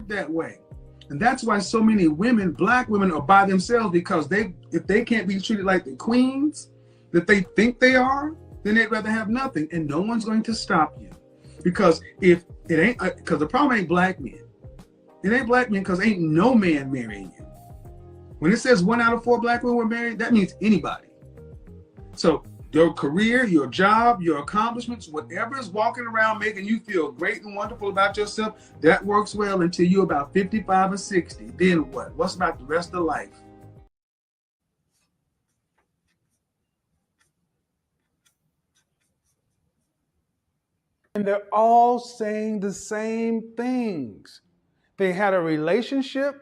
that way. And that's why so many women, black women, are by themselves, because if they can't be treated like the queens that they think they are, then they'd rather have nothing. And no one's going to stop you. Because if it ain't, because the problem ain't black men. It ain't black men, because ain't no man marrying you. When it says 1 out of 4 black women were married, that means anybody. So your career, your job, your accomplishments, whatever is walking around making you feel great and wonderful about yourself, that works well until you're about 55 or 60. Then what? What's about the rest of life? And they're all saying the same things. They had a relationship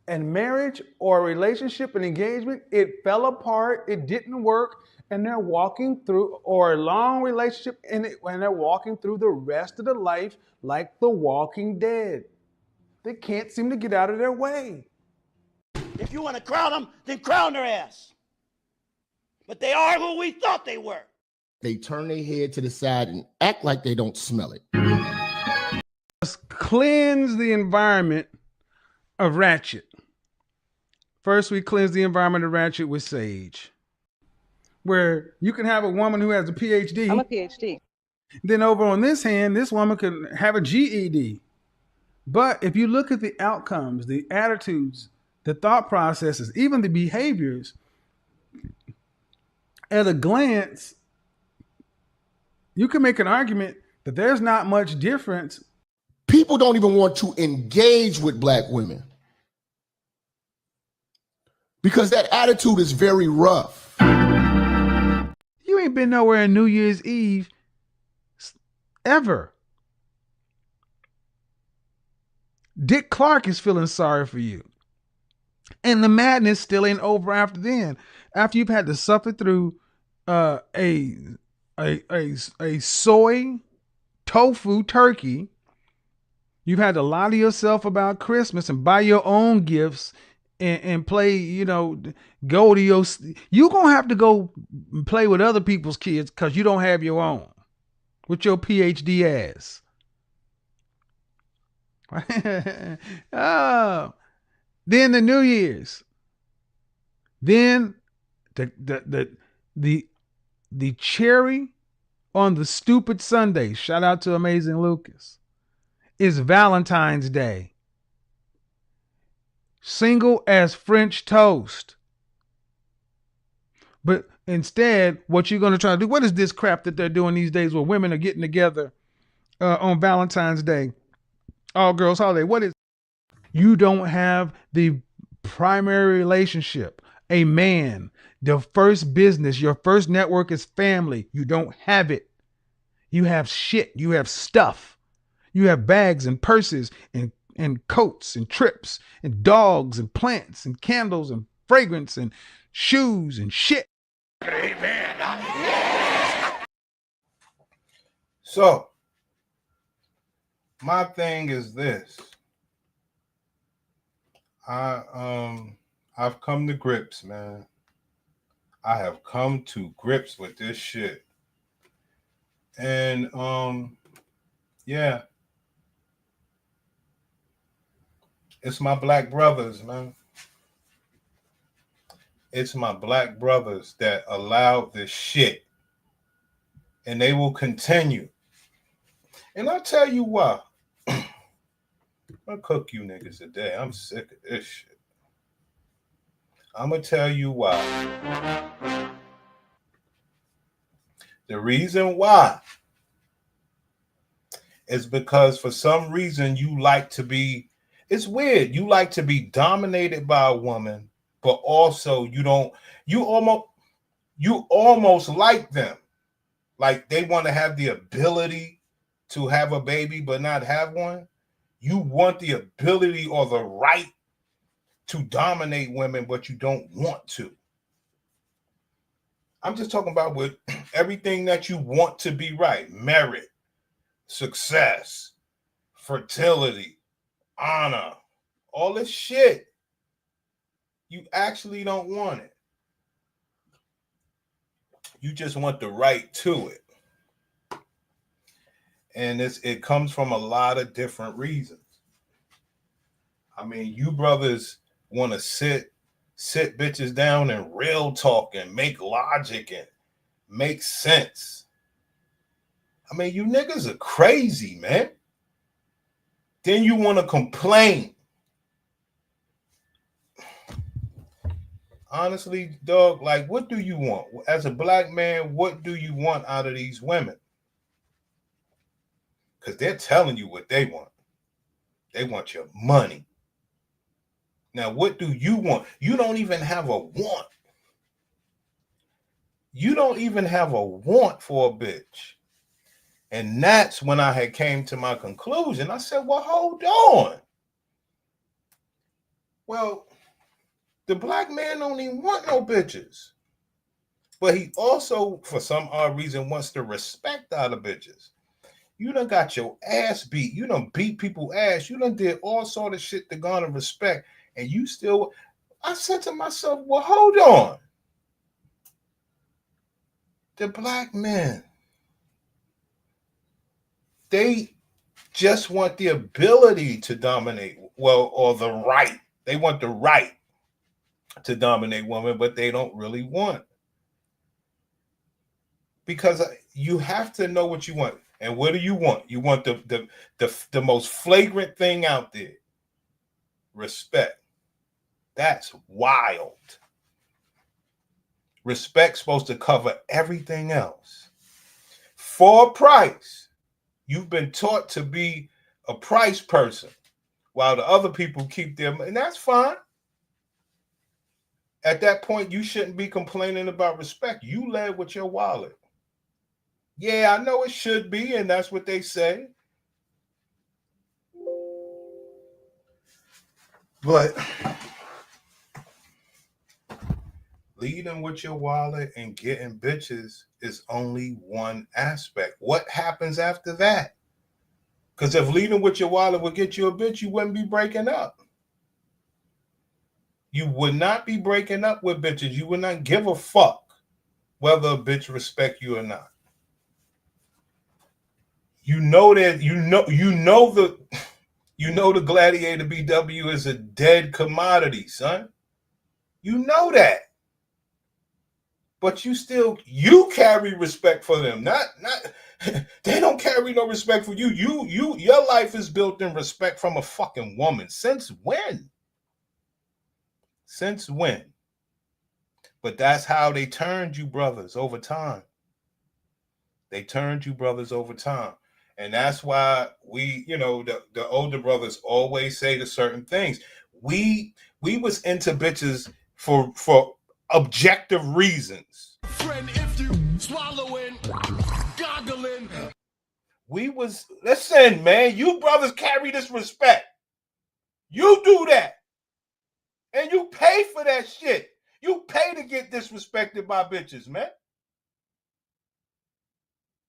and marriage, or a relationship and engagement. It fell apart. It didn't work. And they're walking through, or a long relationship, and they're walking through the rest of the life like the Walking Dead. They can't seem to get out of their way. If you want to crown them, then crown their ass. But they are who we thought they were. They turn their head to the side and act like they don't smell it. Let's cleanse the environment of Ratchet. First, we cleanse the environment of Ratchet with Sage, where you can have a woman who has a PhD. I'm a PhD. Then over on this hand, this woman can have a GED. But if you look at the outcomes, the attitudes, the thought processes, even the behaviors, at a glance, you can make an argument that there's not much difference. People don't even want to engage with black women because that attitude is very rough. You ain't been nowhere on New Year's Eve ever. Dick Clark is feeling sorry for you. And the madness still ain't over after then. After you've had to suffer through a soy tofu turkey, you've had to lie to yourself about Christmas and buy your own gifts and play, go to your, you're going to have to go play with other people's kids because you don't have your own with your PhD ass. Oh, then the New Year's, then the cherry on the stupid Sunday, shout out to Amazing Lucas, is Valentine's Day. Single as French toast. But instead, what you're going to try to do, what is this crap that they're doing these days where women are getting together on Valentine's Day? All girls holiday. What is? You don't have the primary relationship. A man, the first business, your first network is family. You don't have it. You have shit. You have stuff. You have bags and purses and coats and trips and dogs and plants and candles and fragrance and shoes and shit. Amen. So, my thing is this. I've come to grips, man. I have come to grips with this shit. And yeah. It's my black brothers, man. It's my black brothers that allowed this shit. And they will continue. And I'll tell you why. I'll cook you niggas today. I'm sick of this shit. I'm going to tell you why. The reason why is because for some reason you like to be, it's weird. You like to be dominated by a woman, but also you almost like them. Like they want to have the ability to have a baby, but not have one. You want the ability or the right to dominate women, but you don't want to. I'm just talking about with everything that you want to be right. Merit, success, fertility, honor, all this shit. You actually don't want it. You just want the right to it. And it comes from a lot of different reasons. I mean, you brothers want to sit bitches down and real talk and make logic and make sense. I mean, you niggas are crazy, man. Then you want to complain. Honestly, dog, like, what do you want? As a black man, what do you want out of these women? Because they're telling you what they want. They want your money. Now, what do you want? You don't even have a want. You don't even have a want for a bitch. And that's when I had came to my conclusion. I said, well, hold on. Well, the black man don't even want no bitches. But he also, for some odd reason, wants the respect out of bitches. You done got your ass beat. You done beat people ass. You done did all sort of shit to garner respect. And you still, I said to myself, well, hold on. The black men, they just want the ability to dominate, well, or the right. They want the right to dominate women, but they don't really want. Because you have to know what you want. And what do you want? You want the most flagrant thing out there. Respect. That's wild. Respect's supposed to cover everything else. For a price. You've been taught to be a price person while the other people keep their money. And that's fine. At that point, you shouldn't be complaining about respect. You led with your wallet. Yeah, I know it should be, and that's what they say. But leading with your wallet and getting bitches is only one aspect. What happens after that? Because if leading with your wallet would get you a bitch, you wouldn't be breaking up. You would not be breaking up with bitches. You would not give a fuck whether a bitch respect you or not. You know that the Gladiator BW is a dead commodity, son. You know that. But you carry respect for them. Not they don't carry no respect for you. Your life is built in respect from a fucking woman. Since when? Since when? But that's how they turned you brothers over time. They turned you brothers over time. And that's why we, the older brothers always say to certain things. We was into bitches for objective reasons. Friend, if you swallowing, goggling. Listen, man, you brothers carry this respect. You do that. And you pay for that shit. You pay to get disrespected by bitches, man.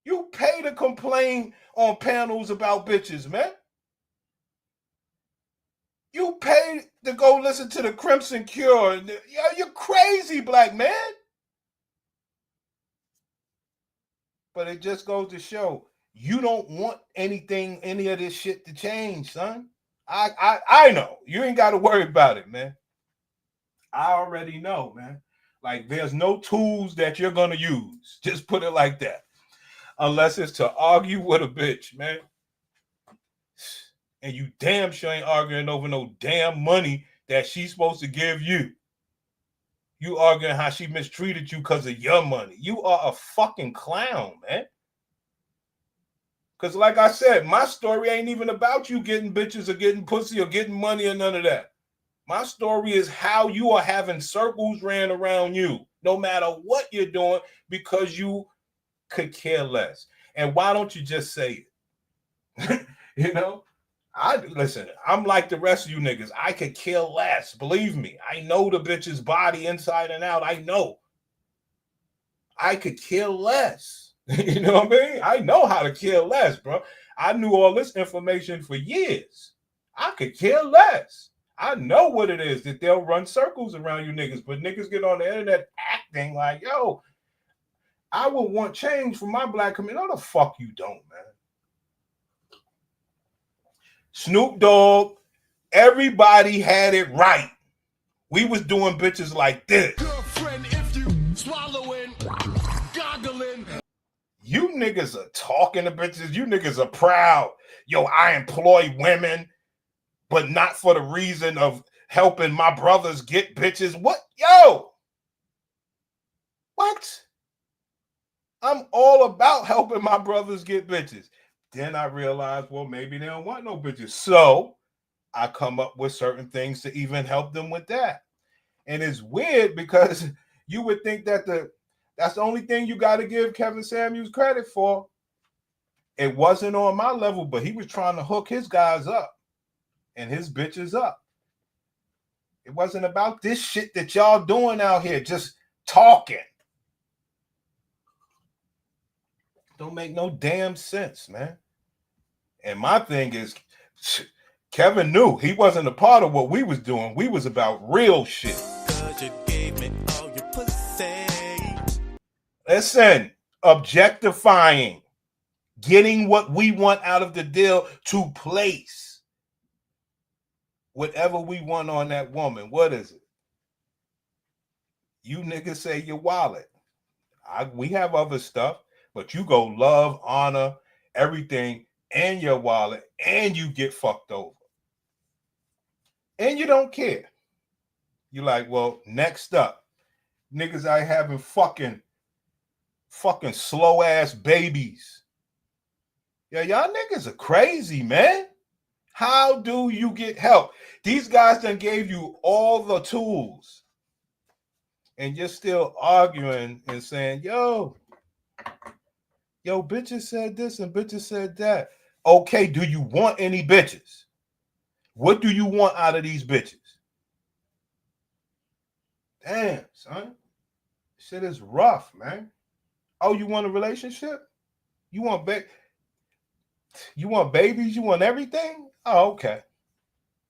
You pay to complain on panels about bitches, man. You pay to go listen to the Crimson Cure. You're crazy, black man. But it just goes to show you don't want any of this shit to change, son. I know. You ain't got to worry about it, man. I already know, man. Like, there's no tools that you're going to use. Just put it like that. Unless it's to argue with a bitch, man. And you damn sure ain't arguing over no damn money that she's supposed to give you. You arguing how she mistreated you because of your money. You are a fucking clown, man. Because like I said, my story ain't even about you getting bitches or getting pussy or getting money or none of that. My story is how you are having circles ran around you, no matter what you're doing, because you could care less. And why don't you just say it? Listen, I'm like the rest of you niggas. I could care less. Believe me. I know the bitch's body inside and out. I know. I could care less. You know what I mean? I know how to care less, bro. I knew all this information for years. I could care less. I know what it is that they'll run circles around you niggas, but niggas get on the internet acting like, yo, I would want change for my black community. No, the fuck you don't, man. Snoop Dogg Everybody had it right. We was doing bitches like this. Girlfriend, if you swallowing, goggling. You niggas are talking to bitches. You niggas are proud. Yo, I employ women, but not for the reason of helping my brothers get bitches. What? Yo! What? I'm all about helping my brothers get bitches. Then I realized, well, maybe they don't want no bitches. So I come up with certain things to even help them with that. And it's weird because you would think that that's the only thing you got to give Kevin Samuels credit for. It wasn't on my level, but he was trying to hook his guys up and his bitches up. It wasn't about this shit that y'all doing out here, just talking. Don't make no damn sense, man. And my thing is, Kevin knew he wasn't a part of what we was doing. We was about real shit. You gave me all your pussy. Listen, objectifying, getting what we want out of the deal to place whatever we want on that woman. What is it? You niggas say your wallet. We have other stuff, but you go love, honor, everything, and your wallet, and you get fucked over. And you don't care. You're like, well, next up, niggas I having fucking slow ass babies. Yeah, y'all niggas are crazy, man. How do you get help? These guys done gave you all the tools, and you're still arguing and saying, yo, bitches said this and bitches said that. Okay, do you want any bitches? What do you want out of these bitches? Damn, son. Shit is rough, man. Oh, you want a relationship? You want babies? You want everything? Oh, okay.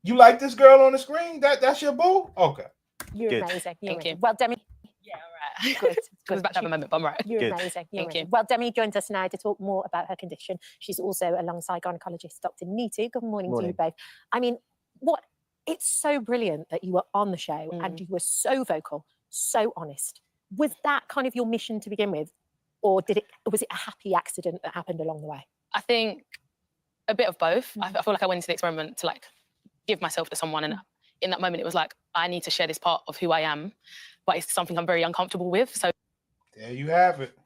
You like this girl on the screen? That's your boo? Okay. You're Good. amazing. You're Thank you. amazing. Well, Demi. Yeah, all right. Good. I was about to have a moment, but I'm right. You're Good. amazing. You're Thank you. amazing. Well, Demi joins us now to talk more about her condition. She's also alongside gynecologist Dr. Nitu. Good morning to you both. I mean, it's so brilliant that you were on the show and you were so vocal, so honest. Was that kind of your mission to begin with? Or was it a happy accident that happened along the way? I think a bit of both. I feel like I went into the experiment to like give myself to someone, and in that moment it was like, I need to share this part of who I am, but it's something I'm very uncomfortable with. So there you have it.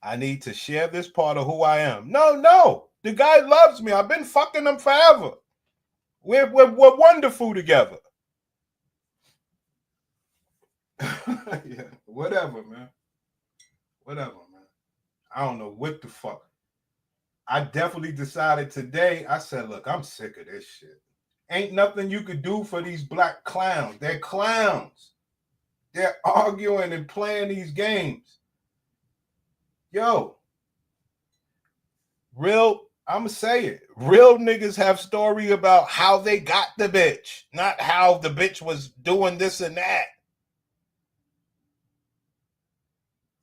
I need to share this part of who I am. No, the guy loves me. I've been fucking him forever. We're wonderful together. Yeah, whatever, man. Whatever, man. I don't know what the fuck. I definitely decided today, I said, look, I'm sick of this shit. Ain't nothing you could do for these black clowns. They're clowns. They're arguing and playing these games. Yo, I'm going to say it. Real niggas have story about how they got the bitch, not how the bitch was doing this and that.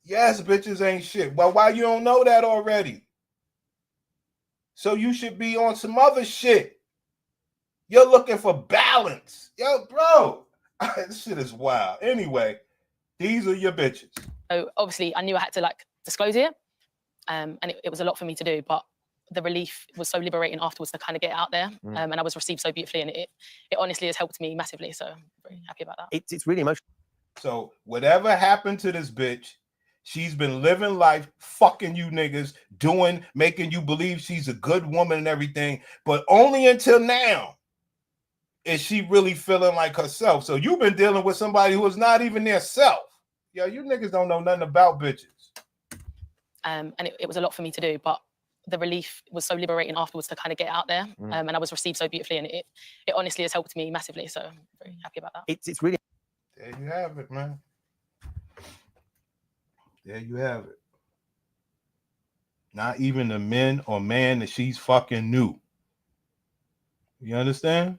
Yes, bitches ain't shit. Well, why you don't know that already? So you should be on some other shit. You're looking for balance. Yo, bro, this shit is wild. Anyway, these are your bitches. So obviously I knew I had to like disclose it. And it was a lot for me to do, but the relief was so liberating afterwards to kind of get it out there. And I was received so beautifully, and it honestly has helped me massively. So I'm very happy about that. It's really emotional. So whatever happened to this bitch, she's been living life, fucking you niggas, making you believe she's a good woman and everything, but only until now is she really feeling like herself. So you've been dealing with somebody who is not even their self. Yo, you niggas don't know nothing about bitches. And it was a lot for me to do, but the relief was so liberating afterwards to kind of get it out there. And I was received so beautifully, and it honestly has helped me massively. So I'm very happy about that. It's really. There you have it, man. There you have it. Not even the men or man that she's fucking knew. You understand?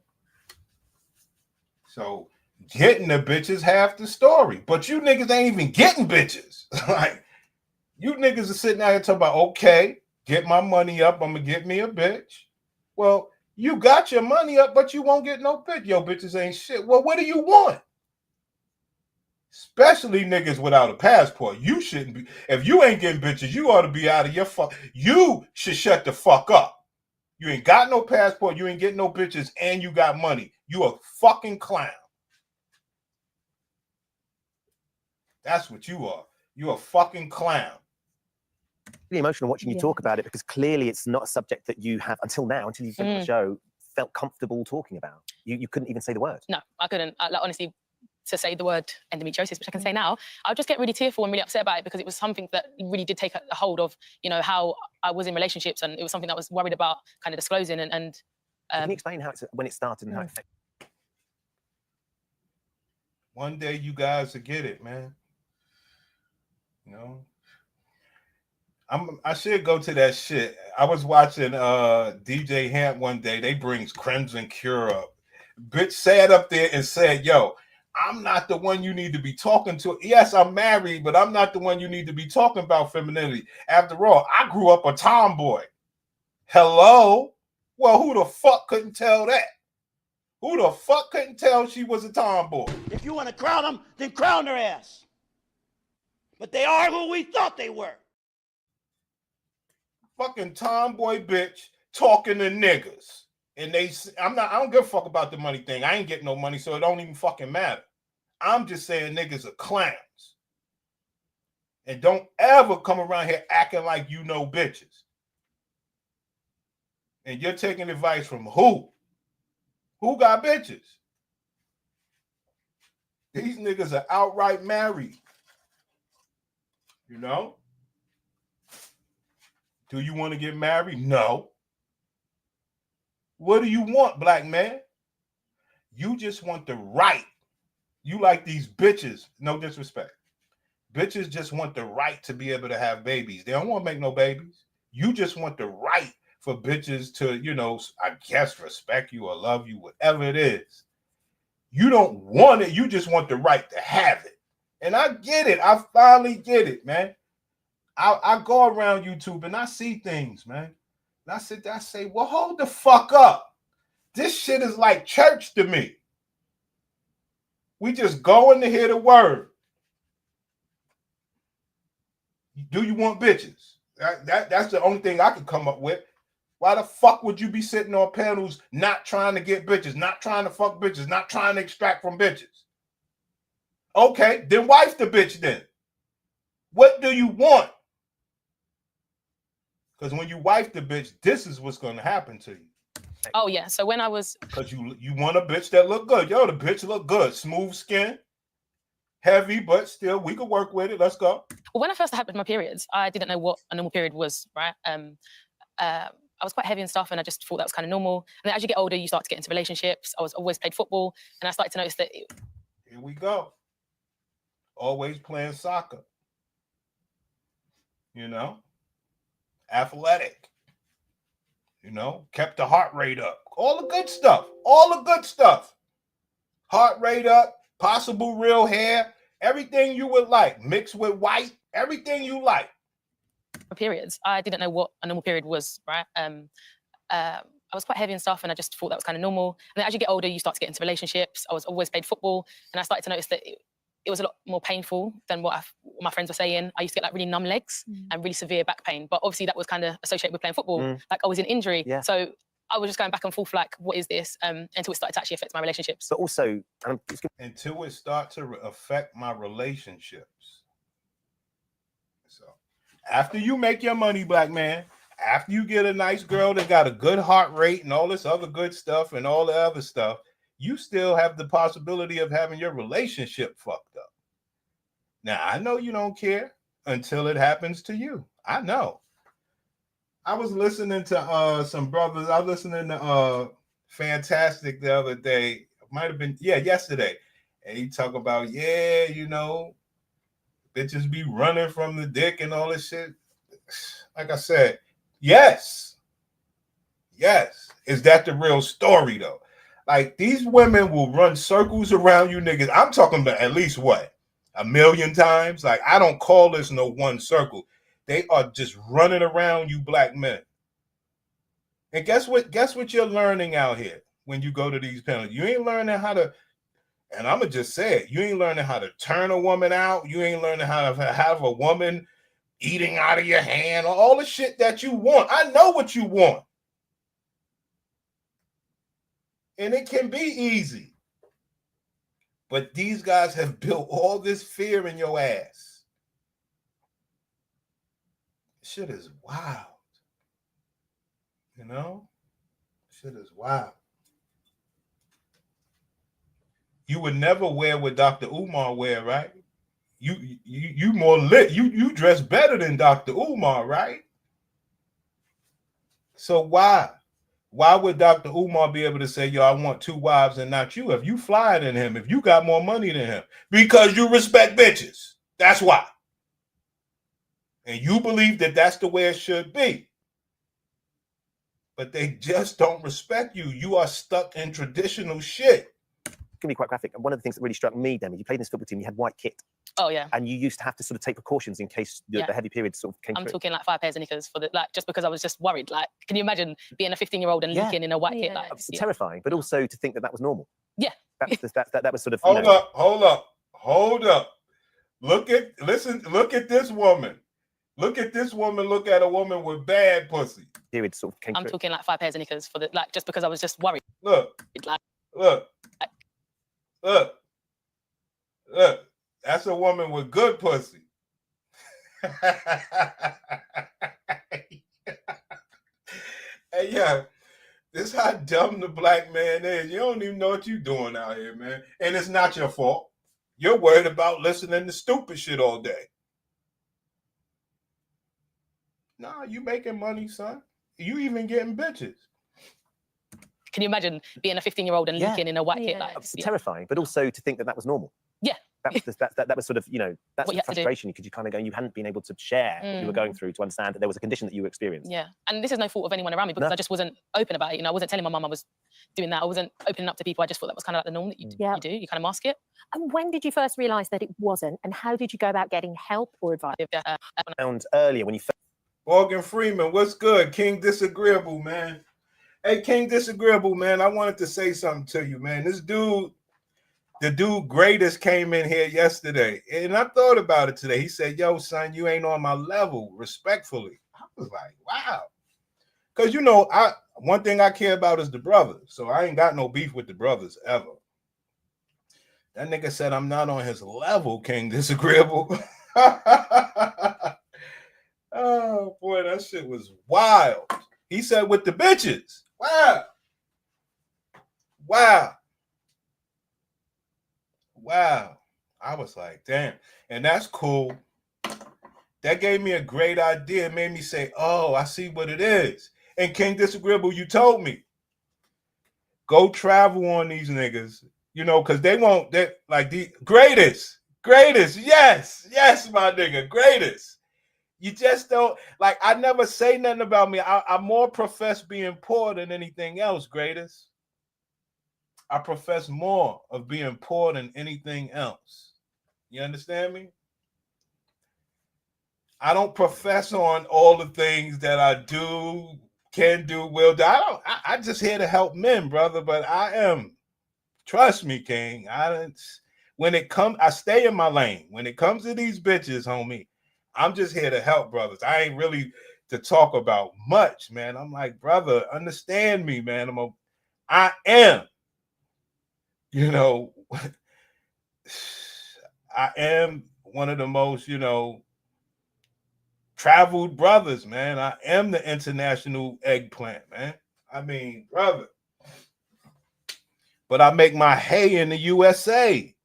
So getting the bitches half the story, but you niggas ain't even getting bitches. Like, you niggas are sitting out here talking about, okay, get my money up, I'm gonna get me a bitch. Well, You got your money up, but you won't get no bitch. Yo, bitches ain't shit. Well, what do you want? Especially niggas without a passport. You shouldn't be. If you ain't getting bitches, you ought to be out of your fuck. You should shut the fuck up. You ain't got no passport. You ain't getting no bitches, and you got money. You a fucking clown. That's what you are. You a fucking clown. Really emotional watching you talk about it, because clearly it's not a subject that you have until now, until you've done the show, felt comfortable talking about. You couldn't even say the word. No, I couldn't. Like, honestly, to say the word endometriosis, which I can say now, I would just get really tearful and really upset about it, because it was something that really did take a hold of, you know, how I was in relationships, and it was something that I was worried about kind of disclosing. And can you explain how when it started and how it affected? One day you guys will get it, man. You know, I should go to that shit. I was watching DJ Hamp one day. They brings Crimson Cure up. Bitch sat up there and said, yo, I'm not the one you need to be talking to. Yes, I'm married, but I'm not the one you need to be talking about femininity. After all, I grew up a tomboy. Hello? Well, who the fuck couldn't tell that? Who the fuck couldn't tell she was a tomboy? If you want to crown them, then crown their ass. But they are who we thought they were. Fucking tomboy bitch talking to niggas. And I don't give a fuck about the money thing. I ain't getting no money, so it don't even fucking matter. I'm just saying niggas are clowns. And don't ever come around here acting like you know bitches. And you're taking advice from who? Who got bitches? These niggas are outright married. You know? Do you want to get married? No. What do you want, black man? You just want the right. You like these bitches. No disrespect. Bitches just want the right to be able to have babies. They don't want to make no babies. You just want the right for bitches to, you know, I guess respect you or love you, whatever it is. You don't want it. You just want the right to have it. And I get it. I finally get it, man. I go around YouTube and I see things, man. And I sit there, I say, well, hold the fuck up. This shit is like church to me. We just going to hear the word. Do you want bitches? That's the only thing I can come up with. Why the fuck would you be sitting on panels not trying to get bitches, not trying to fuck bitches, not trying to extract from bitches? Okay, then wife the bitch then. What do you want? Because when you wife the bitch, this is what's going to happen to you. Oh, yeah. So when I was... Because you want a bitch that look good. Yo, the bitch look good. Smooth skin. Heavy, but still, we can work with it. Let's go. Well, when I first had my periods, I didn't know what a normal period was, right? I was quite heavy and stuff, and I just thought that was kind of normal. And then as you get older, you start to get into relationships. I was always played football, and I started to notice that... Here we go. Always playing soccer. You know? Athletic, you know, kept the heart rate up, all the good stuff, heart rate up, possible real hair, everything you would like, mixed with white, everything you like. Periods. I didn't know what a normal period was, right? I was quite heavy and stuff, and I just thought that was kind of normal. And then as you get older, you start to get into relationships. I was always played football, and I started to notice that it was a lot more painful than what my friends were saying. I used to get like really numb legs and really severe back pain. But obviously that was kind of associated with playing football. Like I was in injury. Yeah. So I was just going back and forth like, what is this? Until it started to actually affect my relationships. But also... until it started to affect my relationships. So after you make your money, black man, after you get a nice girl that got a good heart rate and all this other good stuff and all the other stuff, you still have the possibility of having your relationship fucked up. Now, I know you don't care until it happens to you. I know. I was listening to some brothers. I was listening to Fantastic the other day. Might have been, yesterday. And he talk about, you know, bitches be running from the dick and all this shit. Like I said, yes. Is that the real story, though? Like, these women will run circles around you niggas. I'm talking about at least what? 1,000,000 times? Like, I don't call this no one circle. They are just running around you black men. And guess what? Guess what you're learning out here when you go to these panels? You ain't learning how to, and I'm gonna just say it, you ain't learning how to turn a woman out. You ain't learning how to have a woman eating out of your hand, all the shit that you want. I know what you want. And it can be easy. But these guys have built all this fear in your ass. Shit is wild. You know? Shit is wild. You would never wear what Dr. Umar wear, right? You more lit. You dress better than Dr. Umar, right? So why? Why would Dr. Umar be able to say, yo, I want 2 wives and not you? If you flyer than him, if you got more money than him, because you respect bitches. That's why. And you believe that that's the way it should be. But they just don't respect you. You are stuck in traditional shit. It can be quite graphic. And one of the things that really struck me, Demi, you played in this football team, you had white kit. Oh yeah. And you used to have to sort of take precautions in case the heavy period sort of came I'm through. talking like 5 pairs of knickers for the just because I was just worried. Like, can you imagine being a 15-year-old and leaking in a white kit? Like, terrifying, but also to think that that was normal. Yeah. That was sort of. Hold up. Look at this woman. Look at this woman. Look at a woman with bad pussy. Period sort of came I'm through. talking like 5 pairs of knickers for the just because I was just worried. Look. That's a woman with good pussy. Hey, yeah, this how dumb the black man is. You don't even know what you're doing out here, man. And it's not your fault. You're worried about listening to stupid shit all day. Nah, you making money, son. You even getting bitches. Can you imagine being a 15-year-old and leaking in a white kit? Like, terrifying, but also to think that that was normal. Yeah. That was sort of, that's What you the had to do. frustration because you kind of going, you hadn't been able to share what you were going through to understand that there was a condition that you experienced. Yeah, and this is no fault of anyone around me because I just wasn't open about it. I wasn't telling my mum I was doing that. I wasn't opening up to people. I just thought that was kind of like the norm that you do. You kind of mask it. And when did you first realise that it wasn't? And how did you go about getting help or advice? Found earlier when you. Morgan Freeman, what's good? King Disagreeable, man. Hey, King Disagreeable, man. I wanted to say something to you, man. This dude. The dude Greatest came in here yesterday, and I thought about it today. He said, yo, son, you ain't on my level, respectfully. I was like, wow. Because, one thing I care about is the brothers, so I ain't got no beef with the brothers ever. That nigga said I'm not on his level, King Disagreeable. Oh, boy, that shit was wild. He said with the bitches. Wow. I was like, damn. And that's cool. That gave me a great idea. It made me say, oh, I see what it is. And King Disagreeable, you told me. Go travel on these niggas. Because they won't, like the greatest. Yes, my nigga, greatest. You just don't, like, I never say nothing about me. I more profess being poor than anything else, greatest. I profess more of being poor than anything else. You understand me? I don't profess on all the things that I do, can do, will do. I just here to help men, brother. But I am, trust me, King. I stay in my lane. When it comes to these bitches, homie, I'm just here to help brothers. I ain't really to talk about much, man. I'm like, brother, understand me, man. I am. I am one of the most, traveled brothers, man. I am the international eggplant, man. I mean, brother. But I make my hay in the USA.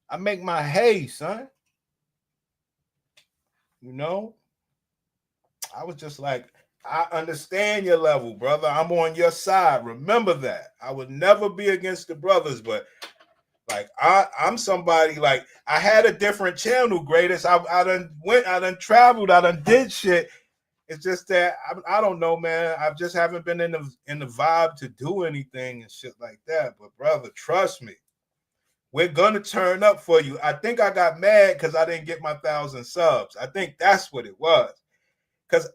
I make my hay, son. I was just like, I understand your level, brother. I'm on your side. Remember that. I would never be against the brothers, but like I'm somebody, like, I had a different channel, greatest. I done traveled, I done did shit. It's just that I don't know, man. I just haven't been in the vibe to do anything and shit like that. But brother, trust me, we're gonna turn up for you. I think I got mad because I didn't get my 1,000 subs. I think that's what it was. Because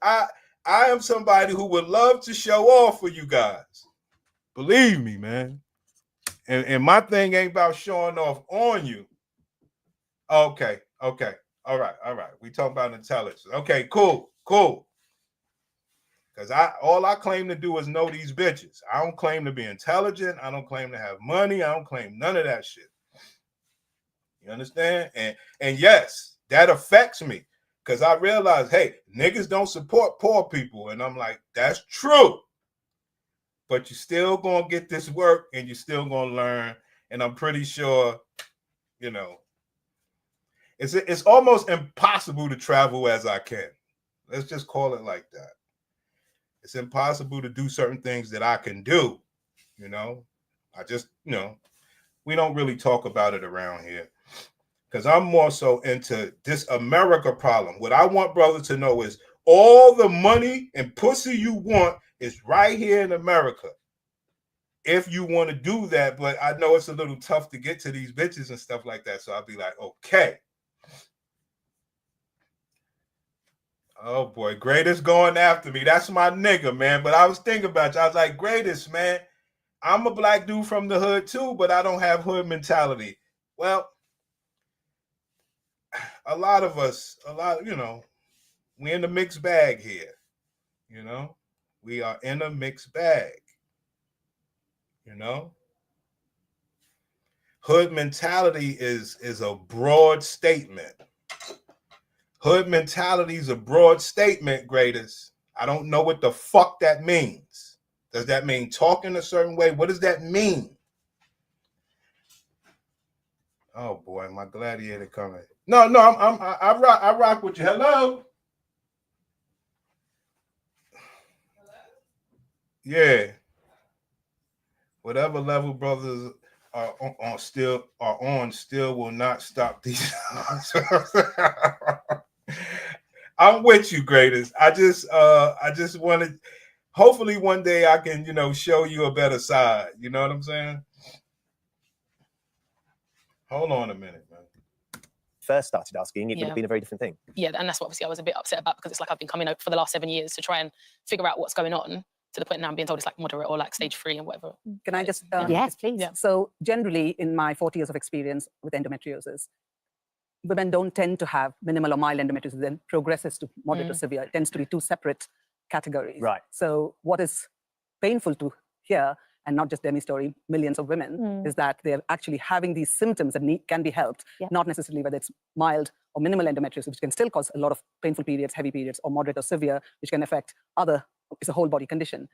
I am somebody who would love to show off for you guys. Believe me, man. And my thing ain't about showing off on you. Okay. All right. We talking about intelligence. Okay, cool. Because all I claim to do is know these bitches. I don't claim to be intelligent. I don't claim to have money. I don't claim none of that shit. You understand? And yes, that affects me. Because I realize, hey, niggas don't support poor people. And I'm like, that's true. But you're still going to get this work and you're still going to learn. And I'm pretty sure, you know, it's almost impossible to travel as I can. Let's just call it like that. It's impossible to do certain things that I can do, you know. I just, you know, we don't really talk about it around here because I'm more so into this America problem. What I want brothers to know is all the money and pussy you want is right here in America. If you want to do that, but I know it's a little tough to get to these bitches and stuff like that. So I'll be like, okay. Oh boy, Greatest going after me. That's my nigga, man. But I was thinking about you. I was like, Greatest, man. I'm a black dude from the hood too, but I don't have hood mentality. Well, a lot of us, you know, we in the mixed bag here. You know, we are in a mixed bag. You know, hood mentality is a broad statement. Hood mentality is a broad statement, Greatest. I don't know what the fuck that means. Does that mean talking a certain way? What does that mean? Oh boy, my gladiator coming. No, I rock with you. Hello. Yeah. Whatever level brothers are on still will not stop these. I'm with you, Greatest. I just wanted, hopefully one day I can, you know, show you a better side. You know what I'm saying? Hold on a minute, man. First started asking, it would have been a very different thing. Yeah, and that's what obviously I was a bit upset about because it's like I've been coming out for the last 7 years to try and figure out what's going on to the point now I'm being told it's like moderate or like stage 3 and whatever. Can I just? Yes, please. Yeah. So generally in my 40 years of experience with endometriosis, women don't tend to have minimal or mild endometriosis, then progresses to moderate or severe. It tends to be two separate categories. Right. So what is painful to hear, and not just Demi's story, millions of women, is that they're actually having these symptoms that can be helped, not necessarily whether it's mild or minimal endometriosis, which can still cause a lot of painful periods, heavy periods, or moderate or severe, which can affect other, it's a whole body condition.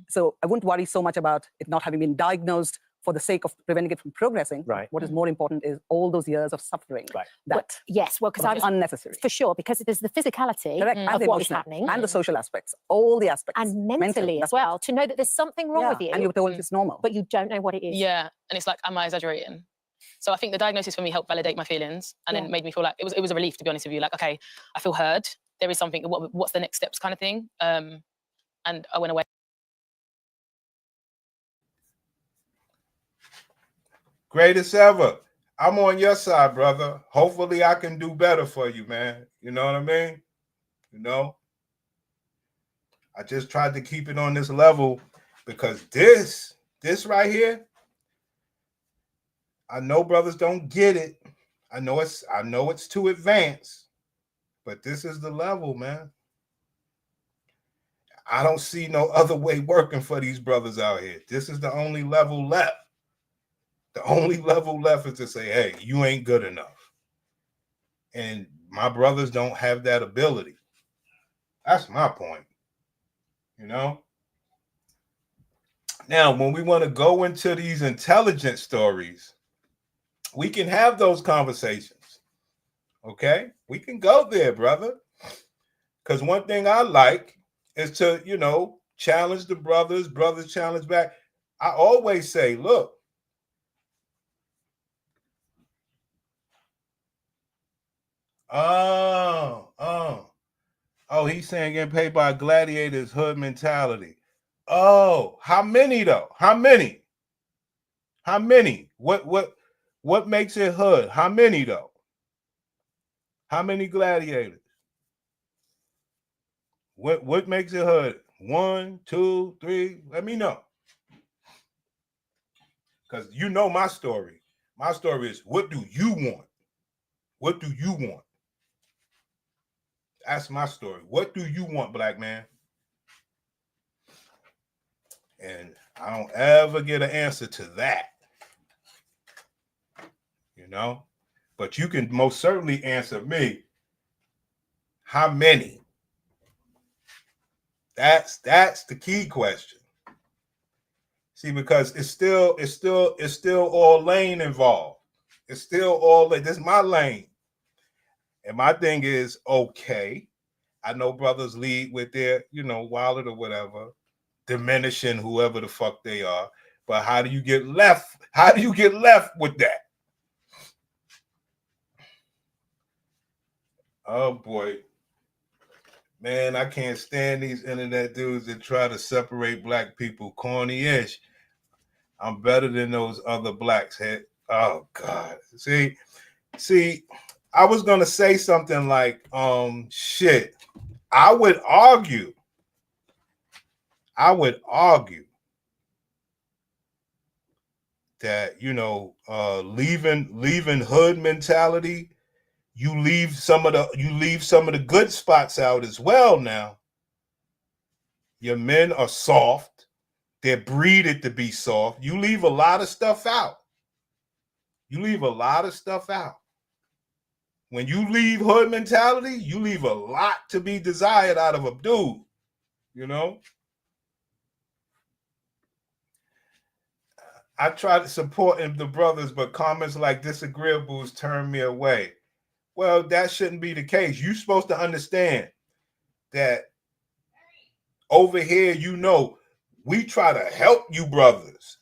So I wouldn't worry so much about it not having been diagnosed for the sake of preventing it from progressing. Right. What is more important is all those years of suffering. Right. That yes, well, because I was unnecessary. for sure, because there's the physicality Correct. And of the what is emotional, happening, and the social aspects, all the aspects, and mentally as well, to know that there's something wrong with you, and you're told it's normal, but you don't know what it is. Yeah, and it's like, am I exaggerating? So I think the diagnosis for me helped validate my feelings, and then made me feel like it was a relief, to be honest with you. Like, okay, I feel heard. There is something. What's the next steps, kind of thing. And I went away. Greatest ever. I'm on your side, brother. Hopefully I can do better for you, man. You know what I mean? You know? I just tried to keep it on this level because this right here, I know brothers don't get it. I know it's too advanced, but this is the level, man. I don't see no other way working for these brothers out here. This is the only level left. The only level left is to say, hey, you ain't good enough. And my brothers don't have that ability. That's my point. You know? Now, when we want to go into these intelligent stories, we can have those conversations. Okay? We can go there, brother. Because one thing I like is to, you know, challenge the brothers challenge back. I always say, look, Oh, he's saying getting paid by gladiators, hood mentality. Oh, how many though? How many? What makes it hood? How many though? How many gladiators? What makes it hood? 1, 2, 3. Let me know. Because you know my story. My story is, what do you want? What do you want? That's my story. What do you want, black man? And I don't ever get an answer to that. You know? But you can most certainly answer me. How many? That's the key question. See, because it's still all lane involved. It's still all this is my lane. And my thing is, okay, I know brothers lead with their, wallet or whatever, diminishing whoever the fuck they are. But how do you get left? How do you get left with that? Oh boy. Man, I can't stand these internet dudes that try to separate black people. Corny-ish. I'm better than those other blacks. Oh God. See, I was gonna say something like, shit. I would argue that, leaving hood mentality, you leave some of the good spots out as well. Now, your men are soft. They're breeded to be soft. You leave a lot of stuff out. When you leave hood mentality, you leave a lot to be desired out of a dude, I try to support the brothers, but comments like disagreeables turn me away. Well, that shouldn't be the case. You're supposed to understand that over here, we try to help you brothers,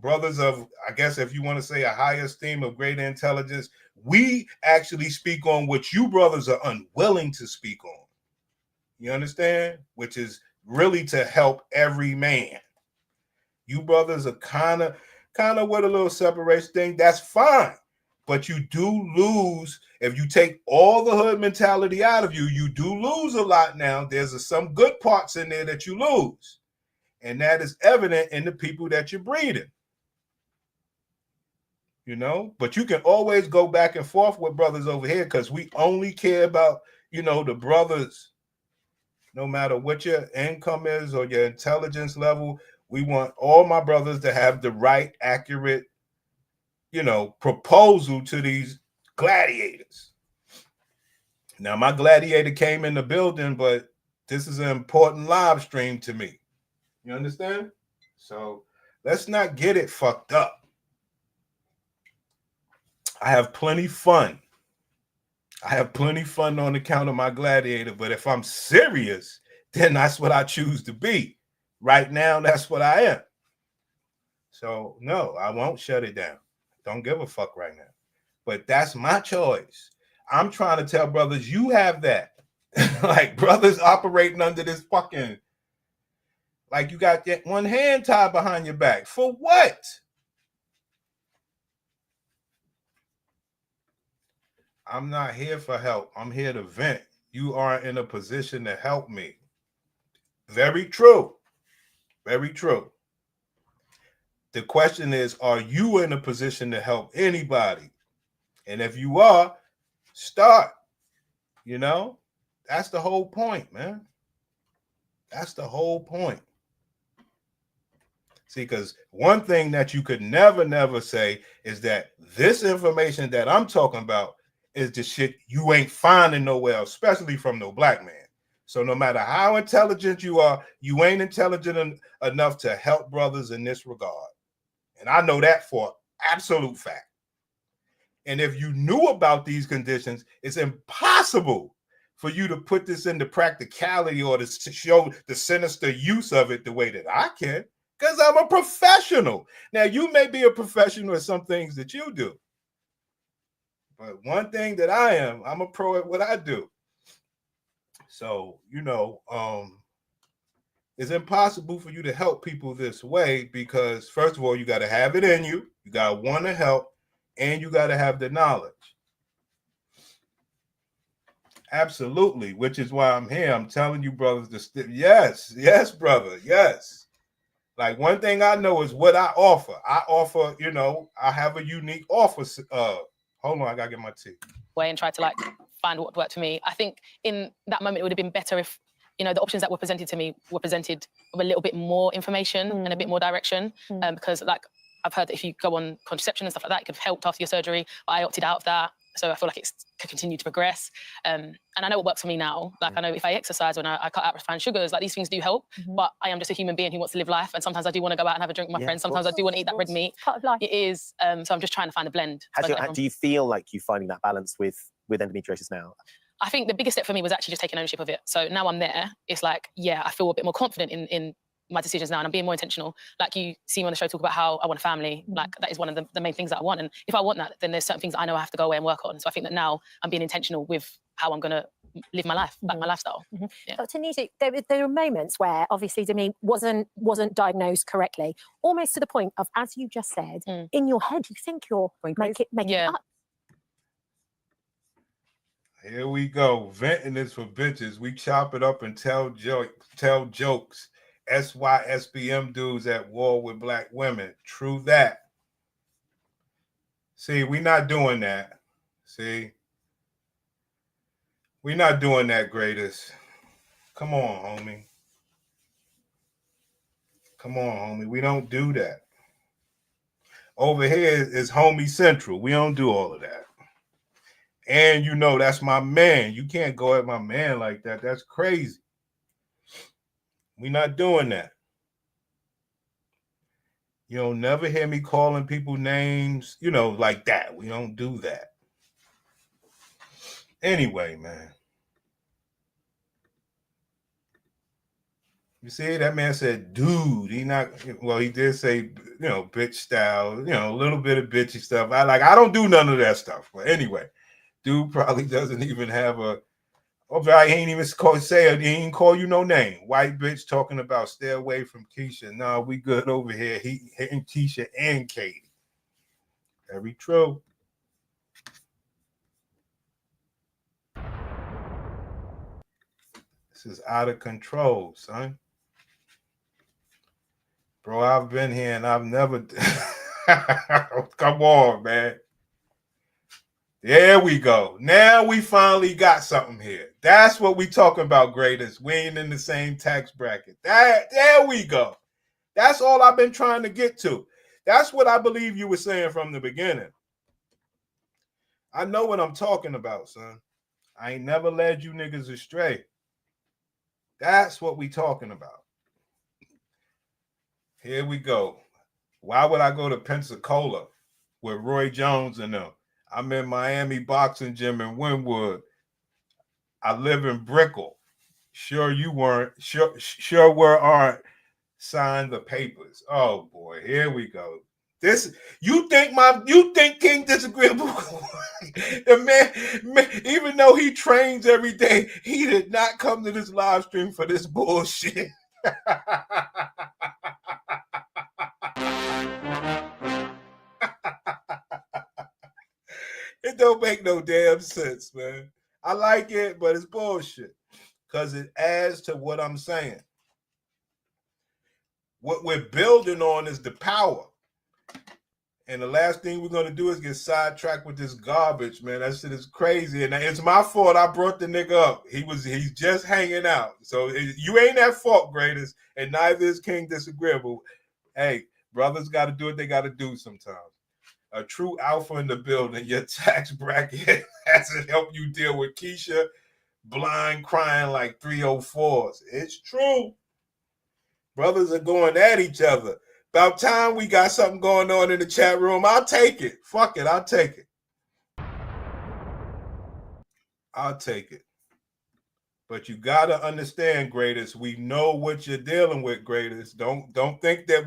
brothers of, I guess if you want to say a higher esteem of greater intelligence, we actually speak on what you brothers are unwilling to speak on. You understand? Which is really to help every man. You brothers are kind of with a little separation thing. That's fine. But you do lose, if you take all the hood mentality out of you, you do lose a lot now. There's some good parts in there that you lose. And that is evident in the people that you're breeding. But you can always go back and forth with brothers over here because we only care about, the brothers, no matter what your income is or your intelligence level. We want all my brothers to have the right, accurate, proposal to these gladiators. Now, my gladiator came in the building, but this is an important live stream to me. You understand? So let's not get it fucked up. I have plenty fun. On account of my gladiator, but if I'm serious, then that's what I choose to be. Right now, that's what I am. So, no, I won't shut it down. Don't give a fuck right now. But that's my choice. I'm trying to tell brothers, you have that. Like, brothers operating under this fucking, like you got that one hand tied behind your back. For what? I'm not here for help. I'm here to vent. You aren't in a position to help me. Very true. Very true. The question is, are you in a position to help anybody? And if you are, start. That's the whole point, man. That's the whole point. See, because one thing that you could never say is that this information that I'm talking about is the shit you ain't finding nowhere else, especially from no black man. So no matter how intelligent you are, you ain't intelligent enough to help brothers in this regard. And I know that for absolute fact. And if you knew about these conditions, it's impossible for you to put this into practicality or to show the sinister use of it the way that I can, because I'm a professional. Now, you may be a professional at some things that you do. But one thing that I am, I'm a pro at what I do. So, it's impossible for you to help people this way because, first of all, you got to have it in you. You got to want to help, and you got to have the knowledge. Absolutely, which is why I'm here. I'm telling you, brothers, yes, brother, yes. Like one thing I know is what I offer. I offer, you know, I have a unique offer. Hold on, I gotta get my tea. Way and try to like find what worked for me. I think in that moment it would have been better if, you know, the options that were presented to me were presented with a little bit more information and a bit more direction. Because like I've heard that if you go on contraception and stuff like that, it could have helped after your surgery. But I opted out of that. So I feel like it could continue to progress. And I know what works for me now. Like I know if I exercise, when I cut out refined sugars, like these things do help. But I am just a human being who wants to live life. And sometimes I do want to go out and have a drink with my friends. Sometimes I do want to eat that red meat. Part of life. It is. So I'm just trying to find a blend. Do you feel like you're finding that balance with endometriosis now? I think the biggest step for me was actually just taking ownership of it. So now I'm there. It's like, yeah, I feel a bit more confident in my decisions now, and I'm being more intentional. Like you see me on the show talk about how I want a family. Like that is one of the main things that I want. And if I want that, then there's certain things I know I have to go away and work on. So I think that now I'm being intentional with how I'm going to live my life, like my lifestyle. Yeah. Dr. Nitu, there are moments where obviously Demi wasn't diagnosed correctly, almost to the point of, as you just said, in your head you think you're making it up. Here we go. Venting is for bitches. We chop it up and tell jokes. SYSBM dudes at war with black women. True that. See, we're not doing that. See? We're not doing that, greatest. Come on, homie. Come on, homie. We don't do that. Over here is homie central. We don't do all of that. And you know, that's my man. You can't go at my man like that. That's crazy. We're not doing that. You'll never hear me calling people names, you know, like that. We don't do that. Anyway, man. You see, that man said, dude, he did say, you know, bitch style, you know, a little bit of bitchy stuff. I don't do none of that stuff. But anyway, dude probably doesn't even have I ain't even he ain't call you no name. White bitch talking about stay away from Keisha. No, we good over here. He hitting Keisha and Katie. Very true. This is out of control, son. Bro, I've been here and I've never. Come on, man. There we go. Now we finally got something here. That's what we talking about, greatest. We ain't in the same tax bracket. There we go. That's all I've been trying to get to. That's what I believe you were saying from the beginning. I know what I'm talking about, son. I ain't never led you niggas astray. That's what we talking about. Here we go. Why would I go to Pensacola with Roy Jones and them? I'm in Miami Boxing Gym in Wynwood. I live in Brickell. Sure you weren't. Sure aren't signed the papers. Oh boy, here we go. This you think King Disagreeable? the man, even though he trains every day, he did not come to this live stream for this bullshit. It don't make no damn sense, man. I like it, but it's bullshit because it adds to what I'm saying. What we're building on is the power. And the last thing we're going to do is get sidetracked with this garbage, man. That shit is crazy. And it's my fault I brought the nigga up. He's just hanging out. So you ain't at fault, greatest. And neither is King Disagreeable. Hey, brothers got to do what they got to do sometimes. A true alpha in the building. Your tax bracket hasn't helped you deal with Keisha blind crying like 304s. It's true. Brothers are going at each other. About time we got something going on in the chat room. I'll take it. Fuck it. I'll take it. I'll take it. But you got to understand, greatest. We know what you're dealing with, greatest. Don't think that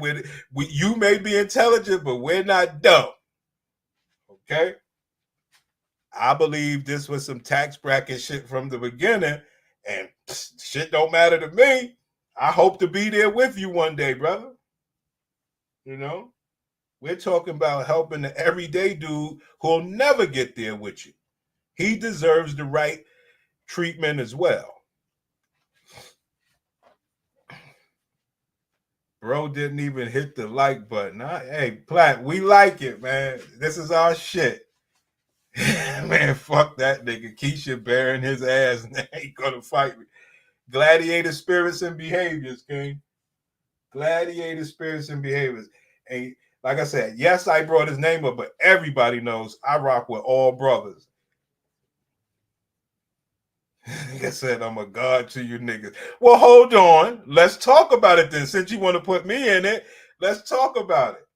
you may be intelligent, but we're not dumb. Okay? I believe this was some tax bracket shit from the beginning, and shit don't matter to me. I hope to be there with you one day, brother. You know? We're talking about helping the everyday dude who'll never get there with you. He deserves the right treatment as well. Bro didn't even hit the like button. Hey, Platt, we like it, man. This is our shit. Man, fuck that nigga. Keisha bearing his ass and they ain't gonna fight me. Gladiator spirits and behaviors, King. Gladiator spirits and behaviors. And like I said, yes, I brought his name up, but everybody knows I rock with all brothers. Like I said, I'm a god to you niggas. Well, hold on. Let's talk about it then. Since you want to put me in it, let's talk about it.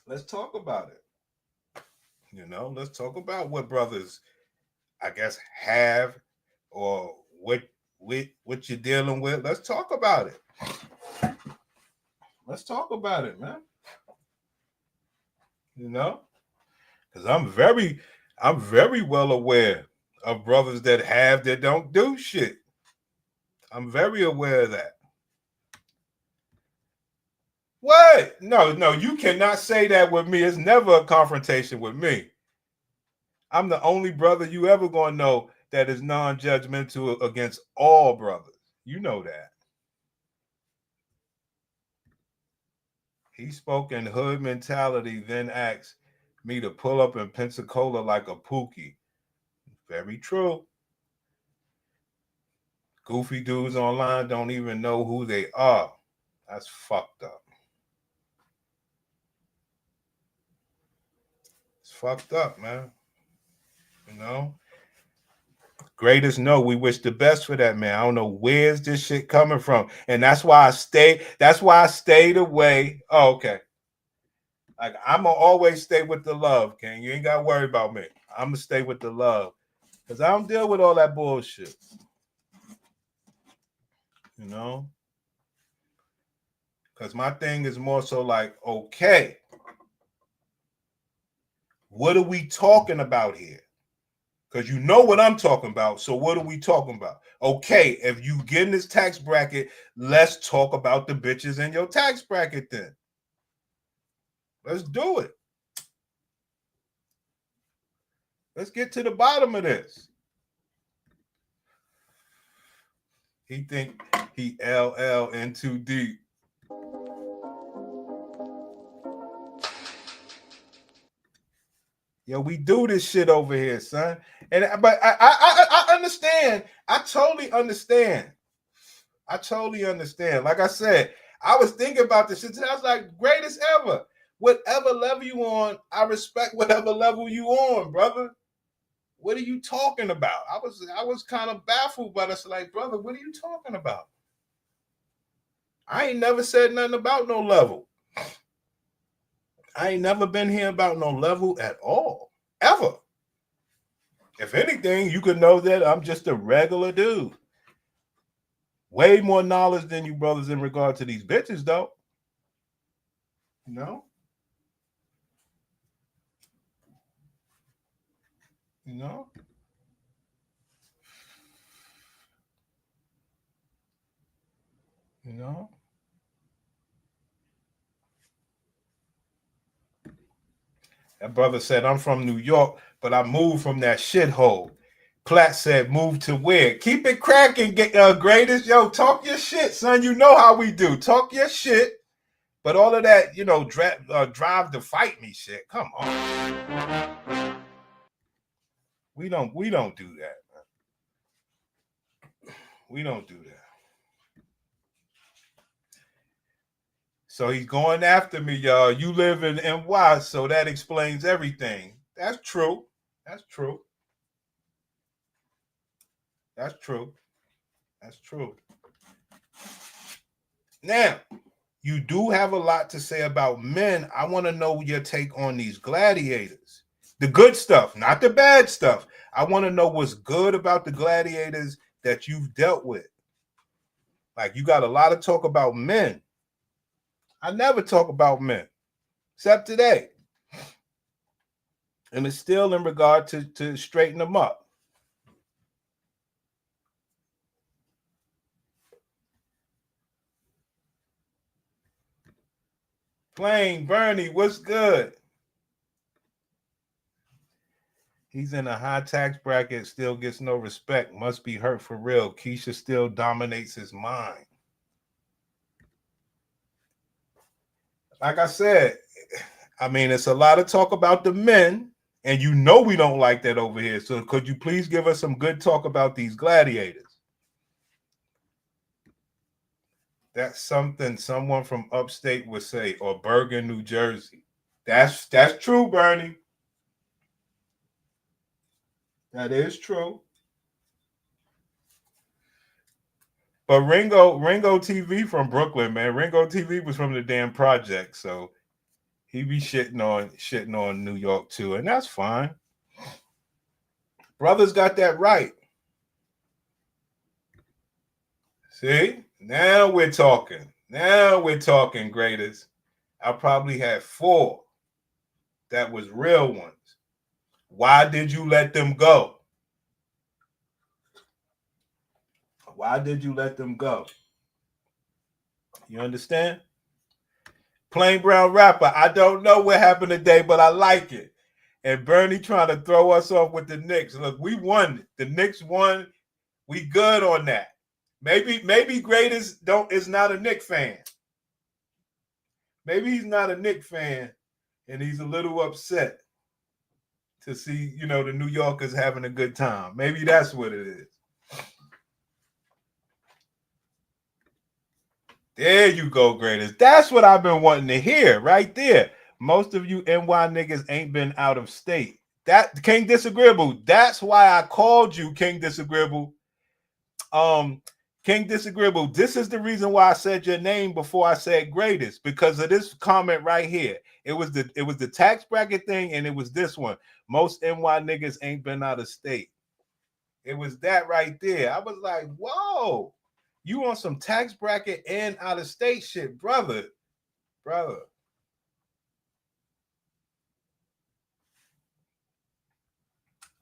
Let's talk about it. You know, let's talk about what brothers, I guess, have or what you're dealing with. Let's talk about it. Let's talk about it, man. You know, because I'm very well aware of brothers that don't do shit. I'm very aware of that. What? No, you cannot say that with me. It's never a confrontation with me. I'm the only brother you ever gonna know that is non-judgmental against all brothers. You know that. He spoke in hood mentality, then asked me to pull up in Pensacola like a Pookie. Very true. Goofy dudes online don't even know who they are. That's fucked up. It's fucked up, man. You know? Greatest know we wish the best for that man. I don't know where's this shit coming from. And that's why I stayed away. Oh, okay. Like I'm gonna always stay with the love, King. You ain't gotta worry about me. I'm gonna stay with the love. Because I don't deal with all that bullshit. You know? Because my thing is more so like, okay, what are we talking about here? Because you know what I'm talking about. So what are we talking about? Okay, if you get in this tax bracket, let's talk about the bitches in your tax bracket then. Let's do it. Let's get to the bottom of this. He think he LL in too deep. Yo, we do this shit over here, son. But I understand. I totally understand. Like I said, I was thinking about this shit today. I was like, greatest ever. Whatever level you on, I respect whatever level you on, brother. What are you talking about? I was kind of baffled by this. Like, brother, what are you talking about? I ain't never said nothing about no level. I ain't never been here about no level at all, ever. If anything, you could know that I'm just a regular dude. Way more knowledge than you brothers in regard to these bitches, though. You know? You know? You know? That brother said, I'm from New York, but I moved from that shithole. Platt said, move to where? Keep it cracking, greatest. Yo, talk your shit, son. You know how we do. Talk your shit. But all of that, you know, drive to fight me shit. Come on. We don't do that, man. We don't do that. So he's going after me, y'all. You live in NY, so that explains everything. That's true. That's true. That's true. That's true. Now, you do have a lot to say about men. I want to know your take on these gladiators. The good stuff, not the bad stuff. I want to know what's good about the gladiators that you've dealt with. Like, you got a lot of talk about men. I never talk about men, except today. And it's still in regard to straighten them up. Plain Bernie, what's good? He's in a high tax bracket, still gets no respect. Must be hurt for real. Keisha still dominates his mind. Like I said, I mean, it's a lot of talk about the men, and you know we don't like that over here. So could you please give us some good talk about these gladiators? That's something someone from upstate would say, or Bergen, New Jersey. That's true, Bernie. That is true. But Ringo TV from Brooklyn, man. Ringo TV was from the damn project, so he be shitting on New York too, and that's fine. Brothers got that right. See? Now we're talking. Now we're talking, greatest. I probably had 4 that was real ones. Why did you let them go? Why did you let them go? You understand? Plain brown rapper. I don't know what happened today, but I like it. And Bernie trying to throw us off with the Knicks. Look, we won. The Knicks won. We good on that. Maybe Greatest is not a Knicks fan. Maybe he's not a Knicks fan, and he's a little upset to see, the New Yorkers having a good time. Maybe that's what it is. There you go, Greatest. That's what I've been wanting to hear right there. Most of you NY niggas ain't been out of state. That King Disagreeable. That's why I called you King Disagreeable. King Disagreeable. This is the reason why I said your name before I said Greatest, because of this comment right here. It was the tax bracket thing, and it was this one. Most NY niggas ain't been out of state. It was that right there. I was like, whoa, you on some tax bracket and out of state shit, brother.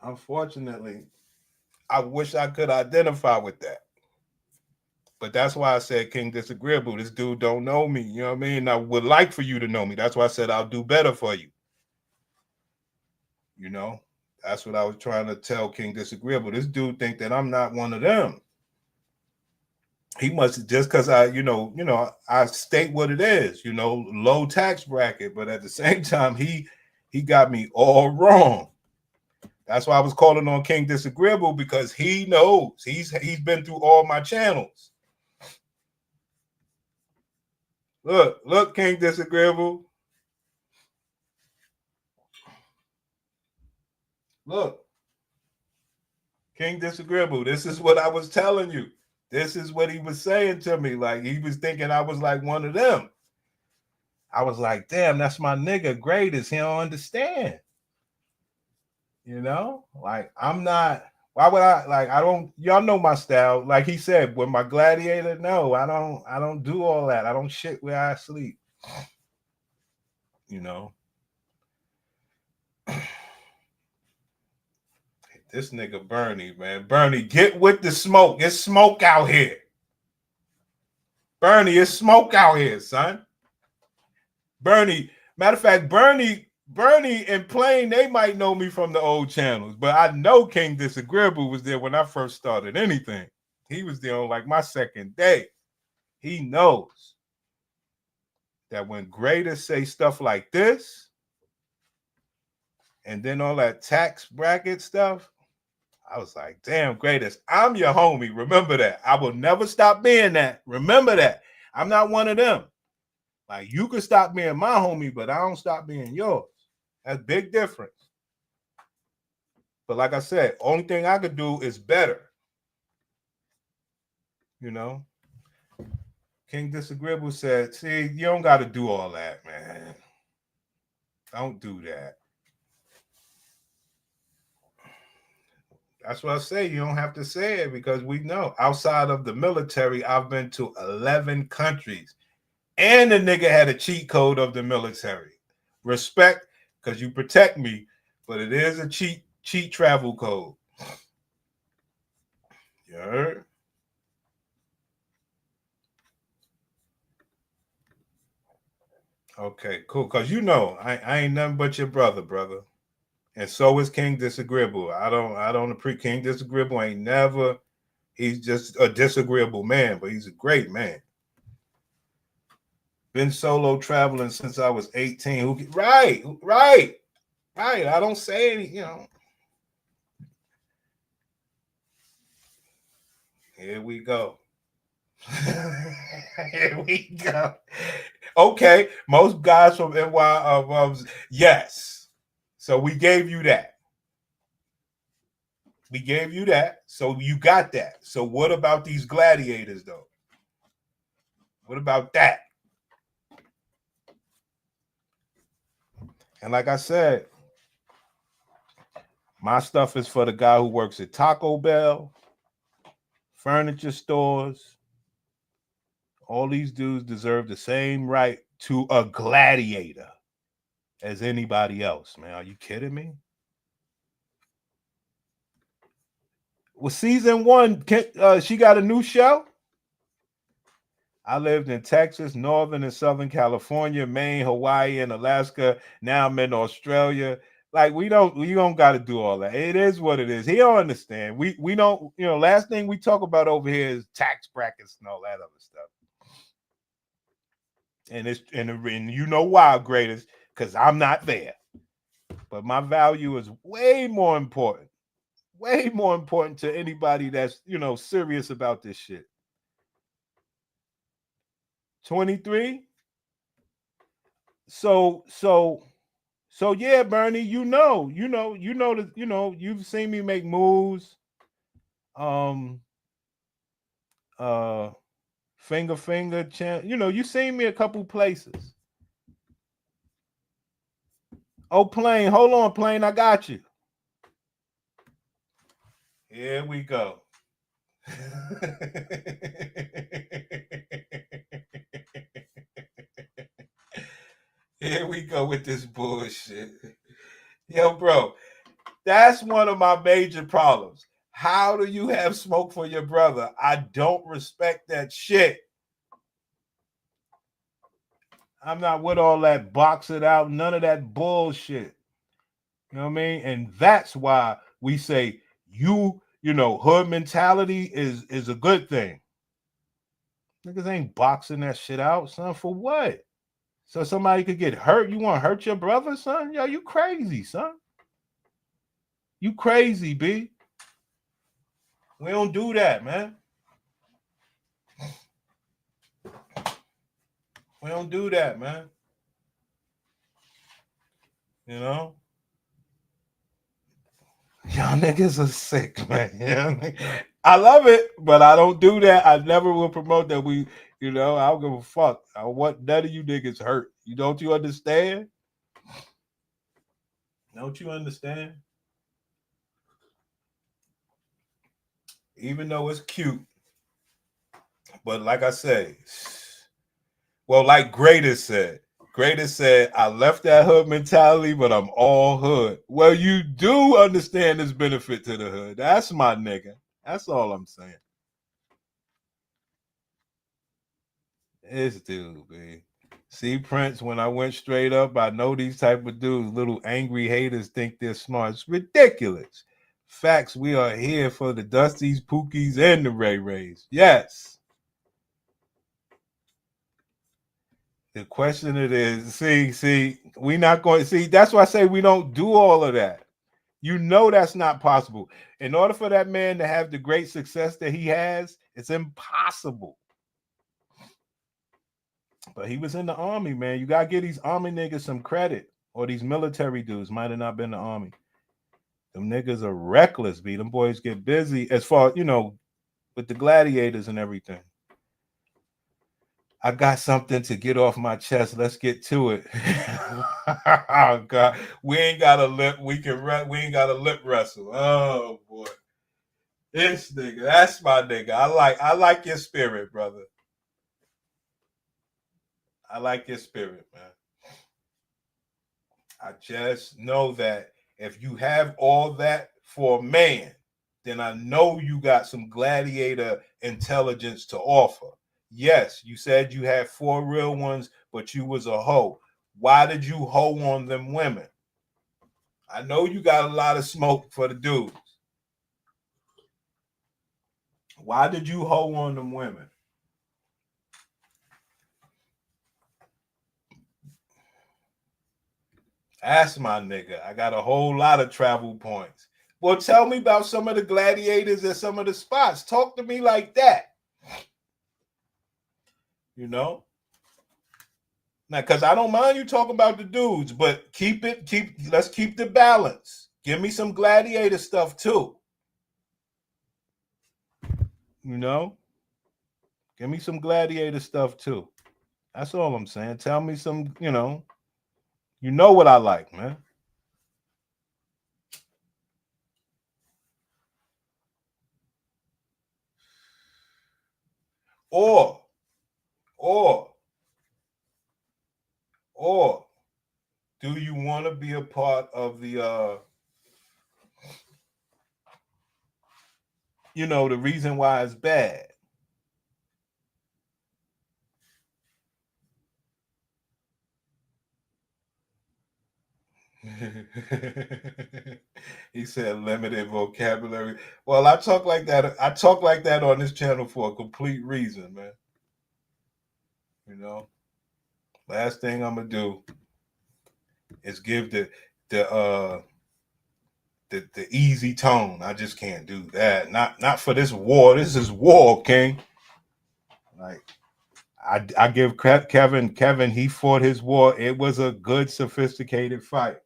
Unfortunately, I wish I could identify with that. But that's why I said King Disagreeable. This dude don't know me. You know what I mean? I would like for you to know me. That's why I said I'll do better for you. That's what I was trying to tell King Disagreeable. This dude think that I'm not one of them. He must, just because I state what it is, low tax bracket. But at the same time, he got me all wrong. That's why I was calling on King Disagreeable, because he knows. He's been through all my channels. Look, King Disagreeable. Look, King Disagreeable. This is what I was telling you. This is what he was saying to me. Like, he was thinking I was like one of them. I was like, damn, that's my nigga Greatest. He don't understand. Like, I'm not. Why would I? Like, I don't. Y'all know my style. Like he said, with my gladiator, no, I don't do all that. I don't shit where I sleep. This nigga Bernie, man. Bernie, get with the smoke. It's smoke out here. Bernie, it's smoke out here, son. Bernie, matter of fact, Bernie and Plain, they might know me from the old channels, but I know King Disagreeable was there when I first started anything. He was there on like my second day. He knows that when Greatest say stuff like this, and then all that tax bracket stuff, I was like, damn, Greatest, I'm your homie. Remember that. I will never stop being that. Remember that. I'm not one of them. Like, you can stop being my homie, but I don't stop being yours. That's a big difference. But like I said, only thing I could do is better. King Disagreeable said, see, you don't got to do all that, man. Don't do that. That's what I say. You don't have to say it, because we know outside of the military, I've been to 11 countries. And the nigga had a cheat code of the military. Respect, because you protect me, but it is a cheat travel code. You heard? Okay, cool. Because I ain't nothing but your brother. And so is King Disagreeable. I don't appreciate King Disagreeable. Ain't never. He's just a disagreeable man, but he's a great man. Been solo traveling since I was 18. Right. I don't say any, Here we go. Here we go. Okay, most guys from NY yes. So we gave you that. We gave you that. So you got that. So what about these gladiators, though? What about that? And like I said, my stuff is for the guy who works at Taco Bell, furniture stores. All these dudes deserve the same right to a gladiator as anybody else, man. Are you kidding me? Well, season 1, she got a new show. I lived in Texas, Northern and Southern California, Maine, Hawaii, and Alaska. Now I'm in Australia. Like, we don't got to do all that. It is what it is. He don't understand. We don't, last thing we talk about over here is tax brackets and all that other stuff. And you know why, greatest, because I'm not there. But my value is way more important to anybody that's, serious about this shit. 23. So yeah, Bernie, you've seen me make moves. Finger, you've seen me a couple places. Oh, Plane, hold on, Plane, I got you. Here we go. Here we go with this bullshit. Yo, bro, that's one of my major problems. How do you have smoke for your brother? I don't respect that shit. I'm not with all that box it out, none of that bullshit. You know what I mean? And that's why we say hood mentality is a good thing. Niggas ain't boxing that shit out, son. For what? So somebody could get hurt. You want to hurt your brother, son? Yo, you crazy, son. You crazy, B. We don't do that, man. We don't do that, man. Y'all niggas are sick, man. I love it, but I don't do that. I never will promote that. I don't give a fuck. I want none of you niggas hurt. Don't you understand? Don't you understand? Even though it's cute. But like I say, like Greatest said, I left that hood mentality, but I'm all hood. Well, you do understand this benefit to the hood. That's my nigga. That's all I'm saying. This dude, man. See, Prince, when I went straight up, I know these type of dudes, little angry haters, think they're smart. It's ridiculous. Facts, we are here for the Dusties, Pookies, and the Ray Rays. Yes. The question it is, see, we not going to see. That's why I say we don't do all of that. That's not possible. In order for that man to have the great success that he has, it's impossible. But he was in the army, man. You got to give these army niggas some credit. Or these military dudes might have not been in the army. Them niggas are reckless, B. Them boys get busy as far, with the gladiators and everything. I got something to get off my chest. Let's get to it. Oh God, we ain't got a lip. We ain't got a lip wrestle. Oh boy, this nigga. That's my nigga. I like your spirit, brother. I like your spirit, man. I just know that if you have all that for a man, then I know you got some gladiator intelligence to offer. Yes, you said you had 4 real ones, but you was a hoe. Why did you hoe on them women? I know you got a lot of smoke for the dudes. Why did you hold on them women? Ask my nigga. I got a whole lot of travel points. Well, tell me about some of the gladiators and some of the spots. Talk to me like that. You know? Now, because I don't mind you talking about the dudes, but let's keep the balance. Give me some gladiator stuff too. You know? Give me some gladiator stuff too. That's all I'm saying. Tell me some, you know what I like, man. Or do you want to be a part of the the reason why it's bad? He said limited vocabulary. Well, I talk like that. I talk like that on this channel for a complete reason, man. You know, last thing I'm gonna do is give the easy tone. I just can't do that. Not for this war. This is war, King. Like I give Kevin. He fought his war. It was a good, sophisticated fight.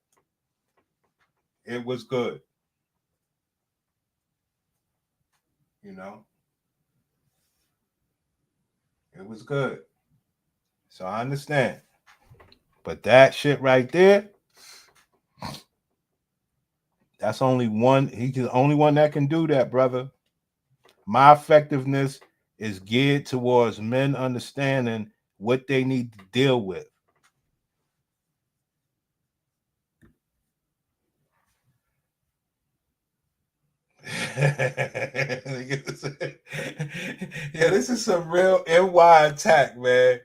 It was good. You know, it was good. So I understand. But that shit right there, that's only one. He's the only one that can do that, brother. My effectiveness is geared towards men understanding what they need to deal with. Yeah, this is some real NY attack, man.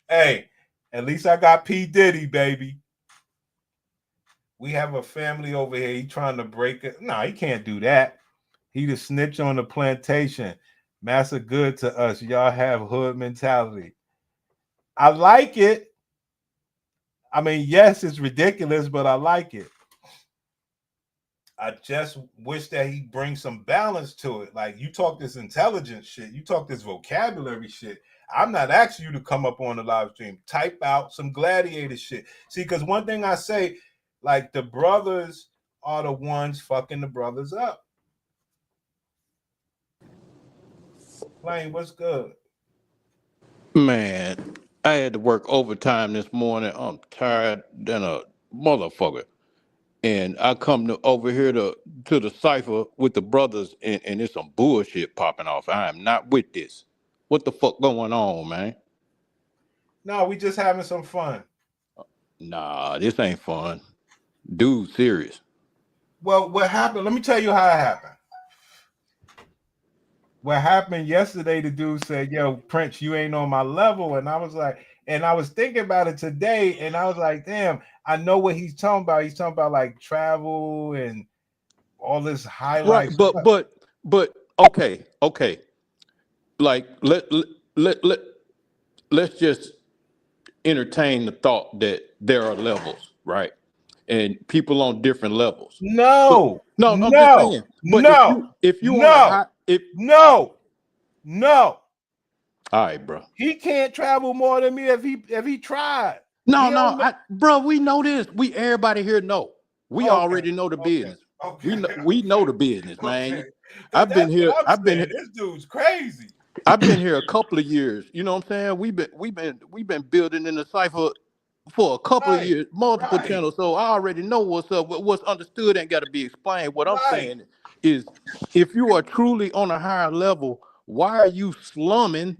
Hey, at least I got P. Diddy, baby. We have a family over here. He trying to break it. No, he can't do that. He the snitch on the plantation. Massa good to us. Y'all have hood mentality. I like it. I mean, yes, it's ridiculous, but I like it. I just wish that he brings some balance to it. Like, you talk this intelligence shit, you talk this vocabulary shit. I'm not asking you to come up on the live stream. Type out some gladiator shit. See, because one thing I say, like, the brothers are the ones fucking the brothers up. Plain, what's good? Man, I had to work overtime this morning. I'm tired than a motherfucker. And I come over here to the cipher with the brothers, and there's some bullshit popping off. I am not with this. What the fuck going on, man? No, we just having some fun. Nah, this ain't fun. Dude, serious. Well, what happened? Let me tell you how it happened. What happened yesterday, the dude said, yo, Prince, you ain't on my level. And I was like, and I was thinking about it today, and I was like, damn, I know what he's talking about. He's talking about like travel and all this highlights. Right, but okay. Like let's just entertain the thought that there are levels, right? And people on different levels. No, I'm just saying. But if you want no. All right, bro. He can't travel more than me if he tried. Bro, we know this. Everybody here know. We already know the business. We know the business, man. I've been here. This dude's crazy. I've been here a couple of years. You know what I'm saying? We've been building in the cipher for a couple of years, multiple channels. So I already know what's up. What's understood ain't got to be explained. What I'm saying is, if you are truly on a higher level, why are you slumming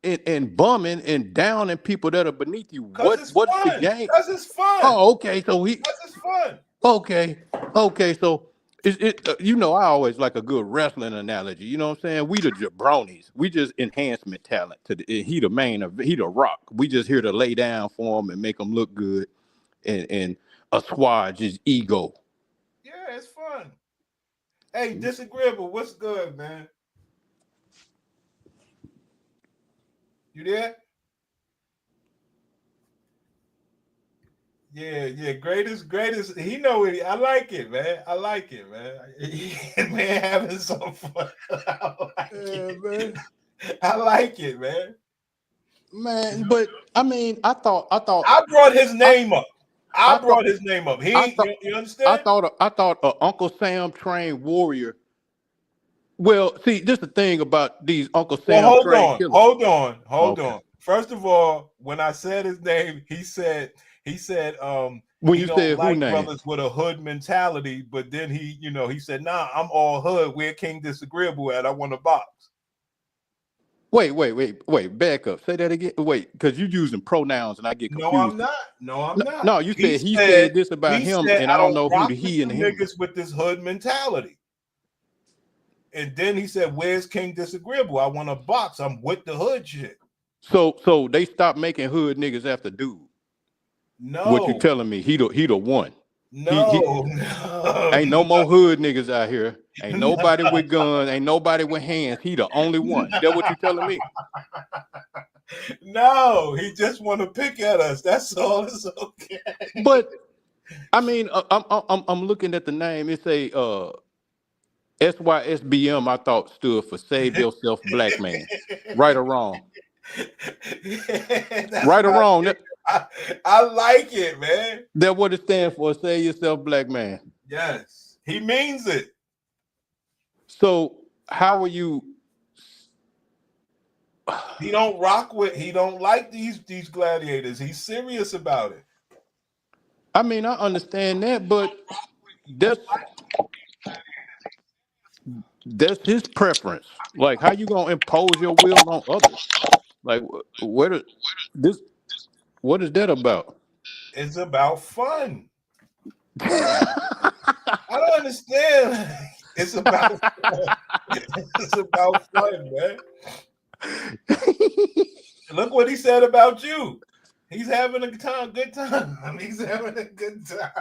and bumming and downing people that are beneath you? What's the game? Because it's fun. Oh, okay. So because it's fun. Okay. So I always like a good wrestling analogy. You know what I'm saying? We the jabronis. We just enhancement talent. He the rock. We just here to lay down for him and make him look good and assuage his ego. Hey, Disagreeable, what's good, man? You there? Yeah, greatest. He know it. I like it, man. I like it, man. Man, having some fun. Man. I like it, man. Man, but I mean, I thought I brought his name up. I brought his name up. He ain't, you understand? I thought Uncle Sam trained warrior. Well, see, this is the thing about these Uncle Sam trained killers. Hold on. First of all, when I said his name, he said when he you don't said like who name? brothers with a hood mentality, but then he said, nah, I'm all hood. Where King Disagreeable at? I want a box. Wait, back up. Say that again. Wait, because you're using pronouns and I get confused. No, I'm not. No, you said he said this about him, and I don't know who the he and him. Niggas with this hood mentality. And then he said, where's King Disagreeable? I want a box. I'm with the hood shit. So they stopped making hood niggas after dude. No. What you telling me? He the one. No. Ain't no more hood niggas out here. Ain't nobody with guns. Ain't nobody with hands. He the only one. That what you telling me? No, he just want to pick at us. That's all. It's okay. But I mean, I'm looking at the name. It say SYSBM. I thought stood for Save Yourself Black Man. Right or wrong? Right or wrong? I like it, man. That what it stands for. Save Yourself Black Man. Yes, he means it. So how are you? He don't like these gladiators. He's serious about it. I mean, I understand that, but that's his preference. Like, how you gonna impose your will on others? Like, what is that about? It's about fun. I don't understand. It's about fun. It's about fun, man. Look what he said about you. He's having a good time. He's having a good time.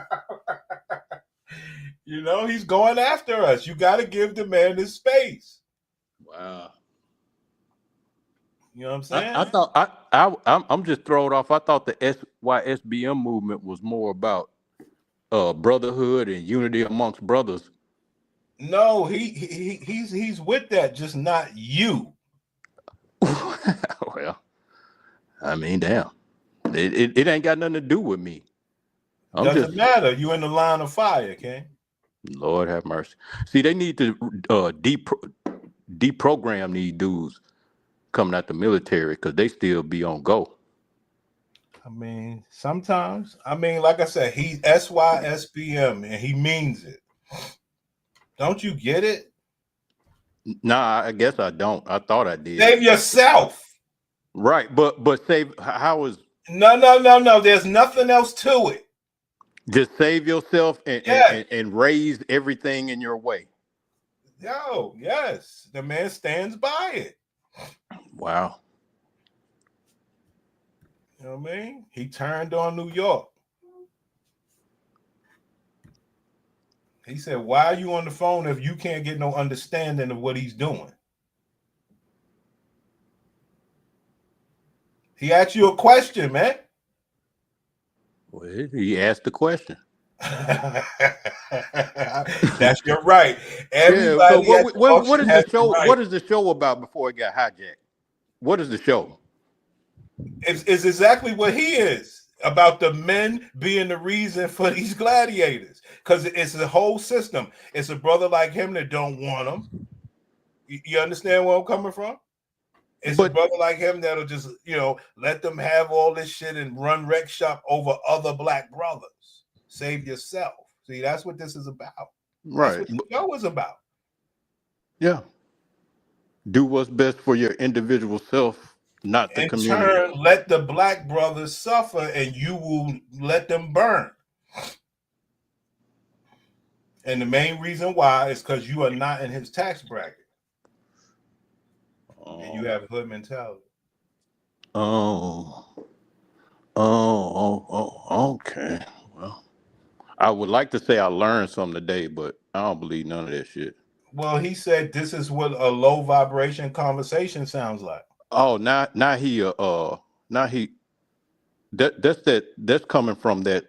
He's going after us. You got to give the man his space. Wow. You know what I'm saying? I thought I'm just thrown off. I thought the SYSBM movement was more about brotherhood and unity amongst brothers. No, he's with that, just not you. Well, I mean, damn. It ain't got nothing to do with me. Doesn't matter. You in the line of fire, okay? Lord have mercy. See, they need to deprogram these dudes coming out the military because they still be on go. I mean, sometimes. I mean, like I said, he's SYSBM and he means it. Don't you get it? Nah, I guess I don't. I thought I did. Save yourself. Right, but save. How is? No. There's nothing else to it. Just save yourself and raise everything in your way. Yes, the man stands by it. Wow. You know what I mean? He turned on New York. He said, why are you on the phone if you can't get no understanding of what he's doing? He asked you a question, man. Well, he asked the question. That's your right. Everybody. Yeah, so what is the show? Right. What is the show about before it got hijacked? What is the show? It's exactly what he is about. The men being the reason for these gladiators, because it's the whole system. It's a brother like him that don't want them. You understand where I'm coming from? It's a brother like him that'll just let them have all this shit and run wreck shop over other black brothers. Save yourself. See, that's what this is about. Right. That's what the show is about. Yeah. Do what's best for your individual self, not the community. In turn, let the black brothers suffer and you will let them burn. And the main reason why is because you are not in his tax bracket. And you have hood mentality. Okay. Well, I would like to say I learned something today, but I don't believe none of that shit. Well, he said this is what a low vibration conversation sounds like. Oh, now he that's coming from that,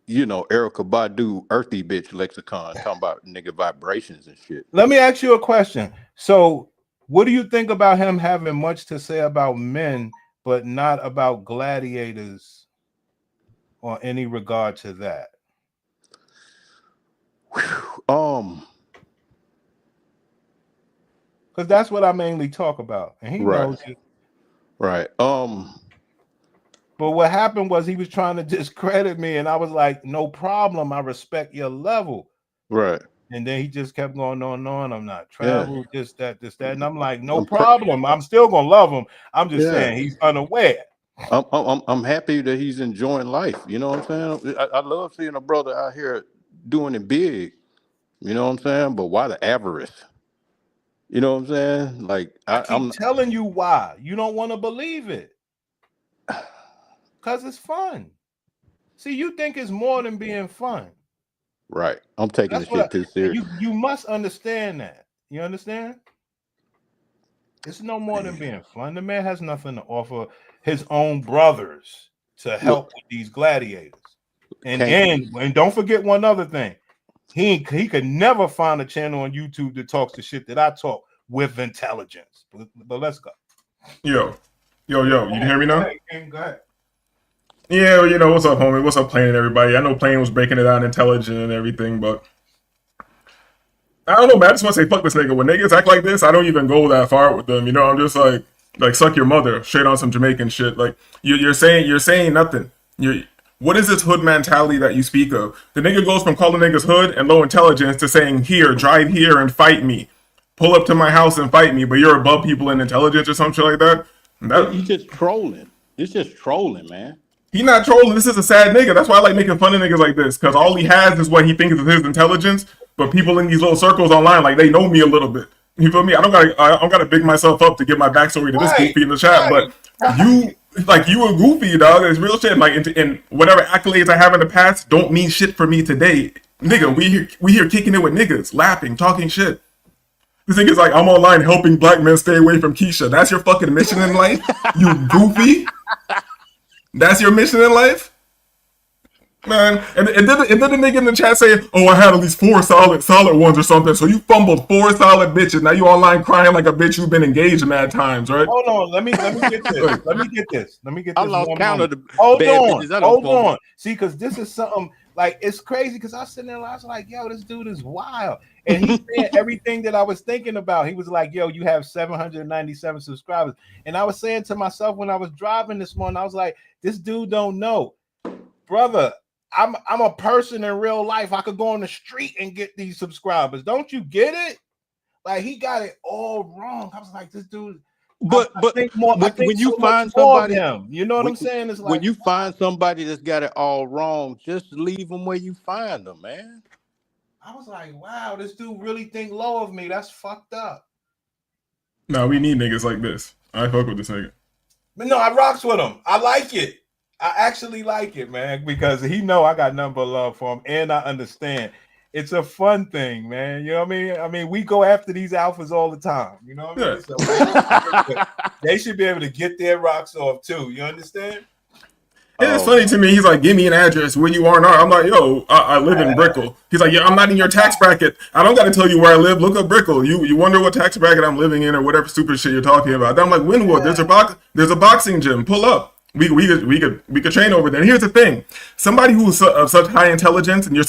Erykah Badu earthy bitch lexicon talking about nigga vibrations and shit. Let me ask you a question. So, what do you think about him having much to say about men, but not about gladiators, or any regard to that? Because that's what I mainly talk about, and he knows it. Right. But what happened was he was trying to discredit me, and I was like, "No problem. I respect your level." Right. And then he just kept going on. I'm not travel, this, that, and I'm like, "No problem. I'm still gonna love him. I'm just saying he's unaware." I'm happy that he's enjoying life. You know what I'm saying? I love seeing a brother out here doing it big. You know what I'm saying? But why the avarice? You know what I'm saying? Like I'm telling you why. You don't want to believe it. Because it's fun. See, you think it's more than being fun. Right. I'm taking this shit too serious. You must understand that. You understand? It's no more than being fun. The man has nothing to offer his own brothers to help with these gladiators. And don't forget one other thing. He could never find a channel on YouTube that talks the shit that I talk with intelligence. But let's go. Yo, you can hear me now? Go ahead. Yeah, what's up, homie? What's up, Plane and everybody? I know Plane was breaking it down intelligent and everything, but I don't know, man. I just want to say, fuck this nigga. When niggas act like this, I don't even go that far with them. I'm just like suck your mother, straight on some Jamaican shit. Like you're saying nothing. What is this hood mentality that you speak of? The nigga goes from calling niggas hood and low intelligence to saying, here, drive here and fight me. Pull up to my house and fight me, but you're above people in intelligence or some shit like that? He's just trolling. It's just trolling, man. He not trolling. This is a sad nigga. That's why I like making fun of niggas like this, because all he has is what he thinks is his intelligence, but people in these little circles online, like, they know me a little bit. You feel me? I don't gotta big myself up to give my backstory to this goofy in the chat, but you a goofy, dog. It's real shit. Like, and whatever accolades I have in the past don't mean shit for me today. Nigga, we here kicking it with niggas, laughing, talking shit. This nigga's like, I'm online helping black men stay away from Keisha. That's your fucking mission in life? You goofy? That's your mission in life? Man, and then the nigga in the chat say, oh, I had at least 4 solid ones or something. So you fumbled 4 solid bitches. Now you online crying like a bitch you've been engaged in at times, right? Hold on, let me get this. Let me get this. I lost count of the Hold bad bitches. Hold on. See, because this is something like it's crazy. Because I was sitting there and I was like, yo, this dude is wild. And he said everything that I was thinking about. He was like, yo, you have 797 subscribers. And I was saying to myself when I was driving this morning, I was like, this dude don't know, brother. I'm a person in real life. I could go on the street and get these subscribers. Don't you get it? Like, he got it all wrong. I was like, this dude. But when you find somebody, you know what I'm saying? It's like, when you find somebody that's got it all wrong, just leave them where you find them, man. I was like, wow, this dude really think low of me. That's fucked up. No, we need niggas like this. I fuck with this nigga. But no, I rocks with him. I like it. I actually like it, man, because he know I got nothing but love for him, and I understand. It's a fun thing, man. You know what I mean? I mean, we go after these alphas all the time. You know what I mean? So they should be able to get their rocks off too. You understand? And it's funny to me. He's like, give me an address where you are. I'm like, yo, I live in Brickell. He's like, yeah, I'm not in your tax bracket. I don't got to tell you where I live. Look up Brickell. You wonder what tax bracket I'm living in or whatever stupid shit you're talking about. Then I'm like, Wynwood, there's a boxing gym. Pull up. We could train over there. And here's the thing: somebody who's of such high intelligence, and you're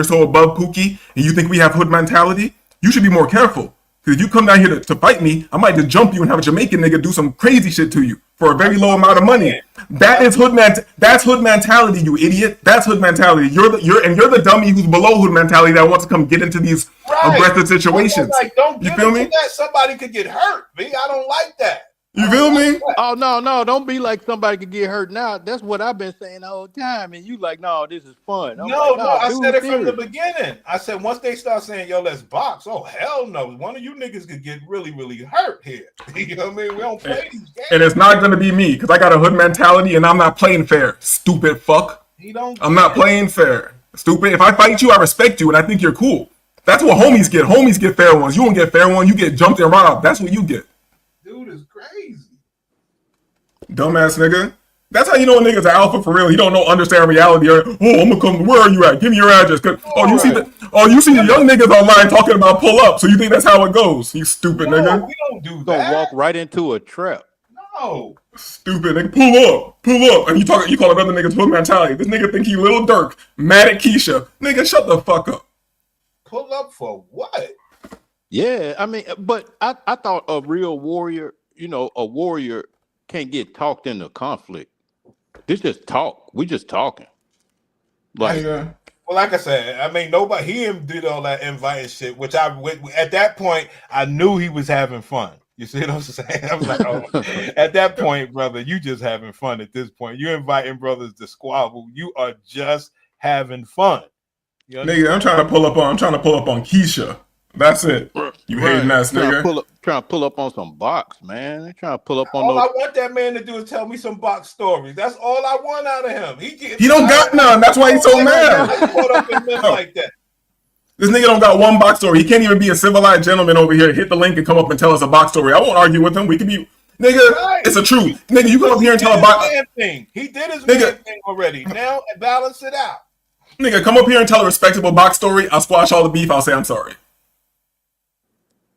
so above Pookie, and you think we have hood mentality, you should be more careful. Because if you come down here to fight me, I might just jump you and have a Jamaican nigga do some crazy shit to you for a very low amount of money. That's hood mentality, you idiot. That's hood mentality. You're the dummy who's below hood mentality that wants to come get into these aggressive situations. Like, don't you feel me? That somebody could get hurt. I don't like that. You feel me? Oh, no, don't be like somebody could get hurt now. That's what I've been saying the whole time. And you like, no, this is fun. No, I said it from the beginning. I said, once they start saying, yo, let's box, oh, hell no. One of you niggas could get really, really hurt here. You know what I mean? We don't play these games. And it's not going to be me, because I got a hood mentality, and I'm not playing fair, stupid fuck. I'm not playing fair, stupid. If I fight you, I respect you, and I think you're cool. That's what homies get. Homies get fair ones. You don't get fair one. You get jumped and robbed. That's what you get. Dude is crazy. Dumbass nigga. That's how you know a nigga's an alpha for real. He don't know understand reality. Or, I'm gonna come. Where are you at? Give me your address. You see the young niggas online talking about pull up. So you think that's how it goes? You stupid nigga. We don't do that. Don't walk right into a trap. No. Stupid nigga. Pull up. And you call another nigga's hood mentality. This nigga think he Lil Durk, mad at Keisha. Nigga, shut the fuck up. Pull up for what? Yeah, I mean, but I thought a real warrior, a warrior can't get talked into conflict. This just talk. We just talking. Like, well, like I said, I mean, he did all that inviting shit, which at that point, I knew he was having fun. You see what I'm saying? I was like, oh, at that point, brother, you just having fun at this point. You're inviting brothers to squabble. You are just having fun. Nigga, I'm trying to pull up on Keisha. That's it. You hating ass nigga. Trying to pull up on some box, man. They trying to pull up on all I want that man to do is tell me some box stories. That's all I want out of him. He don't got none. That's why he's so mad. Like that. This nigga don't got one box story. He can't even be a civilized gentleman over here. Hit the link and come up and tell us a box story. I won't argue with him. We can be, nigga. Right. It's a truth, nigga. You come up here and tell a box thing. He did his man thing already. Now balance it out. Nigga, come up here and tell a respectable box story. I'll squash all the beef. I'll say I'm sorry.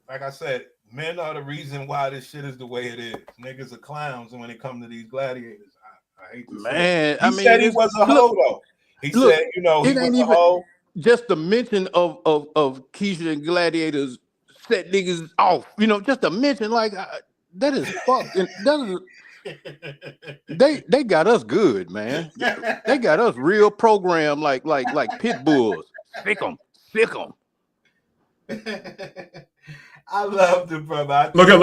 Like I said, men are the reason why this shit is the way it is. Niggas are clowns when it comes to these gladiators. I hate to say it. He said he was a hoe, though. He said, he was a hoe. Just the mention of Keisha and gladiators set niggas off. Just a mention like that is fucked. They got us good, man. They got us real programmed like pit bulls. Sick 'em. I love the brother. Look at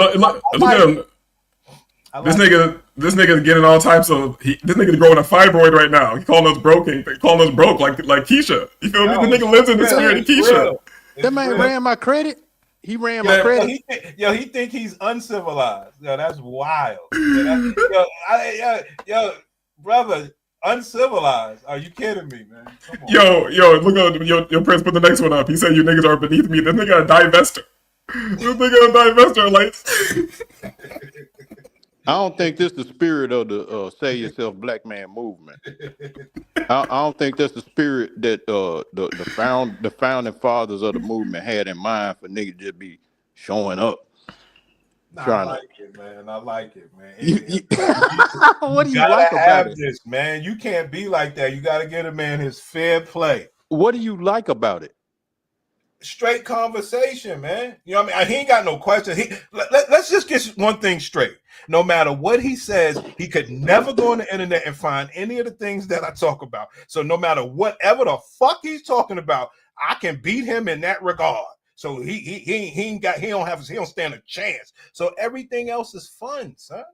him. This nigga getting all types of. This nigga growing a fibroid right now. He calling us broke like Keisha. You feel me? The nigga lives in the spirit of Keisha. That man ran my credit. He ran my credit. He think he's uncivilized. Yo, that's wild. Brother, uncivilized. Are you kidding me, man? Come on. Yo, look at your Prince put the next one up. He said you niggas are beneath me. This nigga a divester. I don't think this is the spirit of the Save Yourself Black Man movement. I don't think that's the spirit that the founding fathers of the movement had in mind for niggas just be showing up. I like it, man. What do you like about it? This, man? You can't be like that. You got to get a man his fair play. What do you like about it? Straight conversation, man. You know what I mean? He ain't got no questions. Let's just get one thing straight. No matter what he says, he could never go on the internet and find any of the things that I talk about. So no matter whatever the fuck he's talking about, I can beat him in that regard. So he don't stand a chance. So everything else is fun, son.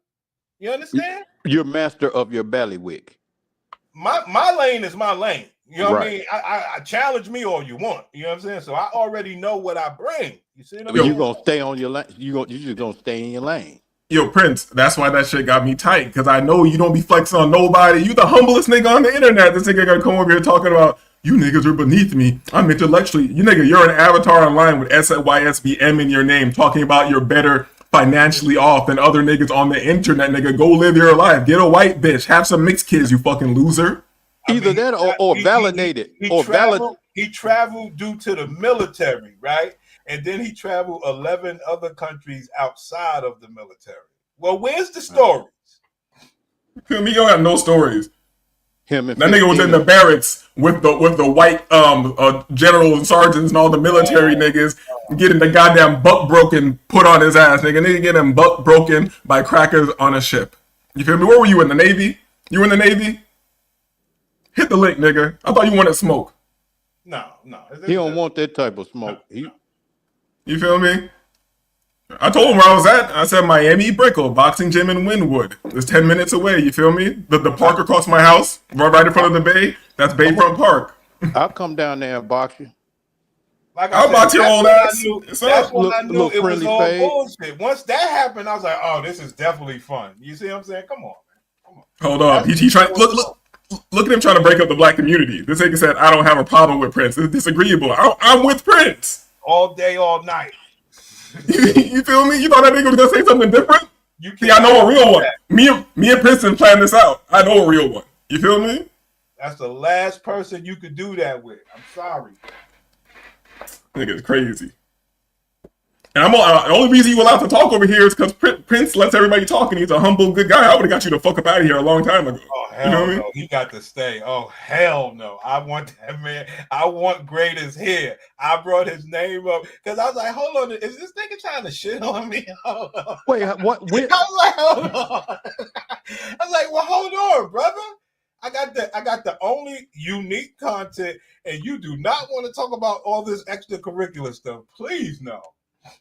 You understand? You're master of your bailiwick. My lane is my lane. You know what I mean? I challenge me all you want. You know what I'm saying? So I already know what I bring. You see what I mean? You're gonna stay on your lane. You just gonna stay in your lane. Yo, Prince, that's why that shit got me tight. Because I know you don't be flexing on nobody. You the humblest nigga on the internet. This nigga gonna come over here talking about you niggas are beneath me. I'm intellectually. You're an avatar online with SYSBM in your name, talking about you're better financially off than other niggas on the internet. Nigga, go live your life. Get a white bitch. Have some mixed kids, you fucking loser. Either that or validate it. He traveled due to the military, right? And then he traveled 11 other countries outside of the military. Well, where's the stories? You don't have no stories. That nigga was in the barracks with the white generals and sergeants and all the military niggas getting the goddamn butt broken put on his ass. Nigga getting butt broken by crackers on a ship. You feel me? Where were you in the Navy? You were in the Navy? Hit the link, nigga. I thought you wanted smoke. No. He don't want that type of smoke. You feel me? I told him where I was at. I said Miami Brickell, boxing gym in Wynwood. It's 10 minutes away. You feel me? The park across my house, right in front of the bay. That's Bayfront Park. I'll come down there and box you. I'll box your old ass. That's when I knew it was all bullshit. Once that happened, I was like, oh, this is definitely fun. You see what I'm saying? Come on, man. Hold on. He trying. Look. Look at him trying to break up the black community. This nigga said, I don't have a problem with Prince. It's disagreeable. I'm with Prince. All day, all night. You feel me? You thought that nigga was gonna say something different? See, I know a real one. Me and Princeton planned this out. I know a real one. You feel me? That's the last person you could do that with. I'm sorry. Nigga's crazy. And the only reason you allowed to talk over here is because Prince lets everybody talk, and he's a humble, good guy. I would have got you the fuck up out of here a long time ago. Oh hell you know what no, I mean? he got to stay. Oh hell no, I want that man. I want Greatest here. I brought his name up because I was like, hold on, is this nigga trying to shit on me? Hold on. Wait, what? I was like, hold on. I was like, well, hold on, brother. I got the only unique content, and you do not want to talk about all this extracurricular stuff. Please no.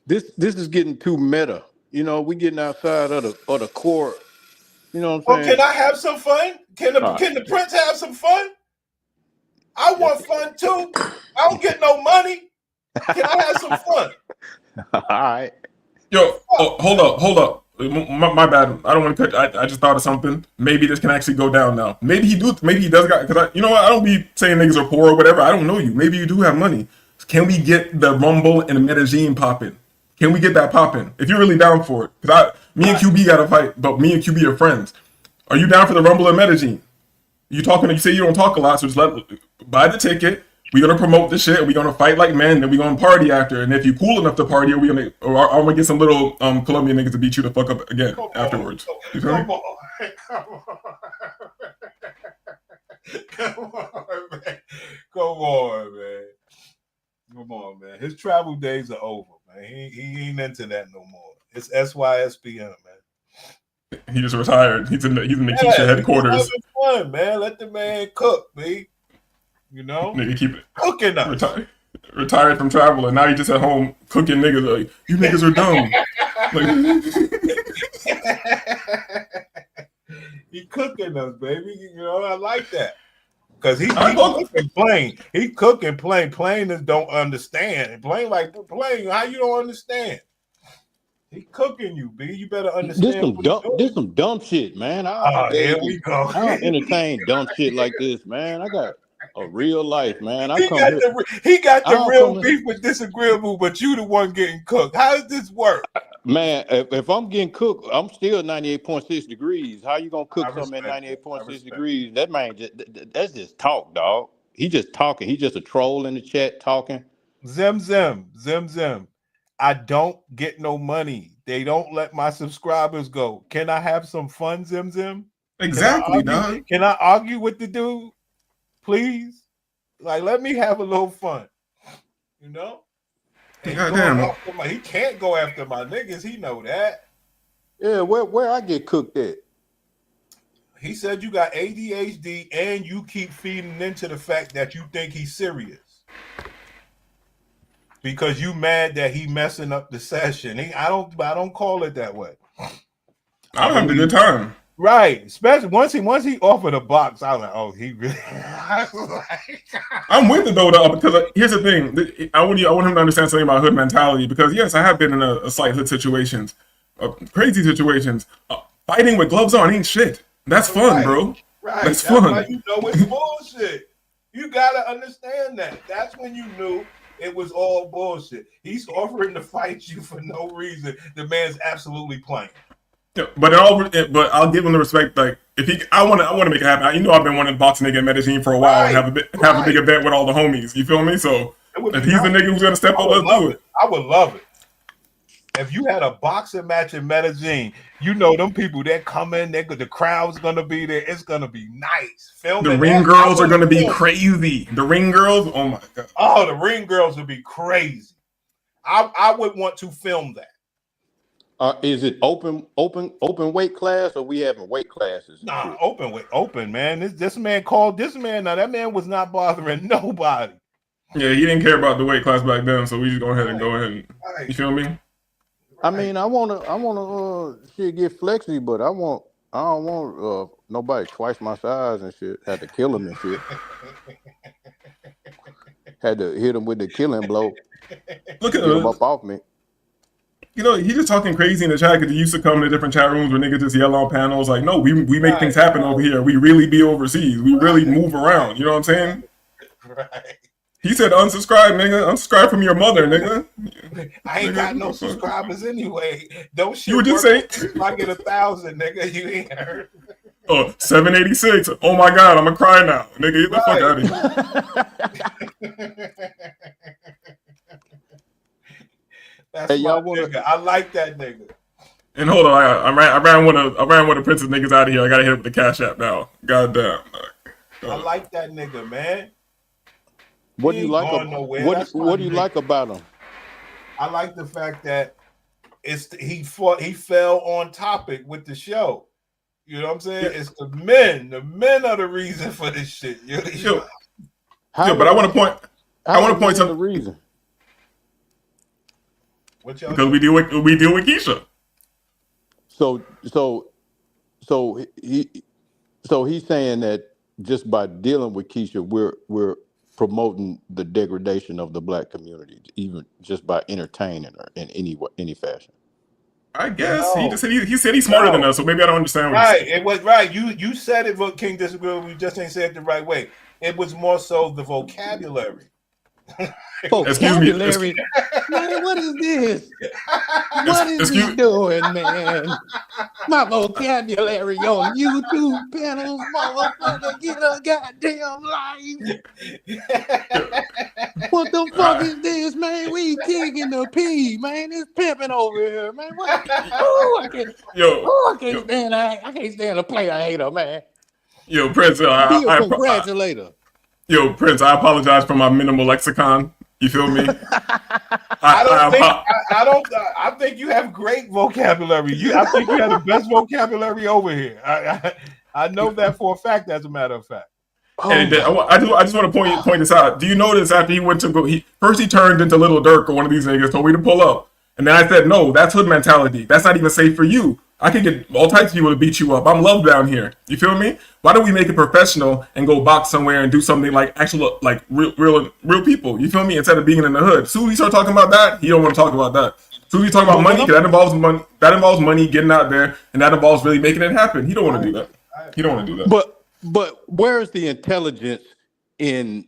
This is getting too meta. You know, we getting outside of the core. You know what I'm saying? Can I have some fun? Can the Prince have some fun? I want fun too. I don't get no money. Can I have some fun? All right. Yo, hold up. My bad. I don't want to cut. I just thought of something. Maybe this can actually go down now. Maybe he does got, because you know what? I don't be saying niggas are poor or whatever. I don't know you. Maybe you do have money. Can we get the Rumble and Medellin popping? Can we get that popping? If you're really down for it. Because me and QB got to fight, but me and QB are friends. Are you down for the Rumble and Medellin? You say you don't talk a lot, so just buy the ticket. We're going to promote the shit. We're going to fight like men, and we're going to party after. And if you're cool enough to party, I'm going to get some little Colombian niggas to beat you the fuck up again afterwards. You feel me? Come on, man. Come on, man. His travel days are over, man. He ain't into that no more. It's SYSBM, man. He just retired. He's in the Keisha headquarters. He's having fun, man. Let the man cook, B. You know? Nigga keep it. Cooking us. Retired from travel, and now he just at home cooking niggas. Like, you niggas are dumb. He cooking us, baby. You know, I like that. Because he cooking plain. He cooking plain. Plain is don't understand. And plain, how you don't understand? He cooking you, B. You better understand. This some dumb shit, man. Here we go. I don't entertain dumb shit like this, man. I got a real life, man. He got the real beef with Disagreeable, but you the one getting cooked. How does this work? Man, if I'm getting cooked, I'm still 98.6 degrees. How you gonna cook something at 98.6 degrees? That man, that's just talk, dog. He just talking. He just a troll in the chat talking. Zim. I don't get no money. They don't let my subscribers go. Can I have some fun, Zim? Exactly, dog. Can I argue with the dude? Please? Like, let me have a little fun. You know? He can't go after my niggas. He know that. Yeah, where I get cooked at? He said you got ADHD and you keep feeding into the fact that you think he's serious. Because you mad that he messing up the session. I don't call it that way. I'm having a good time. Right. Especially once he offered a box, I was like, oh, he really I'm with it though, because here's the thing. I want him to understand something about hood mentality, because yes, I have been in a slight hood situations, crazy situations. Fighting with gloves on ain't shit. That's fun, bro. Right. That's fun. Why you know it's bullshit. You gotta understand that. That's when you knew it was all bullshit. He's offering to fight you for no reason. The man's absolutely playing. Yeah, but I'll give him the respect. Like, I want to make it happen. You know, I've been wanting to box a nigga in Medellin for a while and have a big event with all the homies. You feel me? So if he's the nigga who's gonna step up, let's do it. I would love it. If you had a boxing match in Medellin, you know them people that come in, the crowd's gonna be there. It's gonna be nice. The ring girls are gonna be crazy. The ring girls, oh my god. Oh, the ring girls would be crazy. I would want to film that. Is it open weight class, or we having weight classes? Nah, open, man. This man called this man. Now that man was not bothering nobody. Yeah, he didn't care about the weight class back then, so we just go ahead and you feel me? I mean, I wanna shit get flexy, but I don't want nobody twice my size and shit. Had to kill him and shit. Had to hit him with the killing blow. Look at him up off me. You know, he just talking crazy in the chat because he used to come to different chat rooms where niggas just yell on panels like, no, we make things happen over here. We really be overseas. We really move around. You know what I'm saying? Right. He said, unsubscribe, nigga. Unsubscribe from your mother, nigga. I ain't got no subscribers anyway. Don't shit. You were just saying. If I get 1,000, nigga, you ain't heard. Oh, 786. Oh my God, I'm gonna cry now. Nigga, get the fuck out of here. That's y'all nigga. I like that nigga. And hold on, I ran one of the Princess niggas out of here. I gotta hit up the Cash App now. Goddamn. I like that nigga, man. What do you like? What do you like about him? I like the fact that he fell on topic with the show. You know what I'm saying? Yeah. It's the men. The men are the reason for this shit. But I want to point to the reason. Because we deal with Keisha. So he's saying that just by dealing with Keisha, we're promoting the degradation of the black community, even just by entertaining her in any fashion. I guess he said he's smarter than us, so maybe I don't understand. Right, it was right. You said it, but King disagree. We just ain't said it the right way. It was more so the vocabulary. Vocabulary, man. What is this? What is he doing, man? My vocabulary on YouTube panels, motherfucker, get a goddamn life. What the fuck is this, man? We kicking the P, man. It's pimping over here, man. What? Oh, I can't stand. I can't stand a player hater, man. Yo, Prince, be a congratulator. Yo, Prince, I apologize for my minimal lexicon. You feel me? I think you have great vocabulary. I think you have the best vocabulary over here. I know that for a fact, as a matter of fact. And I just want to point this out. Do you notice after he went to go, first he turned into Little Dirk or one of these niggas, told me to pull up. And then I said, no, that's hood mentality. That's not even safe for you. I can get all types of people to beat you up. I'm loved down here. You feel me? Why don't we make it professional and go box somewhere and do something like actual, like real people? You feel me? Instead of being in the hood. As soon as we start talking about that, he don't want to talk about that. As soon as we talk about money, because that involves money. That involves money getting out there, and that involves really making it happen. He don't want to do that. He don't want to do that. But where is the intelligence in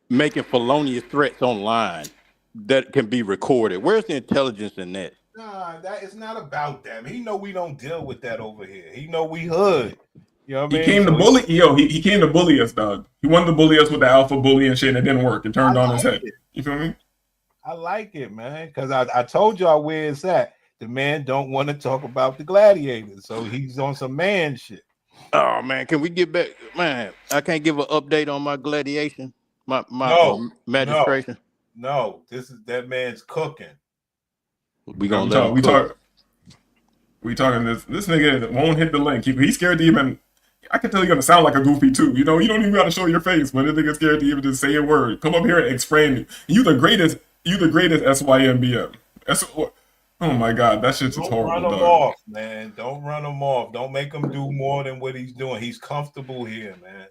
making felonious threats online that can be recorded? Where's the intelligence in that? Nah, that is not about that. He know we don't deal with that over here. He know we hood. You know what I mean? He came to bully. He came to bully us, dog. He wanted to bully us with the alpha bully and shit, and it didn't work. It turned on his head. You feel me? I like it, man, because I told y'all where it's at. The man don't want to talk about the gladiators, so he's on some man shit. Oh man, can we get back, man? I can't give an update on my gladiation, my magistration. No, that man's cooking. We talking this nigga won't hit the link. He's scared to even. I can tell you're gonna sound like a goofy too. You know, you don't even gotta show your face, but this nigga scared to even just say a word. Come up here and explain it. You the greatest SYMBM. Oh my God, that shit's just horrible. Don't run him off, man. Don't run him off. Don't make him do more than what he's doing. He's comfortable here, man.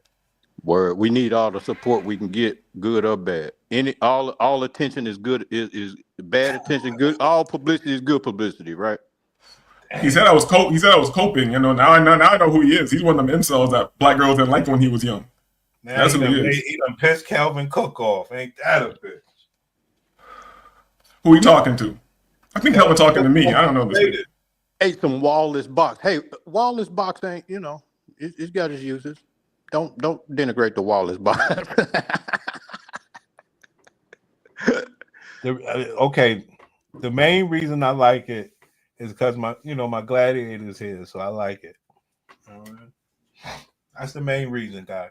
Word. We need all the support we can get, good or bad. All attention is good. Is bad attention good? All publicity is good publicity, right? He said I was coping. You know, now I know who he is. He's one of them incels that black girls didn't like when he was young. Now that's who he is. He done pissed Calvin Cook off. Ain't that a bitch? Who he talking to? I think Calvin talking to me. I don't know this. Ate some Wallace box. Hey, Wallace box ain't, you know, it's got its uses. Don't denigrate the Wallace box. Okay, the main reason I like it is because my gladiator's here, so I like it. That's the main reason, guys.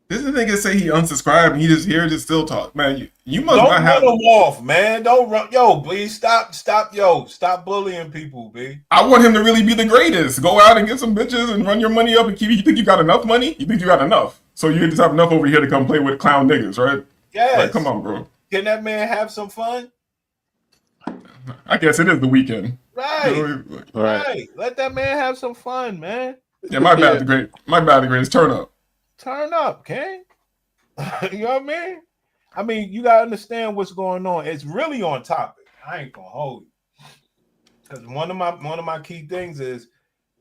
This nigga say he unsubscribed and he just here to still talk, man. You must don't not have run him off, man. Don't run, please stop, stop bullying people, B. I want him to really be the greatest. Go out and get some bitches and run your money up and keep. You think you got enough money? You think you got enough? So you just have enough over here to come play with clown niggas, right? Yes. Like, come on, bro. Can that man have some fun? I guess it is the weekend. Right. Right. Let that man have some fun, man. Yeah, my bad, the greatest. Turn up. Turn up, King. You know what I mean? You gotta understand what's going on. It's really on topic. I ain't gonna hold you. Because one of my key things is,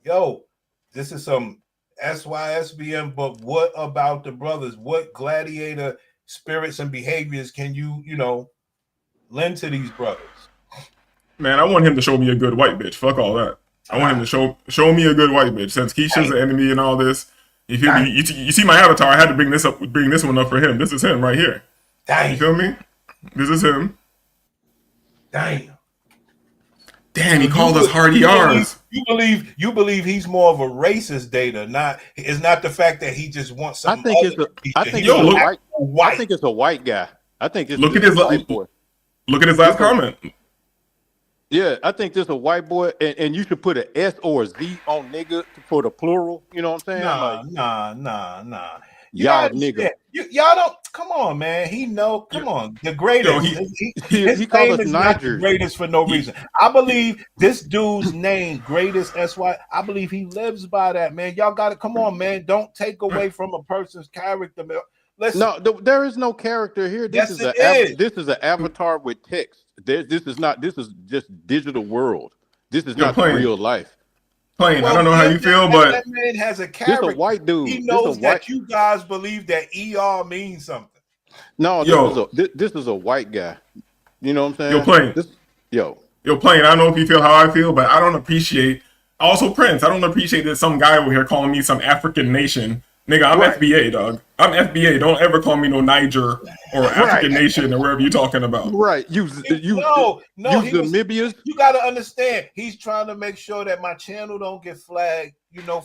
yo, this is some SYSBM, but what about the brothers? What gladiator spirits and behaviors can you lend to these brothers? Man, I want him to show me a good white bitch. Fuck all that. I want him to show me a good white bitch. Since Keisha's the enemy and all this, you feel me? You see my avatar. I had to bring this one up for him. This is him right here. Damn. You feel me? This is him. Damn. Damn, he called us hard ERs. You believe he's more of a racist data, it's not the fact that he just wants something. I think it's a white guy. I think it's look at his white boy. Look at his last comment. Yeah, I think this is a white boy, and you should put an S or a Z on nigga for the plural. You know what I'm saying? Nah. Y'all nigga. Y'all don't. Come on, man. Come on. The greatest. He called us Nigers. Greatest for no reason. I believe this dude's name, Greatest SY. I believe he lives by that, man. Y'all got to come on, man. Don't take away from a person's character. Listen. No, there is no character here. This is an avatar with text. This is just digital world. This is not real life. I don't know how you feel, but that man has a character. This a white dude. He knows that you guys believe that ER means something. No, this is a white guy. You know what I'm saying? Plane. I don't know if you feel how I feel, but I don't appreciate. Also, Prince, I don't appreciate that some guy over here calling me some African nation. Nigga, I'm FBA, dog. I'm FBA. Don't ever call me no Niger or African nation or wherever you're talking about. Right. You Namibians. You got to understand, he's trying to make sure that my channel don't get flagged,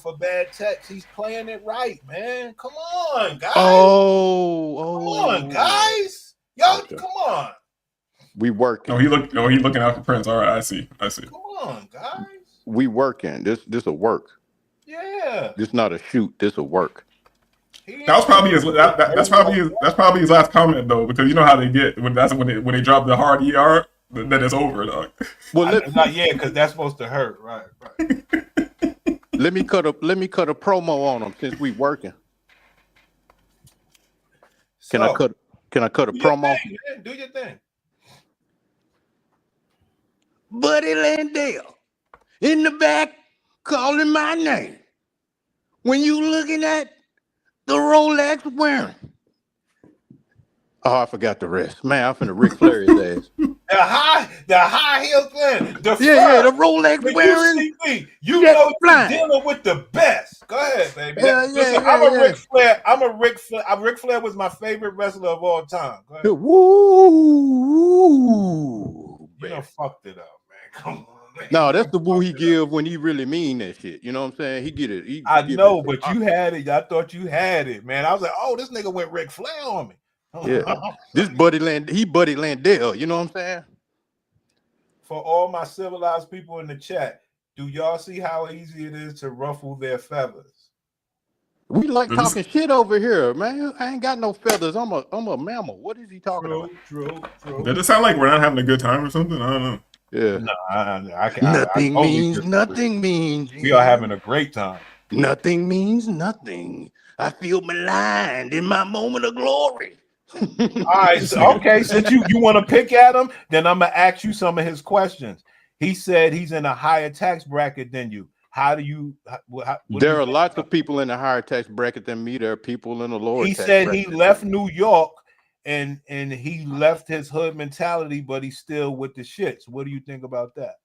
for bad text. He's playing it right, man. Come on, guys. Come on, guys. Yo, come on. We working. He looking out for Prince. All right, I see. Come on, guys. We working. This a work. Yeah. This not a shoot. This a work. That was probably that's probably his last comment though, because you know how they get when they drop the hard ER, then it's over, dog. Well, because that's supposed to hurt, right? Let me cut a promo on them since we working. Can I cut a promo? Do your thing. Buddy Landale in the back calling my name. When you looking at the Rolex wearing. Oh, I forgot the rest. Man, I'm finna Ric Flair his ass. The high heel thing. The Rolex wearing. You know you're dealing with the best. Go ahead, baby. Ric Flair. Ric Flair was my favorite wrestler of all time. Go ahead. Woo! You done fucked it up, man. Come on. No, that's the woo he give when he really mean that shit. You know what I'm saying? He get it. I know, but you had it. I thought you had it, man. I was like, oh, this nigga went Ric Flair on me. Yeah, this Buddy Landale. You know what I'm saying? For all my civilized people in the chat, do y'all see how easy it is to ruffle their feathers? We like talking shit over here, man. I ain't got no feathers. I'm a mammal. What is he talking about? True. Does it sound like we're not having a good time or something? I don't know. Yeah. No, Nothing means. We are having a great time. Nothing means nothing. I feel maligned in my moment of glory. All right. Since you want to pick at him, then I'm gonna ask you some of his questions. He said he's in a higher tax bracket than you. How do you? There are lots of people in a higher tax bracket than me. There are people in a lower. He said he left New York. And he left his hood mentality, but he's still with the shits. What do you think about that?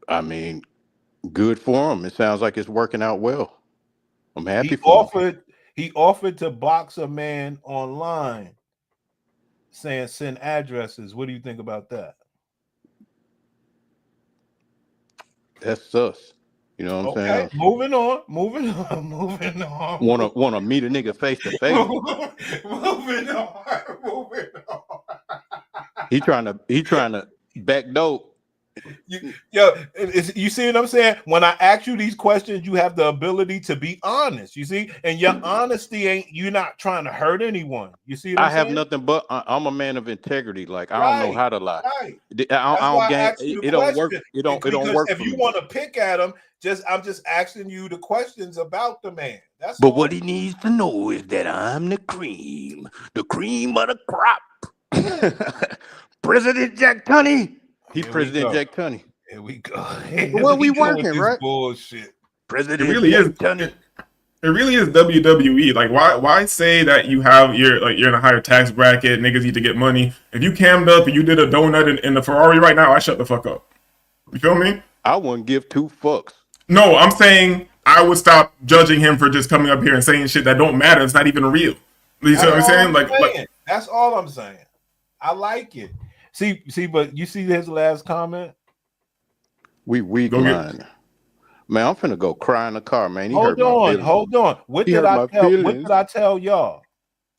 I mean, good for him. It sounds like it's working out well. I'm happy for him. He offered to box a man online, saying send addresses. What do you think about that? That's sus. You know what I'm saying? Moving on. Wanna meet a nigga face to face. Moving on. He trying to backdoor. You see what I'm saying? When I ask you these questions, you have the ability to be honest. You see, and your honesty you're not trying to hurt anyone. You see what I'm saying? I have nothing but I'm a man of integrity. Like I don't know how to lie. Right. I don't it don't work. It don't work. If you want to pick at him, I'm just asking you the questions about the man. That's but all. What he needs to know is that I'm the cream of the crop. President Jack Tunney. He's Here we President go. Jack Tunney. Here we go. Well, we go with working, this right? Bullshit. President It really Jack is. Tunney. It really is WWE. Like, why say that you're in a higher tax bracket, niggas need to get money. If you cammed up and you did a donut in the Ferrari right now, I shut the fuck up. You feel me? I wouldn't give two fucks. No, I'm saying I would stop judging him for just coming up here and saying shit that don't matter. It's not even real. You see what I'm saying? Like, That's all I'm saying. I like it. See, but you see his last comment? We weak Go get- line. Man, I'm finna go cry in the car, man. He Hold hurt my on, feelings. hold on. What He did hurt I my tell? What feelings. did I tell y'all?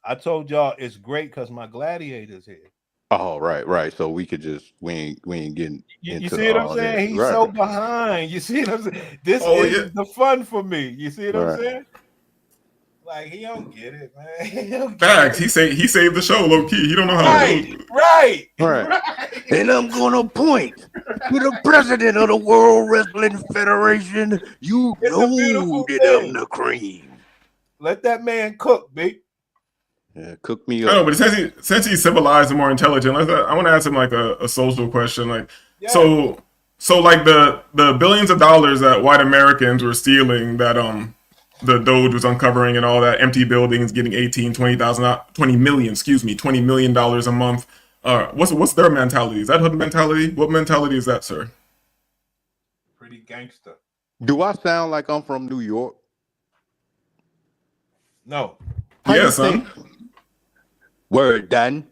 I told y'all it's great because my gladiator's here. Oh, right. So we could just we ain't getting You into see what I'm all saying? that. He's Right. so behind. You see what I'm saying? This Oh, is yeah. the fun for me. You see what I'm Right. saying? Like he don't get it, man. He don't get Facts. it. He saved the show low key. He don't know how to do it. Right. And I'm gonna point to the president of the World Wrestling Federation. You It's a beautiful know that thing. I'm the cream. Let that man cook, big. Yeah, cook me I know, up. but since he's civilized and more intelligent, I want to ask him like a social question. Like, Yeah. so like the billions of dollars that white Americans were stealing, that the Doge was uncovering, and all that, empty buildings getting $20 million a month. What's their mentality? Is that hood mentality? What mentality is that, sir? Pretty gangster. Do I sound like I'm from New York? No. How Yeah, you son. think? Word done.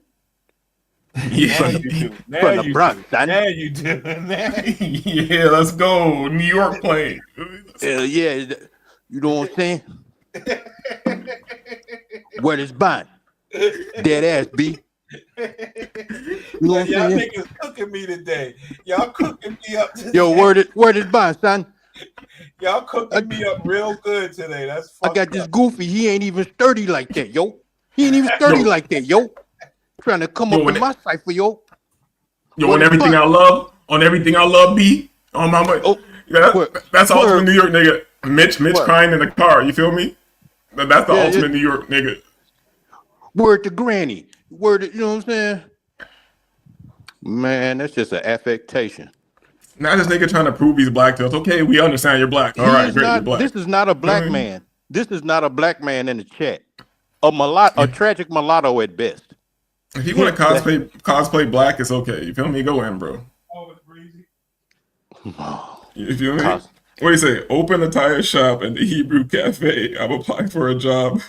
Yeah. Now you do. From Now the you Bronx, do. son. Now you do. Now you Yeah, let's go. New York plane. Hell yeah. You know what I'm saying? Where is Bond? Dead ass B. You know what I'm Y'all saying? niggas cooking me today. Y'all cooking me up today. Yo, word is Bond, son? Y'all cooking me up real good today. That's I fucked got this up. goofy. He ain't even sturdy like that, yo. He ain't even sturdy Yo. like that, yo. Trying to come Yo, up when in my cipher, yo. Yo, What on is everything Bond? on everything I love, B. On my money. Oh, Yeah, word. that's the ultimate Word. New York nigga. Mitch Word. crying in the car. You feel me? That's the Yeah, ultimate yeah. New York nigga. Word to Granny. Word to, you know what I'm saying? Man, that's just an affectation. Not this nigga trying to prove he's black to us. Okay, we understand you're black. All He right, is great, you're not. black. This is not a black Mhm. man. This is not a black man in the chat. A tragic mulatto at best. If you want to cosplay black, it's okay. You feel me? Go in, bro. Oh, it's breezy. You feel me? What do you say? Open a tire shop and the Hebrew Cafe. I'm applying for a job.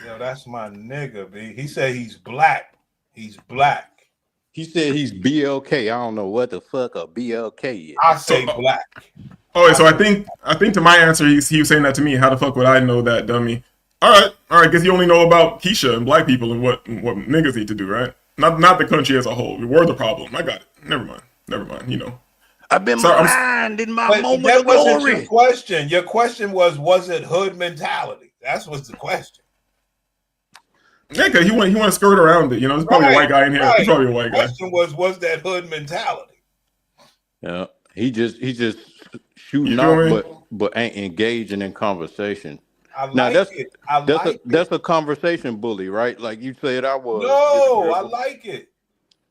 Yo, that's my nigga, B. He said he's black. He's black. He said he's BLK. I don't know what the fuck a BLK is. I say black. Oh, so I think to my answer, he was saying that to me. How the fuck would I know that, dummy? All right. Guess you only know about Keisha and black people and what niggas need to do, right? Not the country as a whole. We're the problem. I got it. Never mind. You know. I've been Sorry, blind in my But moment that of wasn't glory. your question. Your question was it hood mentality? That's what's the question. Yeah, cause he want to skirt around it. You know, there's probably a white guy in here. Right. He's probably a white The guy. question was that hood mentality? Yeah, he just shooting You feel off, me? but ain't engaging in conversation. I Now like that's it. I like that's a conversation bully, right? Like you said, I was. No, I like it.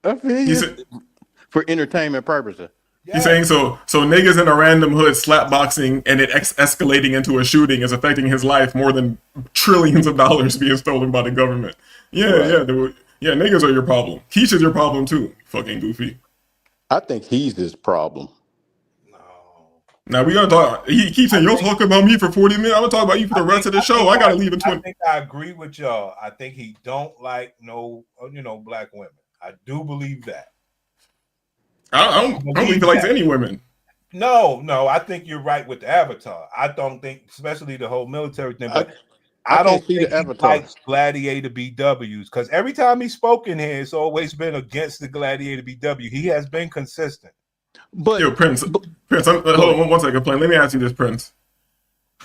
I feel He you. said- For entertainment purposes. He's saying so niggas in a random hood slapboxing and it escalating into a shooting is affecting his life more than trillions of dollars being stolen by the government. Yeah, Right. yeah, niggas are your problem. Keisha's your problem too, fucking goofy. I think he's his problem. Now we gonna talk. He keeps saying, "You'll talk about me for 40 minutes. I'm gonna talk about you for the rest of the show. I gotta leave in 20." I think I agree with y'all. I think he don't like black women. I do believe that. I don't believe he likes any women. No, I think you're right with the Avatar. I don't think, especially the whole military thing, but I I can't don't see think the he Avatar. likes Gladiator BWs because every time he's spoken here, it's always been against the Gladiator BW. He has been consistent. But Yo, Prince, hold on one second, Plain. Let me ask you this, Prince.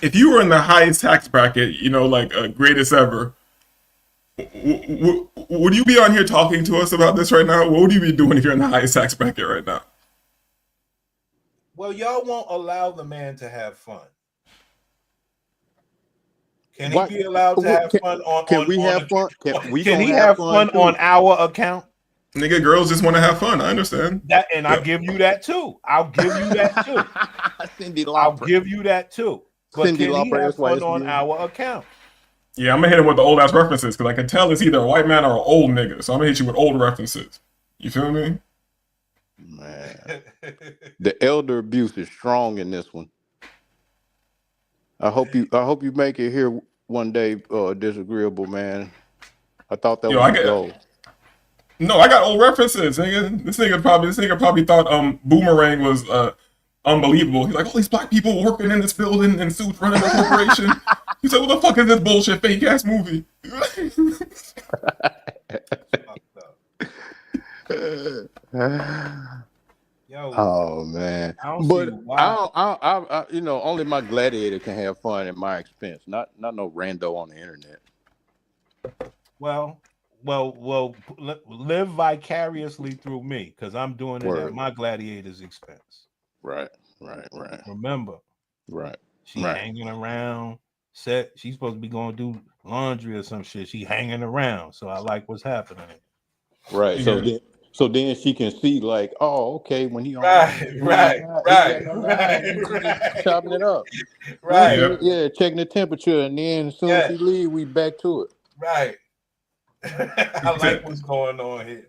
If you were in the highest tax bracket, like greatest ever, would you be on here talking to us about this right now? What would you be doing if you're in the highest tax bracket right now? Well, y'all won't allow the man to have fun. Can What? he be allowed to have fun on? Can we have fun? Can he have fun on our account? Nigga, girls just want to have fun. I understand That, and I give you that too. I'll give you that too. Cindy Lauper. I'll give you that too. But Cindy can he Lauper, have that's why fun it's on beautiful. our account? Yeah, I'm gonna hit him with the old ass references because I can tell it's either a white man or an old nigga. So I'm gonna hit you with old references. You feel me? Man, the elder abuse is strong in this one. I hope you make it here one day, Disagreeable man. I thought that was the goal. No, I got old references, nigga. This nigga probably thought Boomerang was unbelievable. He's like, all these black people working in this building in suits running a corporation. He said, what the fuck is this bullshit fake ass movie? Yo, oh man, but I you know, only my gladiator can have fun at my expense, not no rando on the internet. Well, live vicariously through me because I'm doing it at my gladiator's expense. Right. Remember, right. She hanging around. She's supposed to be going to do laundry or some shit. She hanging around, so I like what's happening. Right. So then she can see like, oh, okay, when he on right, chopping it up. Right. Yeah, checking the temperature, and then as soon as she leave, we back to it. Right. I like what's going on here.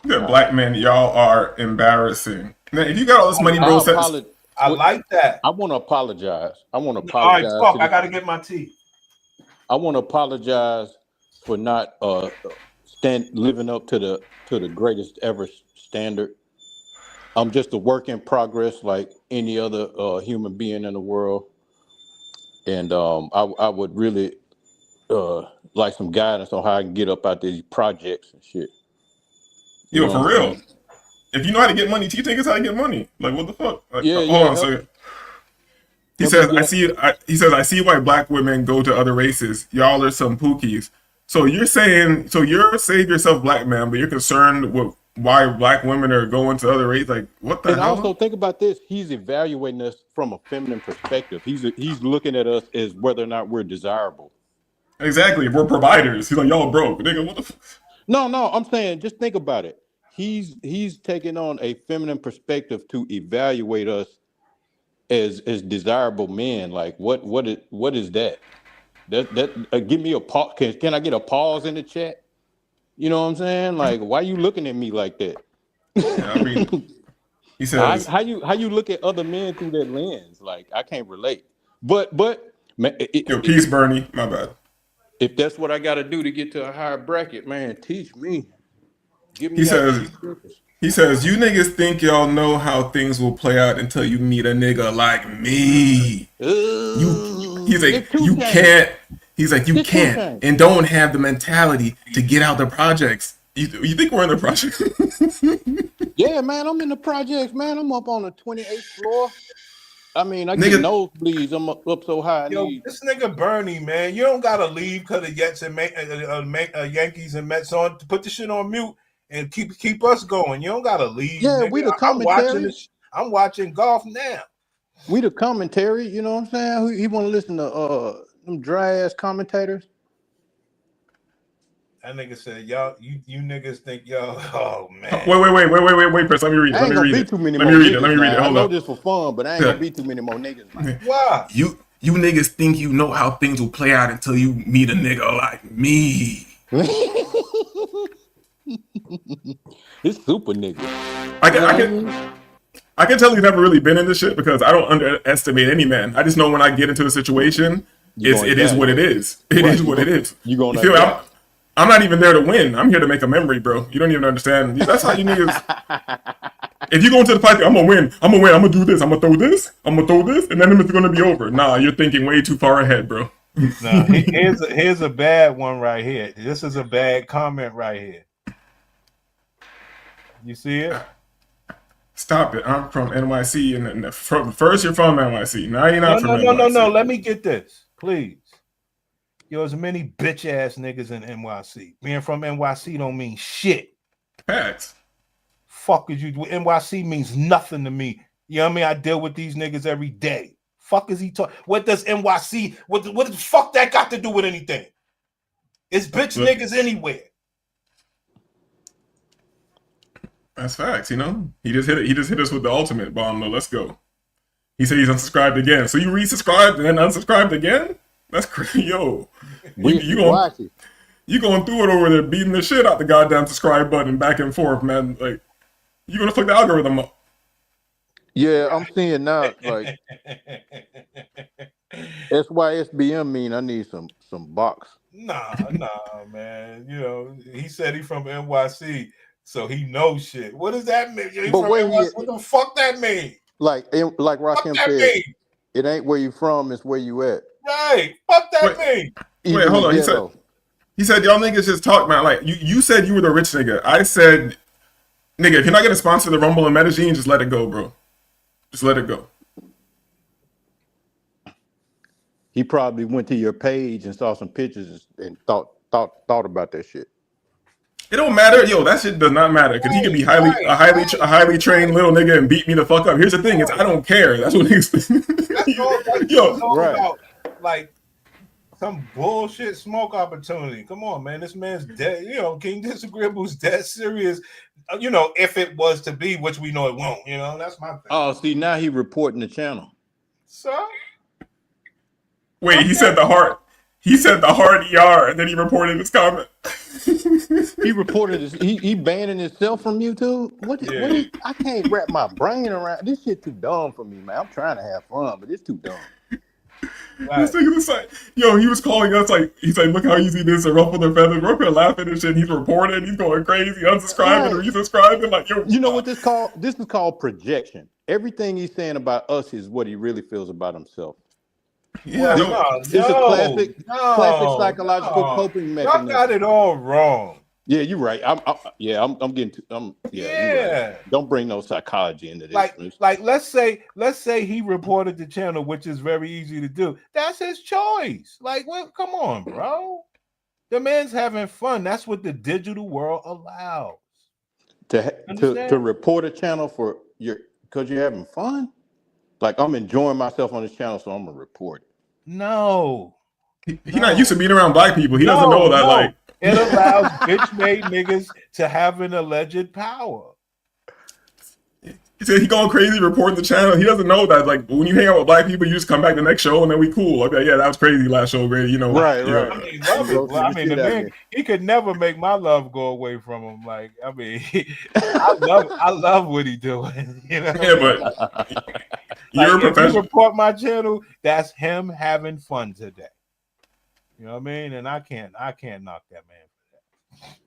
Yeah, black men, y'all are embarrassing. Man, if you got all this money, bro, I like that. I want to apologize. All right, talk. I got to get my tea. I want to apologize for not living up to the greatest ever standard. I'm just a work in progress, like any other human being in the world, and I would really like some guidance on how I can get up out these projects and shit. Yo, for real. If you know how to get money, teach niggas how to get money. Like, what the fuck? Like, hold on a second. He says, I see why black women go to other races. Y'all are some pookies. So you're save yourself black man, but you're concerned with why black women are going to other races? Like, what the hell? And also think about this. He's evaluating us from a feminine perspective. He's looking at us as whether or not we're desirable. Exactly. We're providers. He's like, y'all broke. Nigga, what the fuck? No, I'm saying just think about it. He's taking on a feminine perspective to evaluate us as desirable men. Like what is that? That give me a pause. Can I get a pause in the chat? You know what I'm saying? Like, why you looking at me like that? I mean, he says, how you look at other men through that lens? Like, I can't relate. But man, peace, Bernie. My bad. If that's what I got to do to get to a higher bracket, man, teach me. Give me. He says, you niggas think y'all know how things will play out until you meet a nigga like me. He's like, you can't. He's like, you can't and don't have the mentality to get out the projects. You think we're in the projects? Yeah, man, I'm in the projects, man. I'm up on the 28th floor. I mean, I get nosebleeds. I'm up so high. This nigga Bernie, man, you don't gotta leave because of Jets and Yankees and Mets on to put the shit on mute and keep us going. You don't gotta leave. Yeah, we the commentary. I'm watching golf now. We the commentary. You know what I'm saying? He want to listen to them dry ass commentators. That nigga said, y'all, you niggas think y'all. Oh man. Wait, Chris. Let me read it. Let me read it. I know this for fun, but I ain't gonna be too many more niggas. Man. Why? You niggas think you know how things will play out until you meet a nigga like me. It's super nigga. I can tell you've never really been in this shit because I don't underestimate any man. I just know when I get into a situation, it is what it is. It is what it is. You feel me? I'm not even there to win. I'm here to make a memory, bro. You don't even understand. That's how you niggas. If you go into the fight, I'm gonna win. I'm gonna do this. I'm gonna throw this. And then it's gonna be over. Nah, you're thinking way too far ahead, bro. Nah, here's a bad one right here. This is a bad comment right here. You see it? Stop it. I'm from NYC, and first you're from NYC. Now you're not from NYC. No. Let me get this, please. Yo, there's many bitch ass niggas in NYC. Being from NYC don't mean shit. Facts. Fuck is you? NYC means nothing to me. You know what I mean? I deal with these niggas every day. fuck is he talking? What does NYC? What the fuck that got to do with anything? It's bitch niggas anywhere. That's facts, you know. He just hit us with the ultimate bomb. No, let's go. He said he's unsubscribed again. So you resubscribed and then unsubscribed again? That's crazy, yo. You going through it over there, beating the shit out the goddamn subscribe button back and forth, man. Like, you gonna fuck the algorithm up. Yeah, I'm seeing now. Like, SYSBM mean I need some box. Nah, man. You know, he said he from NYC, so he knows shit. What does that mean? But what the fuck that mean? Like Rakim said, it ain't where you from, it's where you at. Right. Fuck that mean. Wait, hold on. He said y'all niggas just talk, man. Like you said you were the rich nigga. I said, nigga, if you're not gonna sponsor the Rumble in Medellin, just let it go, bro. Just let it go. He probably went to your page and saw some pictures and thought about that shit. It don't matter, yo. That shit does not matter because he could be a highly trained little nigga and beat me the fuck up. Here's the thing: is I don't care. That's what niggas. That's all about, like, some bullshit smoke opportunity. Come on, man. This man's dead. You know, King Disagreeable's dead serious. You know, if it was to be, which we know it won't. You know, that's my thing. Oh, see, now he reporting the channel. So. Wait, he said the hard ER, and then he reported his comment. He reported his, he banning himself from YouTube. I can't wrap my brain around this shit. Too dumb for me, man. I'm trying to have fun, but it's too dumb. This thing is like, yo, he was calling us like, he's like, look how easy this and ruffle their feathers. We're up here laughing and shit. He's reporting, he's going crazy, unsubscribing, resubscribing. Like, yo, you know what this called? This is called projection. Everything he's saying about us is what he really feels about himself. Yeah, it's a classic psychological coping mechanism. Y'all got it all wrong. Yeah, you're right. I'm getting to. Right. Don't bring no psychology into this. Like, let's say he reported the channel, which is very easy to do. That's his choice. Like, well, come on, bro. The man's having fun. That's what the digital world allows. To report a channel because you're having fun. Like, I'm enjoying myself on this channel, so I'm gonna report it. No. He's not used to being around black people. He doesn't know that, like. It allows bitch-made niggas to have an alleged power. He said he going crazy reporting the channel. He doesn't know that, like, when you hang out with black people, you just come back the next show and then we cool. I'll be like, yeah, that was crazy last show, great. You know, right. I mean, the man, he could never make my love go away from him. Like, I mean, I love what he doing. You know? Yeah, but you're a professional. If you report my channel, that's him having fun today. You know what I mean? And I can't knock that man for that.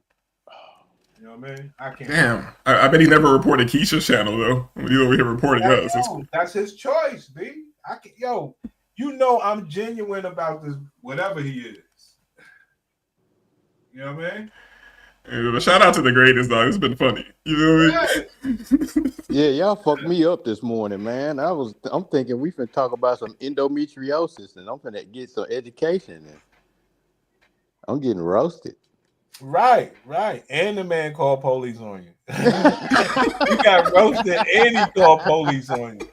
You know what I mean? I can't. Damn. I bet he never reported Keisha's channel though. When he's over here reporting us. That's his choice, B. You know I'm genuine about this, whatever he is. You know what I mean? Yeah, shout out to the greatest dog. It's been funny. You know what I mean? Yeah, y'all fucked me up this morning, man. I'm thinking we finna talk about some endometriosis, and I'm finna get some education. And I'm getting roasted. Right. And the man called police on you. You got roasted and he called police on you.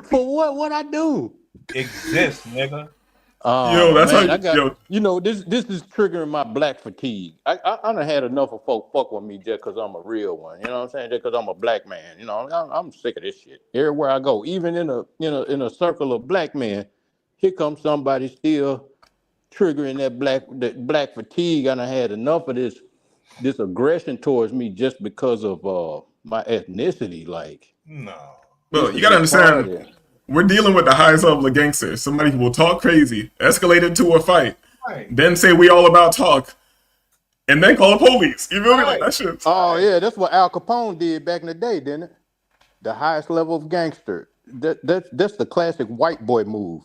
For what? What I do? Exist, nigga. Yo, that's how you know, this is triggering my black fatigue. I done had enough of folk fuck with me just because I'm a real one. You know what I'm saying? Just because I'm a black man. You know, I'm sick of this shit. Everywhere I go, even in a circle of black men, here comes somebody still triggering that black fatigue. I done had enough of this aggression towards me just because of my ethnicity. Like, no. Well, you gotta understand. We're dealing with the highest level of gangsters. Somebody who will talk crazy, escalate it to a fight, then say we all about talk, and then call the police. You feel me? Like that shit. Oh yeah, that's what Al Capone did back in the day, didn't it? The highest level of gangster. That's the classic white boy move.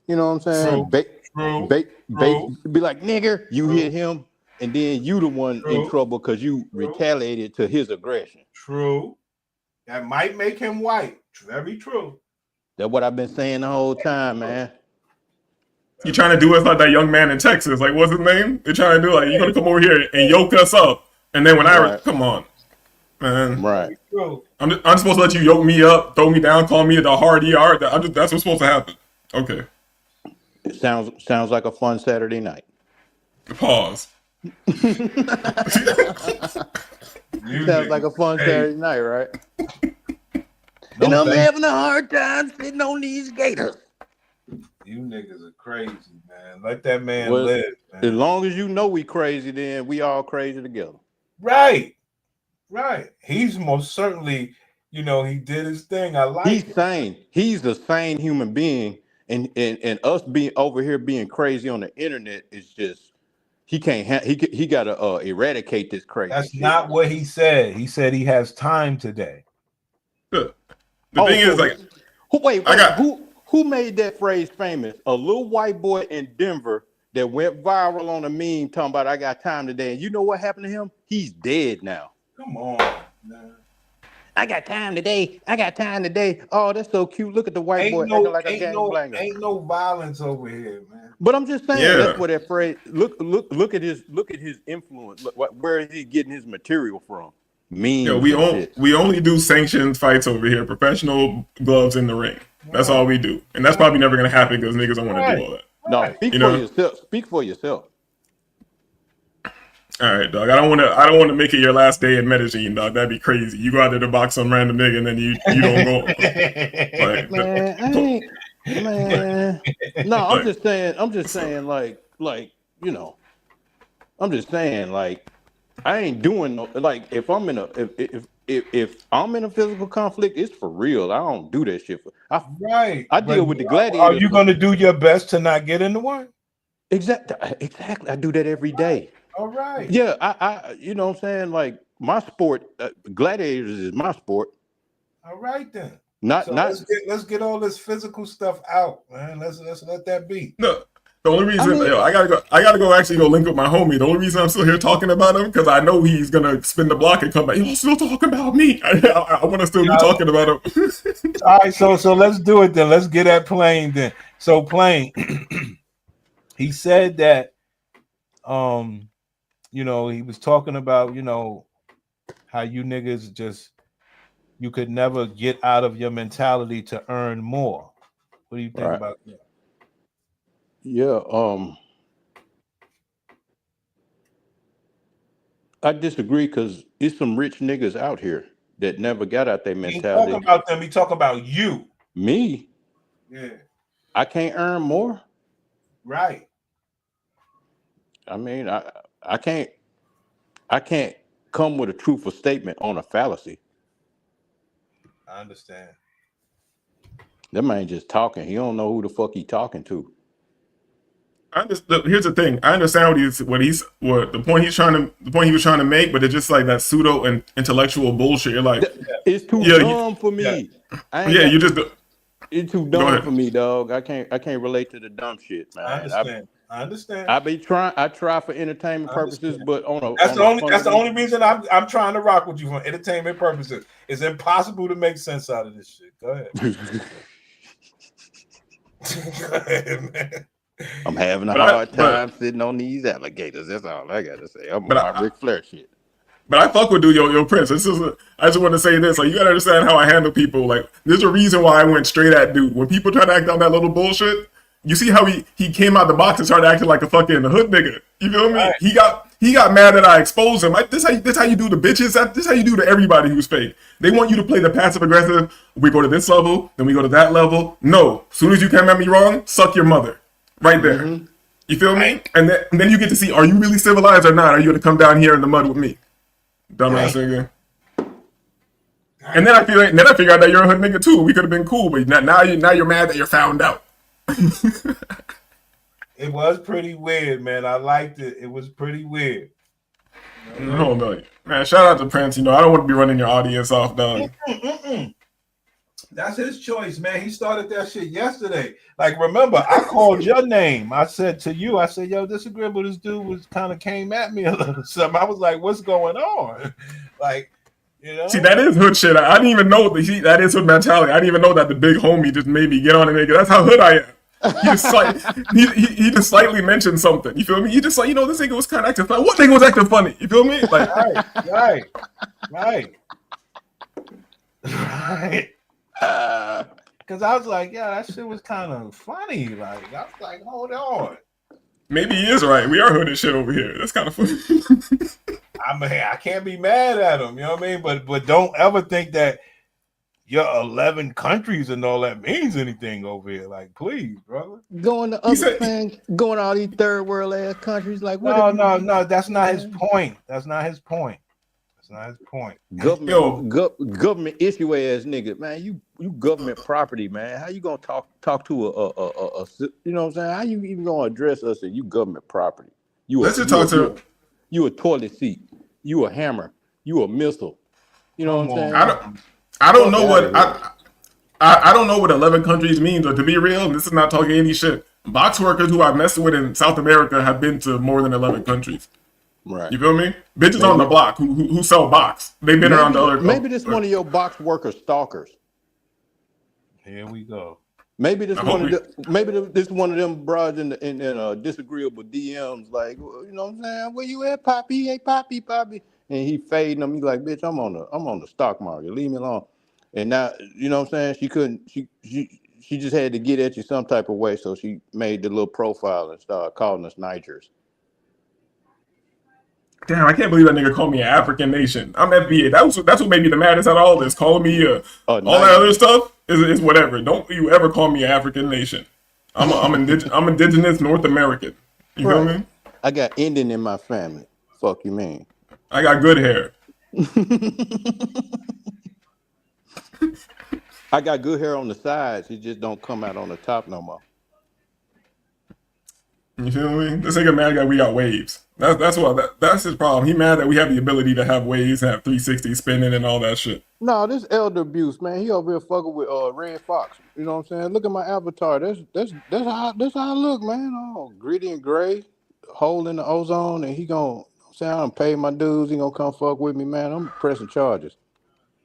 You know what I'm saying? True. Be like, nigger, you hit him, and then you the one in trouble because you retaliated to his aggression. True. That might make him white. Very true. That's what I've been saying the whole time, man. You trying to do us like that young man in Texas? Like, what's his name? They're trying to do like, you're gonna come over here and yoke us up, and then when come on. man. Right. I'm supposed to let you yoke me up, throw me down, call me the hard ER. That's what's supposed to happen. Okay. It sounds like a fun Saturday night. Pause. Sounds like a fun Saturday night, right? And I'm having a hard time sitting on these gators. You niggas are crazy, man. Let that man live, man. As long as you know we crazy, then we all crazy together. Right. He's most certainly, he did his thing. I like He's sane. He's a sane human being. And us being over here being crazy on the internet is just he can't he gotta eradicate this crazy. That's shit. not what he said. He said he has time today. The thing is, like, who made that phrase famous? A little white boy in Denver that went viral on a meme talking about I got time today. And you know what happened to him? He's dead now. Come on, man. I got time today. Oh, that's so cute. Look at the white boy acting like a gangbanger. Ain't no violence over here, man. But I'm just saying that's where that phrase. Look at his influence. Look, where is he getting his material from? We only do sanctioned fights over here. Professional gloves in the ring. That's all we do, and that's probably never gonna happen because niggas don't want to do all that. No, speak for yourself. Speak for yourself. All right, dog. I don't want to make it your last day in Medellin, dog. That'd be crazy. You go out there to box some random nigga and then you don't go. Man. No, I'm just saying, I'm just saying, I ain't doing no, like, if I'm in a physical conflict, it's for real. I don't do that shit. I deal with the gladiators. Are you gonna do your best to not get into one? Exactly. I do that every day. All right. Yeah, I you know what I'm saying? Like, my sport, gladiators is my sport. All right then. Let's get all this physical stuff out, man. Let's let that be. No, the only reason I gotta go actually go link with my homie. The only reason I'm still here talking about him because I know he's gonna spin the block and come back. He's still talking about me. I want to still be talking about him. All right, so let's do it then. Let's get at Plane then. So Plane, he said that he was talking about, how you niggas you could never get out of your mentality to earn more. What do you think about that? Yeah, I disagree because there's some rich niggas out here that never got out their mentality. He talk about them, he talk about you. Me? Yeah. I can't earn more. Right. I mean, I can't come with a truthful statement on a fallacy. I understand. That man just talking. He don't know who the fuck he talking to. Here's the thing. I understand the point he was trying to make, but it's just like that pseudo and intellectual bullshit. You're like, it's too dumb for me. It's too dumb for me, dog. I can't relate to the dumb shit, man. I understand. I try for entertainment purposes, but that's the only reason I'm trying to rock with you for entertainment purposes. It's impossible to make sense out of this shit. Go ahead. Go ahead, man. I'm having a hard time sitting on these alligators. That's all I gotta say. I'm on Ric Flair shit. But I fuck with yo Prince. I just want to say this. Like, you gotta understand how I handle people. Like, there's a reason why I went straight at dude. When people try to act on that little bullshit, you see how he came out the box and started acting like a fucking hood nigga. You feel me? Right. He got mad that I exposed him. This how you do the bitches. This how you do to everybody who's fake. They want you to play the passive aggressive. We go to this level, then we go to that level. No, as soon as you come at me wrong, suck your mother. Right there. Mm-hmm. You feel me? And then you get to see, are you really civilized or not? Are you going to come down here in the mud with me? Dumbass nigga. And then I figure out that you're a hood nigga too. We could have been cool, but now you're mad that you're found out. It was pretty weird, man. I liked it. It was pretty weird. No, man. Shout out to Prince. I don't want to be running your audience off, dog. That's his choice, man. He started that shit yesterday. Like, remember, I called your name. I said to you, yo, disagreeable. This dude was kind of came at me a little something. I was like, what's going on? Like, See, that is hood shit. I didn't even know that is hood mentality. I didn't even know that the big homie just made me get on a nigga. That's how hood I am. He just slightly mentioned something. You feel me? He just like, this nigga was kind of acting funny. What nigga was acting funny? You feel me? Like, right. Because I was like, yeah, that shit was kind of funny. Like, I was like, hold on. Maybe he is right. We are hood as shit over here. That's kind of funny. I mean, I can't be mad at him. You know what I mean? But don't ever think that your 11 countries and all that means anything over here. Like, please, brother. Going to other things, going to all these third world ass countries. Like, what? No. That's not his point. That's not his point. Government issue ass nigga, man. You government property, man. How you gonna talk to a you know what I'm saying? How you even gonna address us and you government property? You a toilet seat. You a hammer. You a missile. You know what I'm saying? I don't know what I don't know what 11 countries means, but to be real, this is not talking any shit. Box workers who I've messed with in South America have been to more than 11 countries. Right. You feel me? Bitches on the block who sell box. They've been around the other. Maybe this one of your box worker stalkers. Here we go. Maybe this this one of them broads in disagreeable DMs, like, you know what I'm saying? Where you at, Poppy? Hey, Poppy. And he fading them. He's like, bitch, I'm on the stock market. Leave me alone. And now, you know what I'm saying? She just had to get at you some type of way, so she made the little profile and started calling us Nigers. Damn, I can't believe that nigga called me an African nation. I'm FBA. That's what made me the maddest out of all this. Calling me all that other stuff is whatever. Don't you ever call me an African nation. I'm indigenous North American. You feel me? I got Indian in my family. Fuck you mean? I got good hair. I got good hair on the sides. It just don't come out on the top no more. You feel me? This nigga mad that we got waves. That's his problem. He mad that we have the ability to have waves, have 360 spinning and all that shit. No, this elder abuse, man. He over here fucking with Red Fox. You know what I'm saying? Look at my avatar. That's how I look, man. Oh, gritty and gray, hole in the ozone, and he gonna say I done paid my dues. He gonna come fuck with me, man. I'm pressing charges.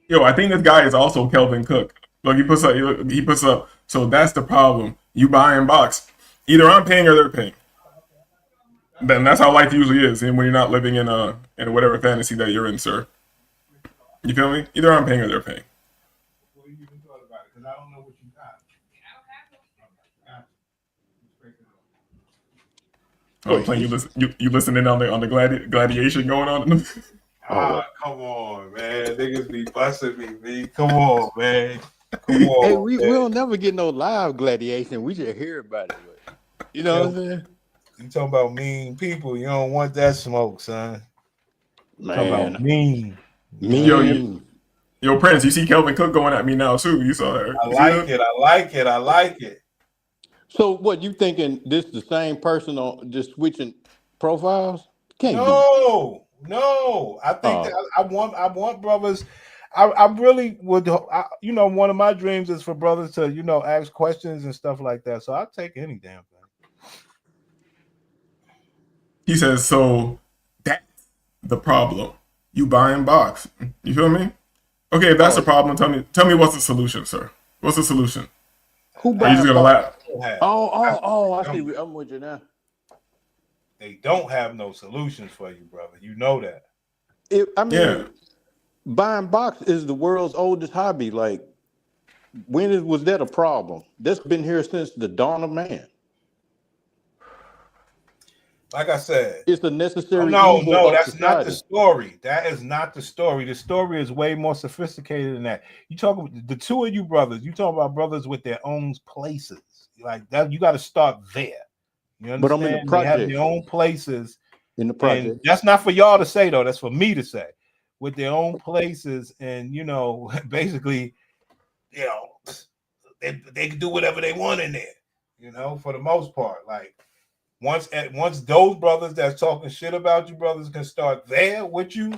Yo, I think this guy is also Kelvin Cook. Look, he puts up. So that's the problem. You buying box. Either I'm paying or they're paying. Then that's how life usually is, and when you're not living in whatever fantasy that you're in, sir. You feel me? Either I'm paying or they're paying. What you even thought about it? Because I don't know what you got. Oh, playing you listening on the gladiation going on? Come on, man. Niggas be busting me, B. Come on, man. Come on. Hey, we'll never get no live gladiation. We just hear about it. You know what I'm saying? You talking about mean people. You don't want that smoke, son. Man. Talking about mean. Yo, Prince, you see Kelvin Cook going at me now, too. You saw that. I like it. So what, you thinking this the same person on just switching profiles? No. I think that I want brothers. I really would. One of my dreams is for brothers to, ask questions and stuff like that. So I'll take any damn thing. He says, so that's the problem. You buying box. You feel me? Okay, if that's the problem, tell me what's the solution, sir. What's the solution? Who Are you just gonna laugh? I see. I'm with you now. They don't have no solutions for you, brother. You know that. Buying box is the world's oldest hobby. Like, when was that a problem? That's been here since the dawn of man. Like I said, it's a necessary. No, that's not the story. That is not the story. The story is way more sophisticated than that. You talk about the two of you brothers. You talk about brothers with their own places. Like that, you got to start there. You understand? But I'm in the project. They have their own places in the project. And that's not for y'all to say though. That's for me to say. With their own places, and basically, they can do whatever they want in there. For the most part, like. Once those brothers that's talking shit about you brothers can start there with you,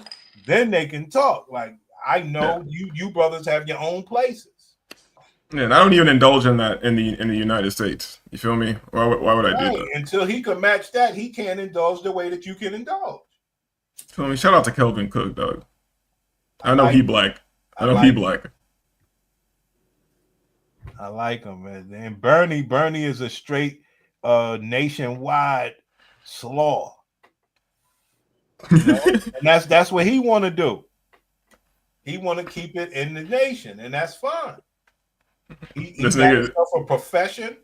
then they can talk. Like, I know you brothers have your own places. Yeah, and I don't even indulge in that in the United States. You feel me? Why would I do that? Until he can match that, he can't indulge the way that you can indulge. Feel me? Shout out to Kelvin Cook, dog. I know he black. I know he black. I like him, man. And Bernie is a straight nationwide slaw. You know? And that's what he want to do. He want to keep it in the nation, and that's fine. He got himself a profession.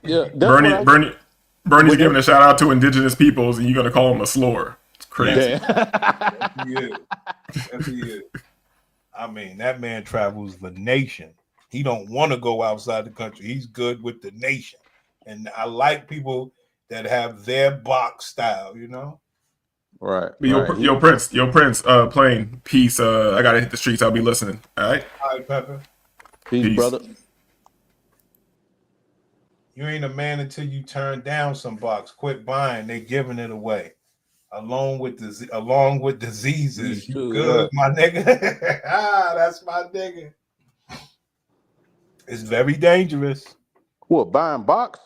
Yeah, Bernie's giving a shout out to indigenous peoples, and you're gonna call him a slore. It's crazy. Yes, he is. I mean, that man travels the nation. He don't want to go outside the country. He's good with the nation, and I like people that have their box style. You know. Right. Yo, Prince, playing peace. I gotta hit the streets. I'll be listening. All right. All right, Pepper. Peace, brother. You ain't a man until you turn down some box. Quit buying. They giving it away, along with diseases. You good, my nigga? That's my nigga. It's very dangerous. What, buying box?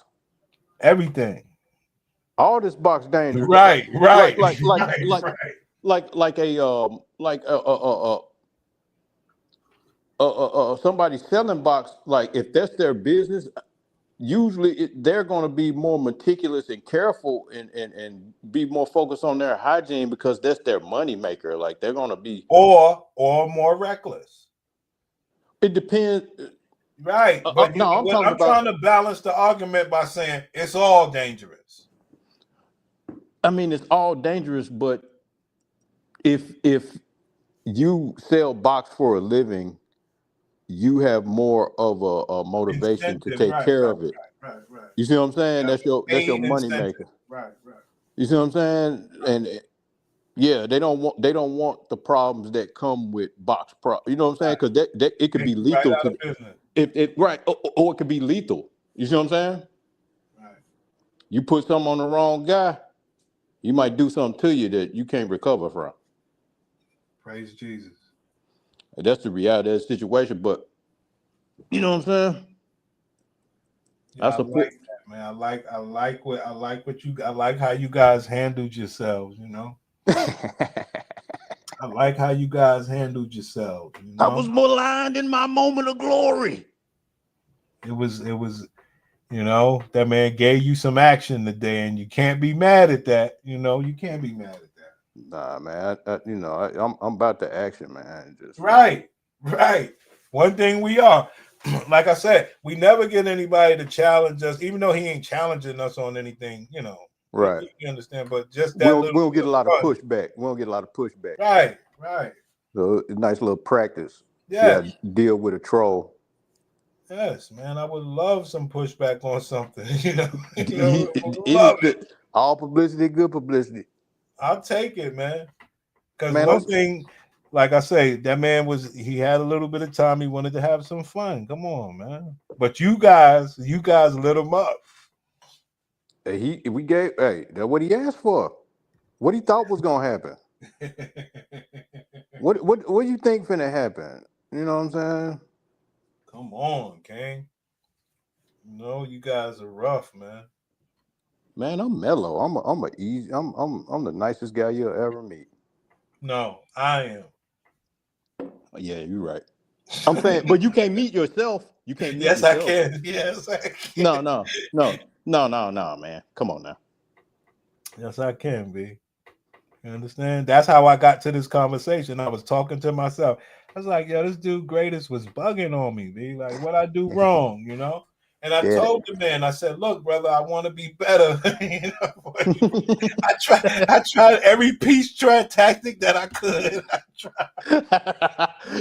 Everything. All this box dangerous. Right. Like somebody selling box. Like if that's their business, usually they're going to be more meticulous and careful and be more focused on their hygiene because that's their money maker. Like they're going to be or more reckless. It depends. Right. But I'm trying to balance the argument by saying it's all dangerous. I mean, it's all dangerous, but if you sell box for a living, you have more of a motivation to take care of it. Right. You see what I'm saying? That's your money maker. Right. You see what I'm saying? And yeah, they don't want the problems that come with box You know what I'm saying? Because that it could be lethal right to or it could be lethal. You see what I'm saying? Right. You put something on the wrong guy, you might do something to you that you can't recover from. Praise Jesus. And that's the reality of the situation. But you know what I'm saying? Yeah, I like that, man. I like how you guys handled yourselves. You know. I like how you guys handled yourselves. You know? I was maligned in my moment of glory. It was. You know, that man gave you some action today, and you can't be mad at that. You know, you can't be mad at that. Nah, man. I'm about the action, man. Just right. One thing we are, like I said, we never get anybody to challenge us, even though he ain't challenging us on anything. You know, right? You understand? But just that we don't get a lot of pushback. We don't get a lot of pushback. Right. So nice little practice. Yeah. Deal with a troll. Yes, man. I would love some pushback on something. All publicity, good publicity. I'll take it, man. Because one thing, like I say, that man he had a little bit of time. He wanted to have some fun. Come on, man. But you guys lit him up. That's what he asked for. What he thought was gonna happen. What do you think finna happen? You know what I'm saying? Come on, King. You know, you guys are rough, man. Man, I'm mellow. I'm the nicest guy you'll ever meet. No, I am. Yeah, you're right. I'm saying, but you can't meet yourself. You can't meet yourself. I can. Yes, I can. No, man. Come on now. Yes, I can, B. You understand? That's how I got to this conversation. I was talking to myself. I was like, yo, this dude Greatest was bugging on me, B. Like, what I do wrong, you know? And I told the man, I said, look, brother, I want to be better. You know? I tried every peace tactic that I could.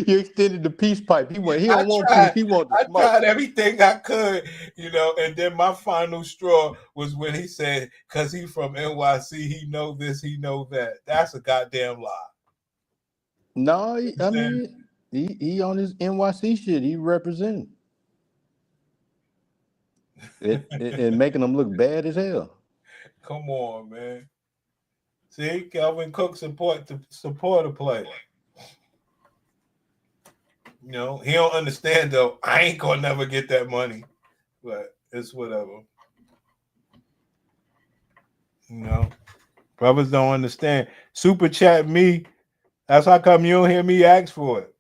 You extended the peace pipe. He don't want peace. He want the smoke. I tried everything I could, you know, and then my final straw was when he said, because he from NYC, he know this, he know that. That's a goddamn lie. No, I mean, he on his NYC shit. He representing. And making them look bad as hell. Come on, man. See, Calvin Cook support a player. You know, he don't understand though. I ain't gonna never get that money, but it's whatever. You know, brothers don't understand. Super chat me. That's how come you don't hear me ask for it.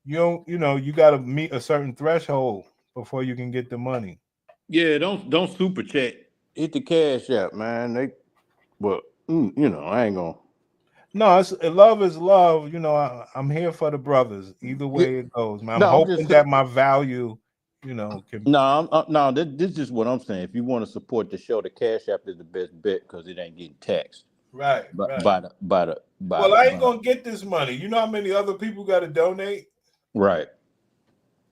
You don't, you know, you gotta meet a certain threshold before you can get the money. Yeah, don't super chat. Hit the cash app, man. I ain't gonna. No, love is love. You know, I'm here for the brothers. Either way it goes, man. I'm hoping that my value, can. No, this is what I'm saying. If you want to support the show, the cash app is the best bet because it ain't getting taxed. Right. Well, I ain't gonna get this money. You know how many other people got to donate? Right.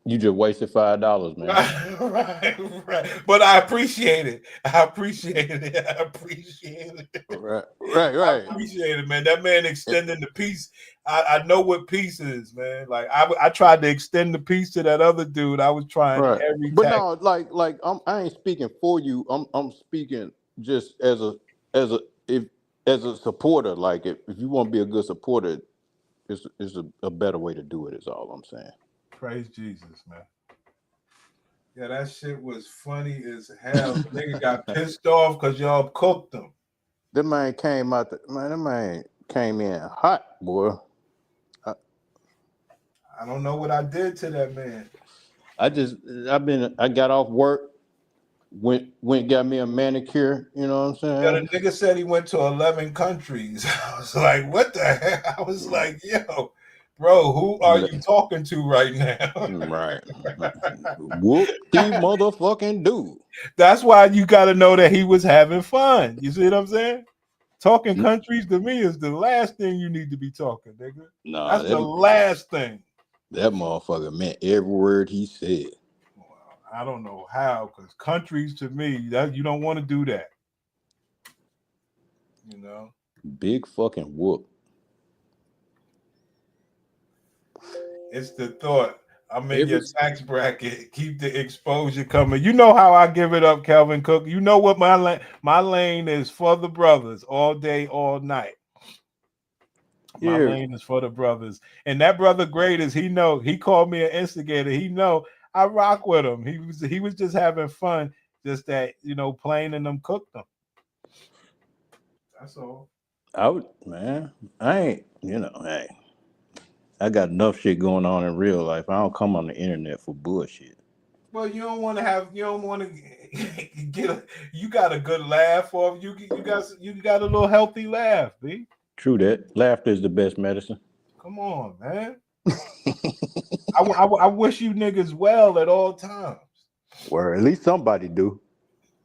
You just wasted $5, man. Right. But I appreciate it. I appreciate it. Right. I appreciate it, man. That man extending the peace. I know what peace is, man. Like I tried to extend the peace to that other dude. I was trying every. But no, like I ain't speaking for you. I'm speaking just as a supporter. Like if you want to be a good supporter, it's a better way to do it. Is all I'm saying. Praise Jesus, man. Yeah, that shit was funny as hell. Nigga got pissed off because y'all cooked them. That man came out. That man came in hot, boy. I don't know what I did to that man. I got off work, went got me a manicure. You know what I'm saying? Yeah, the nigga said he went to 11 countries. I was like, what the heck? I was like, yo. Bro, who are you talking to right now? Right. Whoop the motherfucking dude. That's why you got to know that he was having fun. You see what I'm saying? Talking countries to me is the last thing you need to be talking, nigga. Nah, that's the last thing. That motherfucker meant every word he said. Well, I don't know how, because countries to me, that you don't want to do that. You know? Big fucking whoop. It's the thought. I'm in your tax bracket. Keep the exposure coming. You know how I give it up, Calvin Cook. You know what my lane is for the brothers all day, all night. My lane is for the brothers. And that brother Greatest, he called me an instigator. He know I rock with him. He was just having fun. Just that, Plain and them cooked them. That's all. I got enough shit going on in real life. I don't come on the internet for bullshit. Well, you don't want to get you got a good laugh off. You got a little healthy laugh, B. True that. Laughter is the best medicine. Come on, man. I wish you niggas well at all times. Or at least somebody do.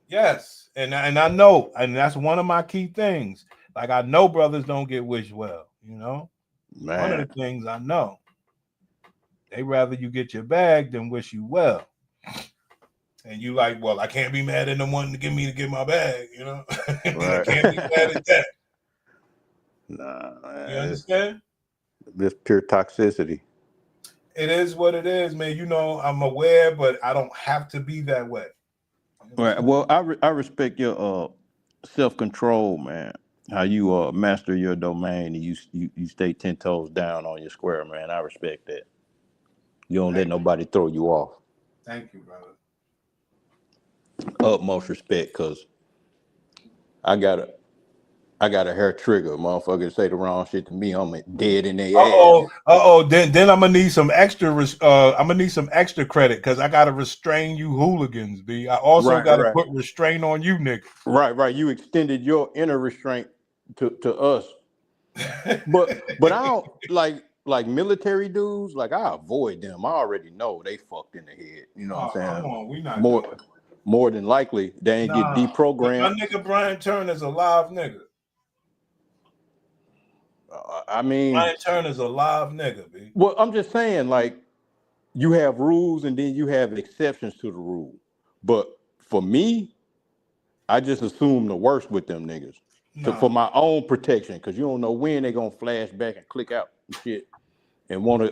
Yes, and I know, and that's one of my key things. Like I know brothers don't get wished well, Man. One of the things I know, they rather you get your bag than wish you well. And you like, well, I can't be mad at them wanting to get my bag, Right. I can't be mad at that. Nah, man. You understand? This pure toxicity. It is what it is, man. I'm aware, but I don't have to be that way. Right. Well, I respect your self-control, man. How you master your domain and you stay 10 toes down on your square, man. I respect that. You don't let nobody throw you off. Thank you, brother. Utmost respect, because I got a hair trigger. Motherfuckers say the wrong shit to me, I'm dead in their ass. Then I'm gonna need some extra. I'm gonna need some extra credit because I gotta restrain you hooligans. B. I also gotta put restraint on you, nigga. Right. You extended your inner restraint to us, but I don't like military dudes. Like I avoid them. I already know they fucked in the head. You know what I'm saying? Come on, we not more than likely they ain't get deprogrammed. My nigga Brian Turner's a live nigga. Brian Turner's a live nigga, B. Well, I'm just saying, like, you have rules and then you have exceptions to the rule. But for me, I just assume the worst with them niggas for my own protection, because you don't know when they're gonna flash back and click out and shit and wanna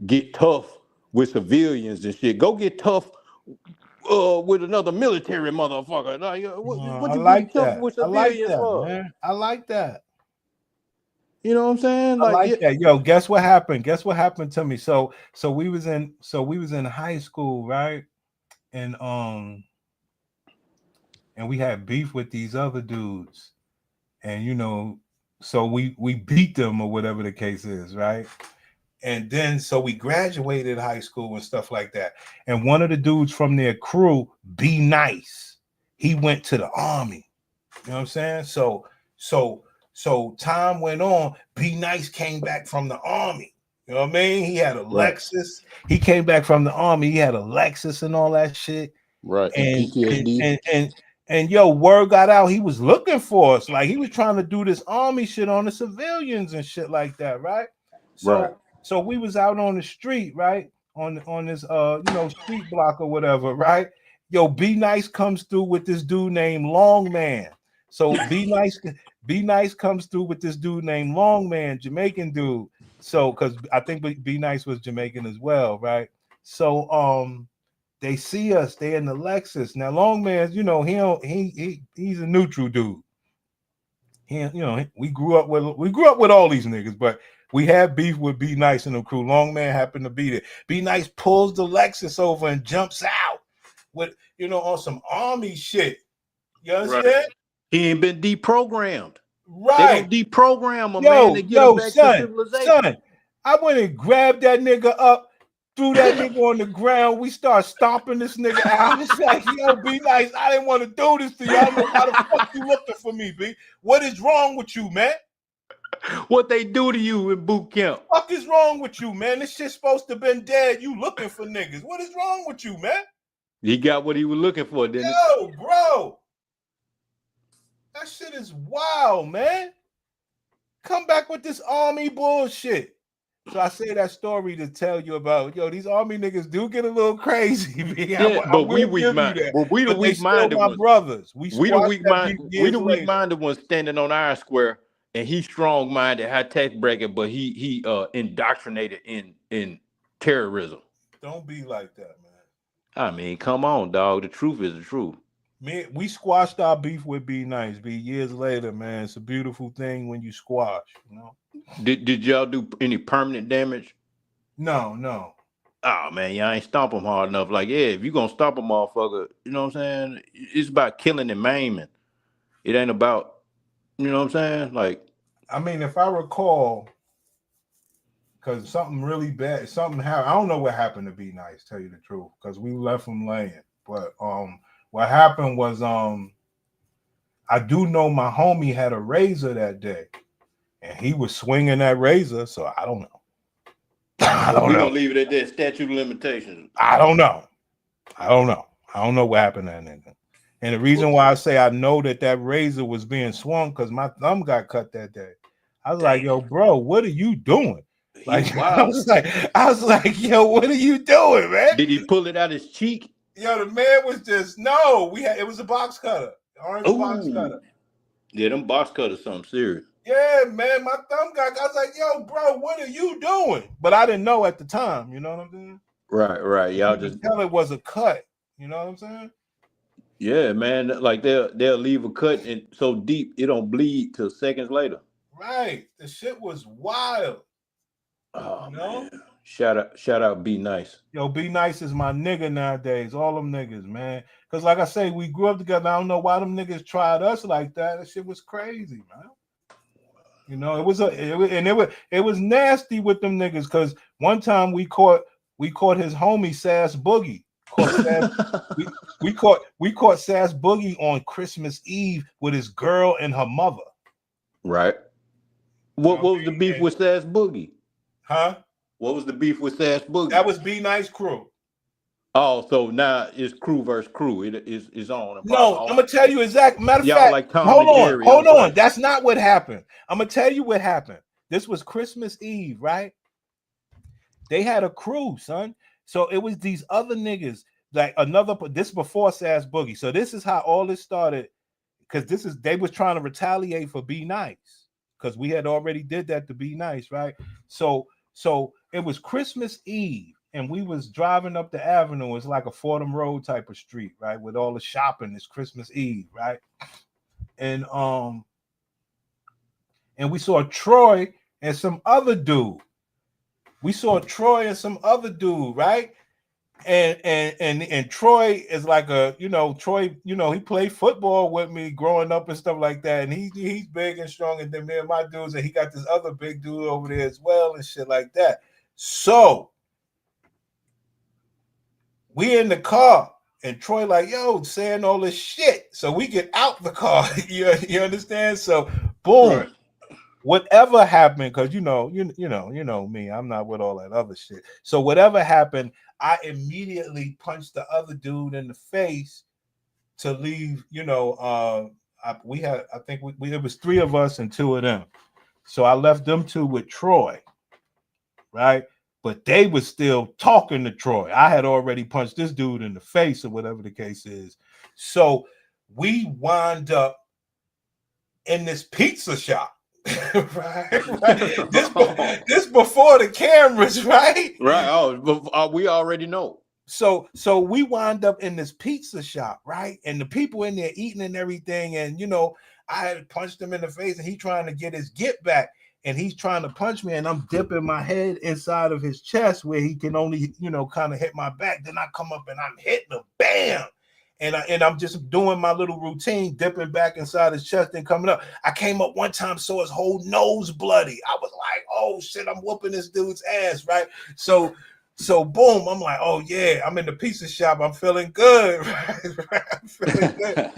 get tough with civilians and shit. Go get tough with another military motherfucker. What you like tough with civilians for? Man. I like that. You know what I'm saying? I like that. Yo, guess what happened? Guess what happened to me? So we was in high school, right? And we had beef with these other dudes. And so we beat them or whatever the case is, right? And then so we graduated high school and stuff like that. And one of the dudes from their crew, Be Nice, he went to the army. You know what I'm saying? So time went on. Be Nice came back from the army. You know what I mean? He had a Lexus. He came back from the army. He had a Lexus and all that shit. Right. And yo, word got out. He was looking for us. Like he was trying to do this army shit on the civilians and shit like that, right? So we was out on the street, right? On this street block or whatever, right? Yo, Be Nice comes through with this dude named Long Man. So Be Nice comes through with this dude named Long Man, Jamaican dude. So because I think Be Nice was Jamaican as well, right? So they see us, they in the Lexus. Now Long Man, he's a neutral dude. We grew up with all these niggas, but we had beef with Be Nice and the crew. Long Man happened to be there. Be Nice pulls the Lexus over and jumps out with on some army shit. You understand? Right. He ain't been deprogrammed. Right. They gonna deprogram him, man, to get him back to civilization. Son, I went and grabbed that nigga up, threw that nigga on the ground. We start stomping this nigga out. It's like, yo, Be Nice, I didn't want to do this to you. I don't know how the fuck you looking for me, B. What is wrong with you, man? What they do to you in boot camp? What is wrong with you, man? This shit's supposed to have been dead. You looking for niggas. What is wrong with you, man? He got what he was looking for, didn't he? Yo, bro. That shit is wild, man. Come back with this army bullshit. So I say that story to tell you about, these army niggas do get a little crazy. But we weak-minded. Well, we the weak-minded ones. Brothers. We the weak-minded ones standing on our square, and he's strong-minded, high tax bracket, but he indoctrinated in terrorism. Don't be like that, man. I mean, come on, dog. The truth is the truth. We squashed our beef with Be Nice. Years later, man, it's a beautiful thing when you squash. Did y'all do any permanent damage? No. Oh man, y'all ain't stomp them hard enough. Like, if you gonna stomp a motherfucker, you know what I'm saying? It's about killing and maiming. It ain't about, you know what I'm saying? Like, I mean, if I recall, because something really bad, something happened. I don't know what happened to Be Nice, tell you the truth, because we left him laying. But what happened was I do know my homie had a razor that day, and he was swinging that razor. So I don't know. We're gonna leave it at that. Statute of limitations. I don't know. I don't know what happened to that nigga. And the reason why I say I know that razor was being swung because my thumb got cut that day. I was like, yo, bro, what are you doing? Like, I was like, yo, what are you doing, man? Did he pull it out his cheek? Yo, the man was just it was a box cutter, orange box cutter. Yeah, them box cutters something serious. Yeah, man, my thumb got. I was like, yo, bro, what are you doing? But I didn't know at the time. You know what I'm saying? Right. Y'all just tell it was a cut. You know what I'm saying? Yeah, man. Like they'll leave a cut and so deep it don't bleed till seconds later. Right. The shit was wild. Oh, man. Shout out Be Nice. Yo, Be Nice is my nigga nowadays. All them niggas, man. Because like I say, we grew up together. I don't know why them niggas tried us like that. That shit was crazy, man. It was nasty with them niggas. Because one time we caught his homie Sass Boogie. We caught Sass Boogie on Christmas Eve with his girl and her mother. Right. What was the beef with Sass Boogie? Huh? What was the beef with Sass Boogie? That was Be Nice crew. Oh, so now it's crew versus crew. It is on. No, I'm gonna tell you exactly. Matter of fact, like Tom hold on. That's not what happened. I'm gonna tell you what happened. This was Christmas Eve, right? They had a crew, son. So it was these other niggas, like this before Sass Boogie. So this is how all this started, because they was trying to retaliate for Be Nice, because we had already did that to Be Nice, right? So it was Christmas Eve, and we was driving up the avenue. It's like a Fordham Road type of street, right? With all the shopping. It's Christmas Eve, right? And we saw Troy and some other dude. Right? And Troy is like Troy, he played football with me growing up and stuff like that. And he's big and stronger than me and my dudes, and he got this other big dude over there as well and shit like that. So we in the car and Troy like, yo, saying all this shit. So we get out the car. you understand? So boom. Right. Whatever happened, because you know me, I'm not with all that other shit. So whatever happened, I immediately punched the other dude in the face to leave. It was 3 of us and 2 of them. So I left them 2 with Troy, right? But they were still talking to Troy. I had already punched this dude in the face or whatever the case is. So we wind up in this pizza shop. right. This before the cameras, right? Right. Oh, we already know. So we wind up in this pizza shop, right? And the people in there eating and everything. And I had punched him in the face, and he trying to get his get back, and he's trying to punch me, and I'm dipping my head inside of his chest where he can only, kind of hit my back. Then I come up and I'm hitting him, bam. And I'm just doing my little routine, dipping back inside his chest and coming up. I came up one time, saw his whole nose bloody. I was like, oh shit, I'm whooping this dude's ass, right? So boom, I'm like, oh yeah, I'm in the pizza shop. I'm feeling good, right? I'm feeling good,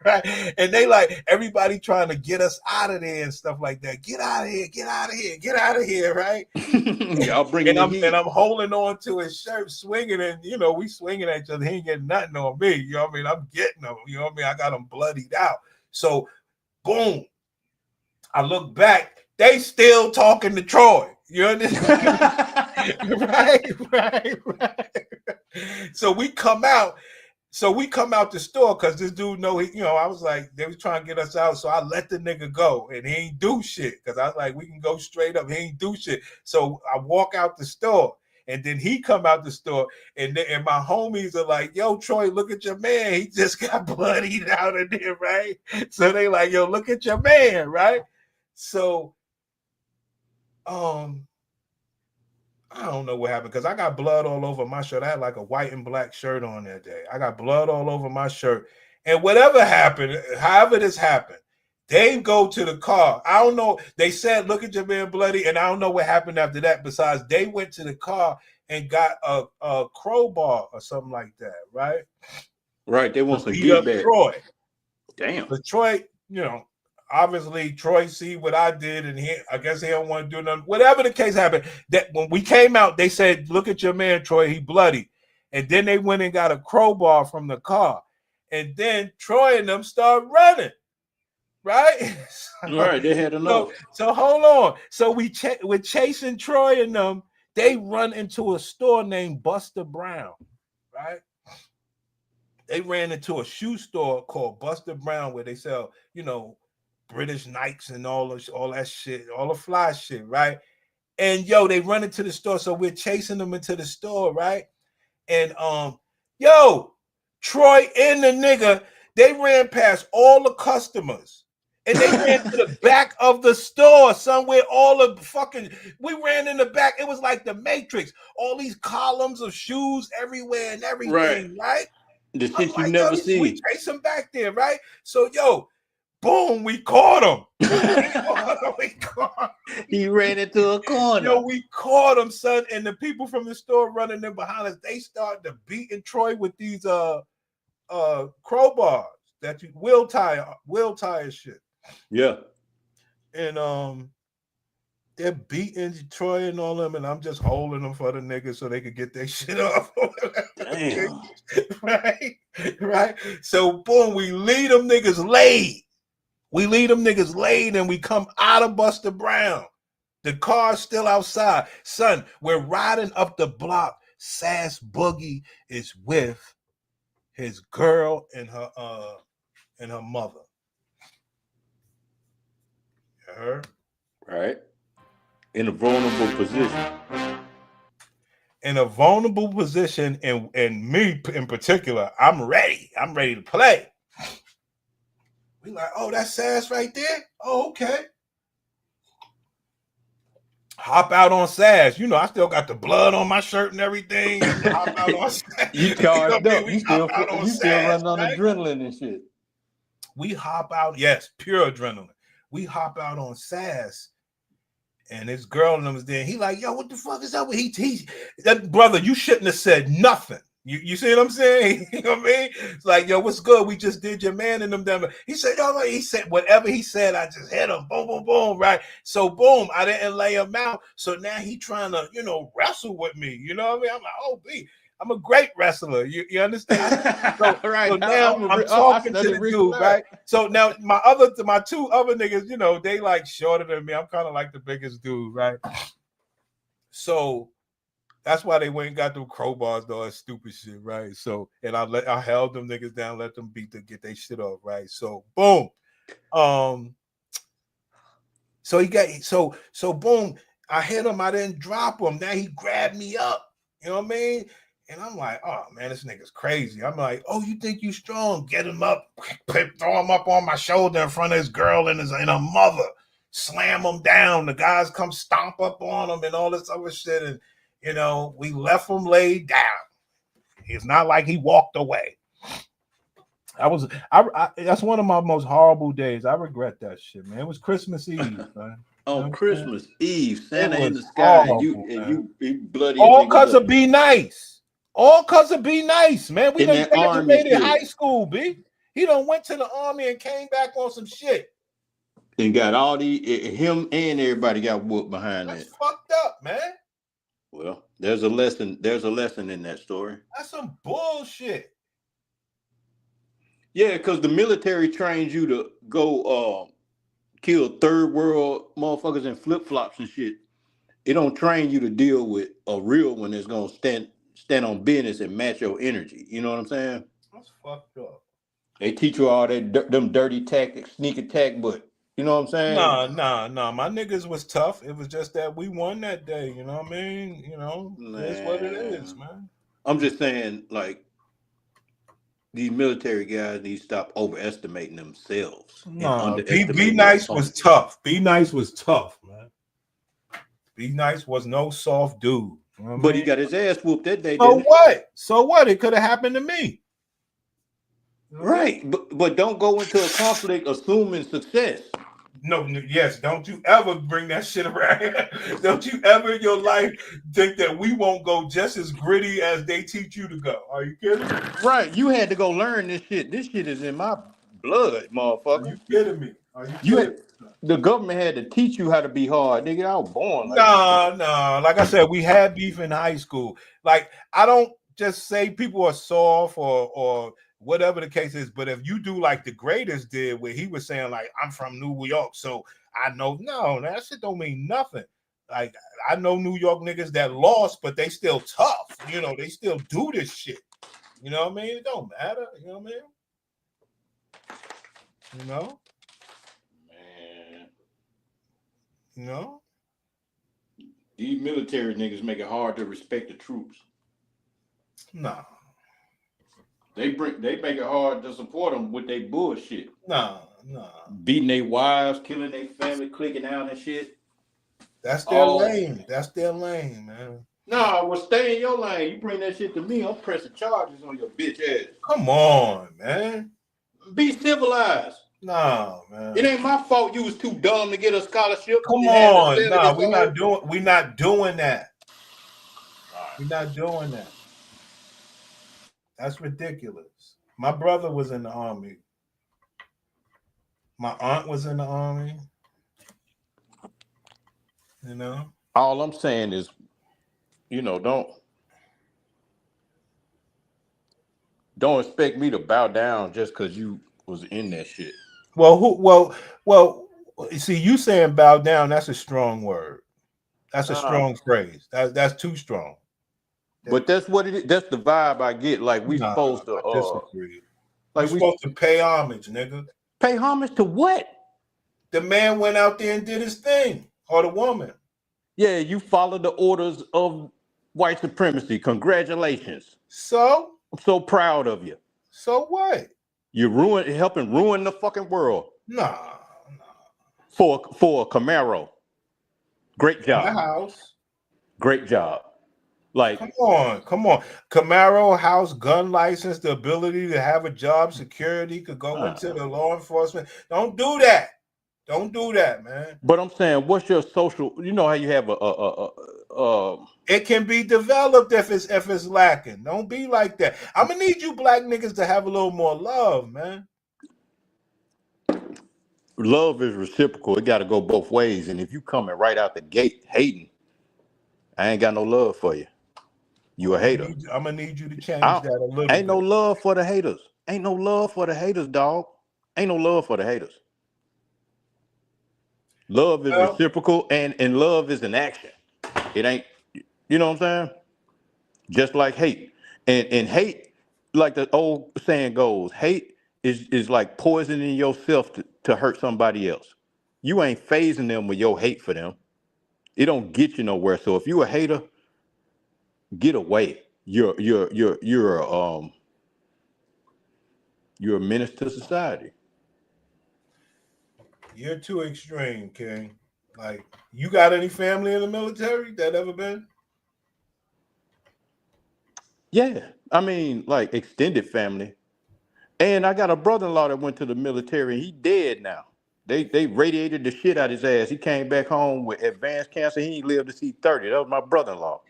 right? And they like everybody trying to get us out of there and stuff like that. Get out of here, get out of here, get out of here, right? Y'all bring it. And I'm holding on to his shirt, swinging, and we swinging at each other. He ain't getting nothing on me. You know what I mean? I'm getting him. You know what I mean? I got him bloodied out. So, boom. I look back. They still talking to Troy. You understand? right. So we come out the store because this dude know I was like, they was trying to get us out. So I let the nigga go, and he ain't do shit. Because I was like, we can go straight up. He ain't do shit. So I walk out the store, and then he come out the store, and my homies are like, yo, Troy, look at your man. He just got bloodied out of there, right? So they like, yo, look at your man, right? So I don't know what happened because I got blood all over my shirt. I had like a white and black shirt on that day. I got blood all over my shirt. And whatever happened, however this happened, they go to the car. I don't know. They said, look at your man bloody. And I don't know what happened after that. Besides, they went to the car and got a crowbar or something like that, right? Right. They want to get back. Troy. Damn. But Troy, obviously Troy see what I did, and I guess he don't want to do nothing. Whatever the case happened, that when we came out, they said, look at your man, Troy, he bloody. And then they went and got a crowbar from the car. And then Troy and them start running. Right? Right, they had enough. So hold on. So we're chasing Troy and them. They run into a store named Buster Brown, right? They ran into a shoe store called Buster Brown where they sell, British Nikes and all that shit, all the fly shit, right? And they run into the store, so we're chasing them into the store, right? And Troy and the nigga, they ran past all the customers, and they ran to the back of the store somewhere. We ran in the back. It was like the Matrix. All these columns of shoes everywhere and everything, right? The shit you never seen. We chase them back there, right? So boom, we caught him. He ran into a corner. We caught him, son. And the people from the store running in behind us, they started to beating Troy with these crowbars that you will tire shit. Yeah. And they're beating Troy and all them, and I'm just holding them for the niggas so they could get their shit off. Damn. Right. So boom, we lead them niggas laid. And we come out of Buster Brown. The car's still outside. Son, we're riding up the block. Sass Boogie is with his girl and her mother. You heard? Right. In a vulnerable position. And me in particular, I'm ready. I'm ready to play. We like, oh, that's Sass right there? Oh, okay. Hop out on Sass. I still got the blood on my shirt and everything. Hop out on Sass. You charged up. You still running on adrenaline and shit. We hop out. Yes, pure adrenaline. We hop out on Sass. and his girl and them was there. He like, yo, what the fuck is up with that brother? You shouldn't have said nothing. You see what I'm saying? You know what I mean? It's like, yo, what's good? We just did your man and them. He said, no, he said whatever he said, I just hit him. Boom, boom, boom. Right. So boom, I didn't lay him out. So now he trying to, wrestle with me. You know what I mean? I'm like, oh, B, I'm a great wrestler. You understand? So, right. So now I'm talking to the dude, right? So now my two other niggas, they like shorter than me. I'm kind of like the biggest dude, right? So that's why they went and got them crowbars and all that stupid shit, right? So, and I held them niggas down, let them get their shit off, right? So boom. So he got so boom, I hit him, I didn't drop him. Now he grabbed me up. You know what I mean? And I'm like, oh man, this nigga's crazy. I'm like, oh, you think you strong? Get him up, throw him up on my shoulder in front of his girl and her mother, slam him down. The guys come stomp up on him and all this other shit. And we left him laid down. It's not like he walked away. That's one of my most horrible days. I regret that shit, man. It was Christmas Eve, man. On Christmas Eve, Santa in the sky, horrible, and you bloody. All because of Be Nice. All because of Be Nice, man. We done graduated high school, B. He done went to the army and came back on some shit. And got him and everybody got whooped behind that. That's fucked up, man. Well, there's a lesson. There's a lesson in that story. That's some bullshit. Yeah, because the military trains you to go kill third world motherfuckers in flip flops and shit. It don't train you to deal with a real one that's gonna stand on business and match your energy. You know what I'm saying? That's fucked up. They teach you all them dirty tactics, sneak attack, but you know what I'm saying? Nah. My niggas was tough. It was just that we won that day. You know what I mean? It's what it is, man. I'm just saying, like, these military guys need to stop overestimating themselves. No, Be Nice was tough. Be Nice was tough, man. Be Nice was no soft dude. You know but he got his ass whooped that day. So what? So what? It could have happened to me. Right, but don't go into a conflict assuming success. No, yes, don't you ever bring that shit around. Don't you ever in your life think that we won't go just as gritty as they teach you to go. Are you kidding me? Right, you had to go learn this shit. This shit is in my blood, motherfucker. Are you kidding me? Are you kidding me? The government had to teach you how to be hard. Nigga, I was born like No. Like I said, we had beef in high school. Like, I don't just say people are soft or whatever the case is, but if you do like the Greatest did, where he was saying like, I'm from New York, so I know, no, that shit don't mean nothing. Like, I know New York niggas that lost, but they still tough. They still do this shit. You know what I mean? It don't matter. You know what I mean? Man. These military niggas make it hard to respect the troops. Nah. They make it hard to support them with their bullshit. Nah. Beating their wives, killing their family, clicking out and shit. That's their lane. That's their lane, man. Nah, well, stay in your lane. You bring that shit to me, I'm pressing charges on your bitch ass. Come on, man. Be civilized. Nah, man. It ain't my fault you was too dumb to get a scholarship. Come on. Nah, we're not doing that. We're not doing that. That's ridiculous. My brother was in the army. My aunt was in the army. All I'm saying is, don't expect me to bow down just because you was in that shit. Well, see, you saying bow down, that's a strong word. That's a strong phrase. That's too strong. But that's what it is. That's the vibe I get. Like we supposed to disagree. Like we supposed to pay homage, nigga. Pay homage to what? The man went out there and did his thing, or the woman. Yeah, you followed the orders of white supremacy. Congratulations. So? I'm so proud of you. So what? You're helping ruin the fucking world. Nah. For a Camaro. Great job. My house. Great job. Like, come on. Camaro, house, gun license, the ability to have a job, security, could go into the law enforcement. Don't do that. Don't do that, man. But I'm saying, what's your social? You know how you have it can be developed if it's lacking. Don't be like that. I'm gonna need you black niggas to have a little more love, man. Love is reciprocal. It got to go both ways. And if you coming right out the gate hating, I ain't got no love for you. You a hater. I'm gonna need you to change that a little bit. Ain't no love for the haters. Ain't no love for the haters, dog. Ain't no love for the haters. Love is reciprocal, and love is an action. It ain't, you know what I'm saying? Just like hate. And hate, like the old saying goes, hate is like poisoning yourself to hurt somebody else. You ain't phasing them with your hate for them. It don't get you nowhere. So if you a hater, get away. You're a menace to society. You're too extreme, King. Like, you got any family in the military that ever been? Yeah, I mean, like extended family. And I got a brother-in-law that went to the military, and he dead now. They radiated the shit out his ass. He came back home with advanced cancer. He ain't lived to see 30. That was my brother-in-law.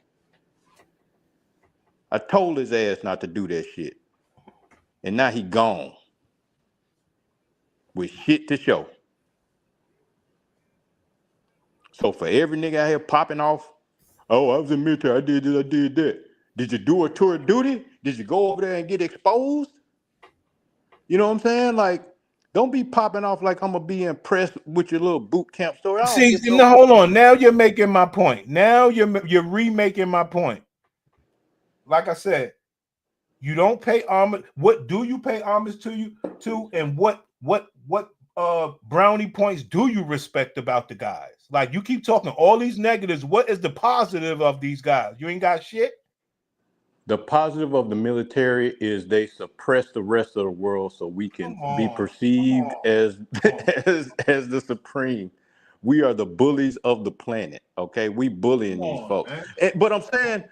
I told his ass not to do that shit. And now he gone. With shit to show. So for every nigga out here popping off, oh, I was in the military, I did this, I did that. Did you do a tour of duty? Did you go over there and get exposed? You know what I'm saying? Like, don't be popping off like I'm gonna be impressed with your little boot camp story. See, now hold on. Now you're making my point. Now you're remaking my point. Like I said, you don't pay homage. What do you pay homage to, and what brownie points do you respect about the guys? Like, you keep talking all these negatives. What is the positive of these guys? You ain't got shit. The positive of the military is they suppress the rest of the world so we can be perceived as the supreme. We are the bullies of the planet. Okay, we bullying these folks. But I'm saying,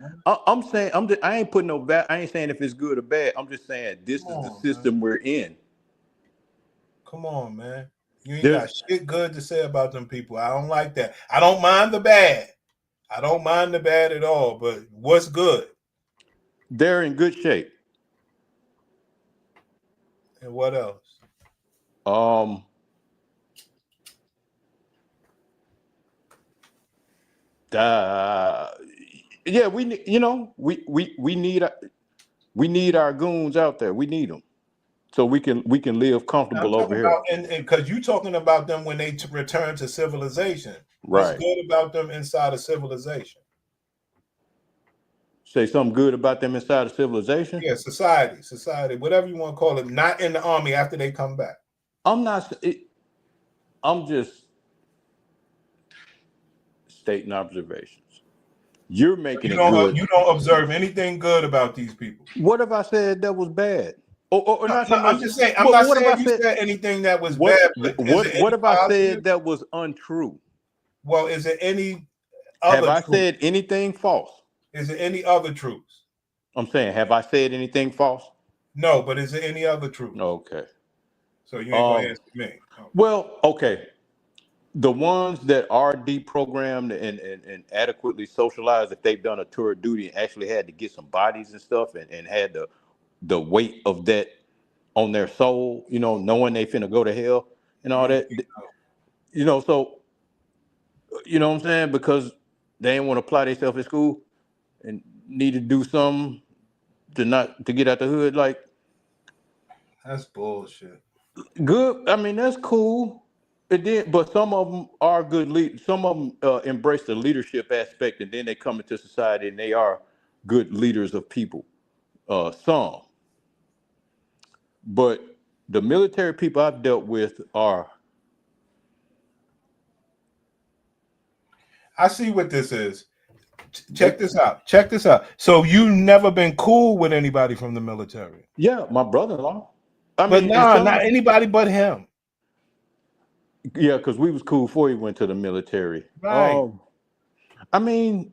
I ain't putting no back. I ain't saying if it's good or bad. I'm just saying this is the system we're in. Come on, man. You ain't got shit good to say about them people. I don't like that. I don't mind the bad. I don't mind the bad at all. But what's good? They're in good shape. And what else? Yeah, we need our goons out there. We need them so we can live comfortable over here. And because you're talking about them when they return to civilization. Right. What's good about them inside of civilization? Say something good about them inside of civilization? Yeah, society, whatever you want to call it. Not in the army after they come back. I'm just stating observations. You're making it good. You don't observe anything good about these people. What if I said that was bad? I'm just saying. I'm not saying you said anything that was bad. What if I said that was untrue? Well, is there any other? Have I said anything false? Is there any other truths? I'm saying, have I said anything false? No, but is there any other truth? Okay. So you ain't gonna answer me. Okay. Well, okay. The ones that are deprogrammed and adequately socialized, if they've done a tour of duty and actually had to get some bodies and stuff and had the weight of that on their soul, you know, knowing they finna go to hell and all that, you know, so, you know what I'm saying? Because they ain't want to apply themselves at school and need to do something to get out the hood. Like, that's bullshit. Good. I mean, that's cool. It did, but some of them are good leaders. Some of them embrace the leadership aspect, and then they come into society and they are good leaders of people. Some, but the military people I've dealt with are. I see what this is. Check this out. So you never been cool with anybody from the military? Yeah, my brother-in-law. But not anybody but him. Yeah, because we was cool before he went to the military. Right. I mean,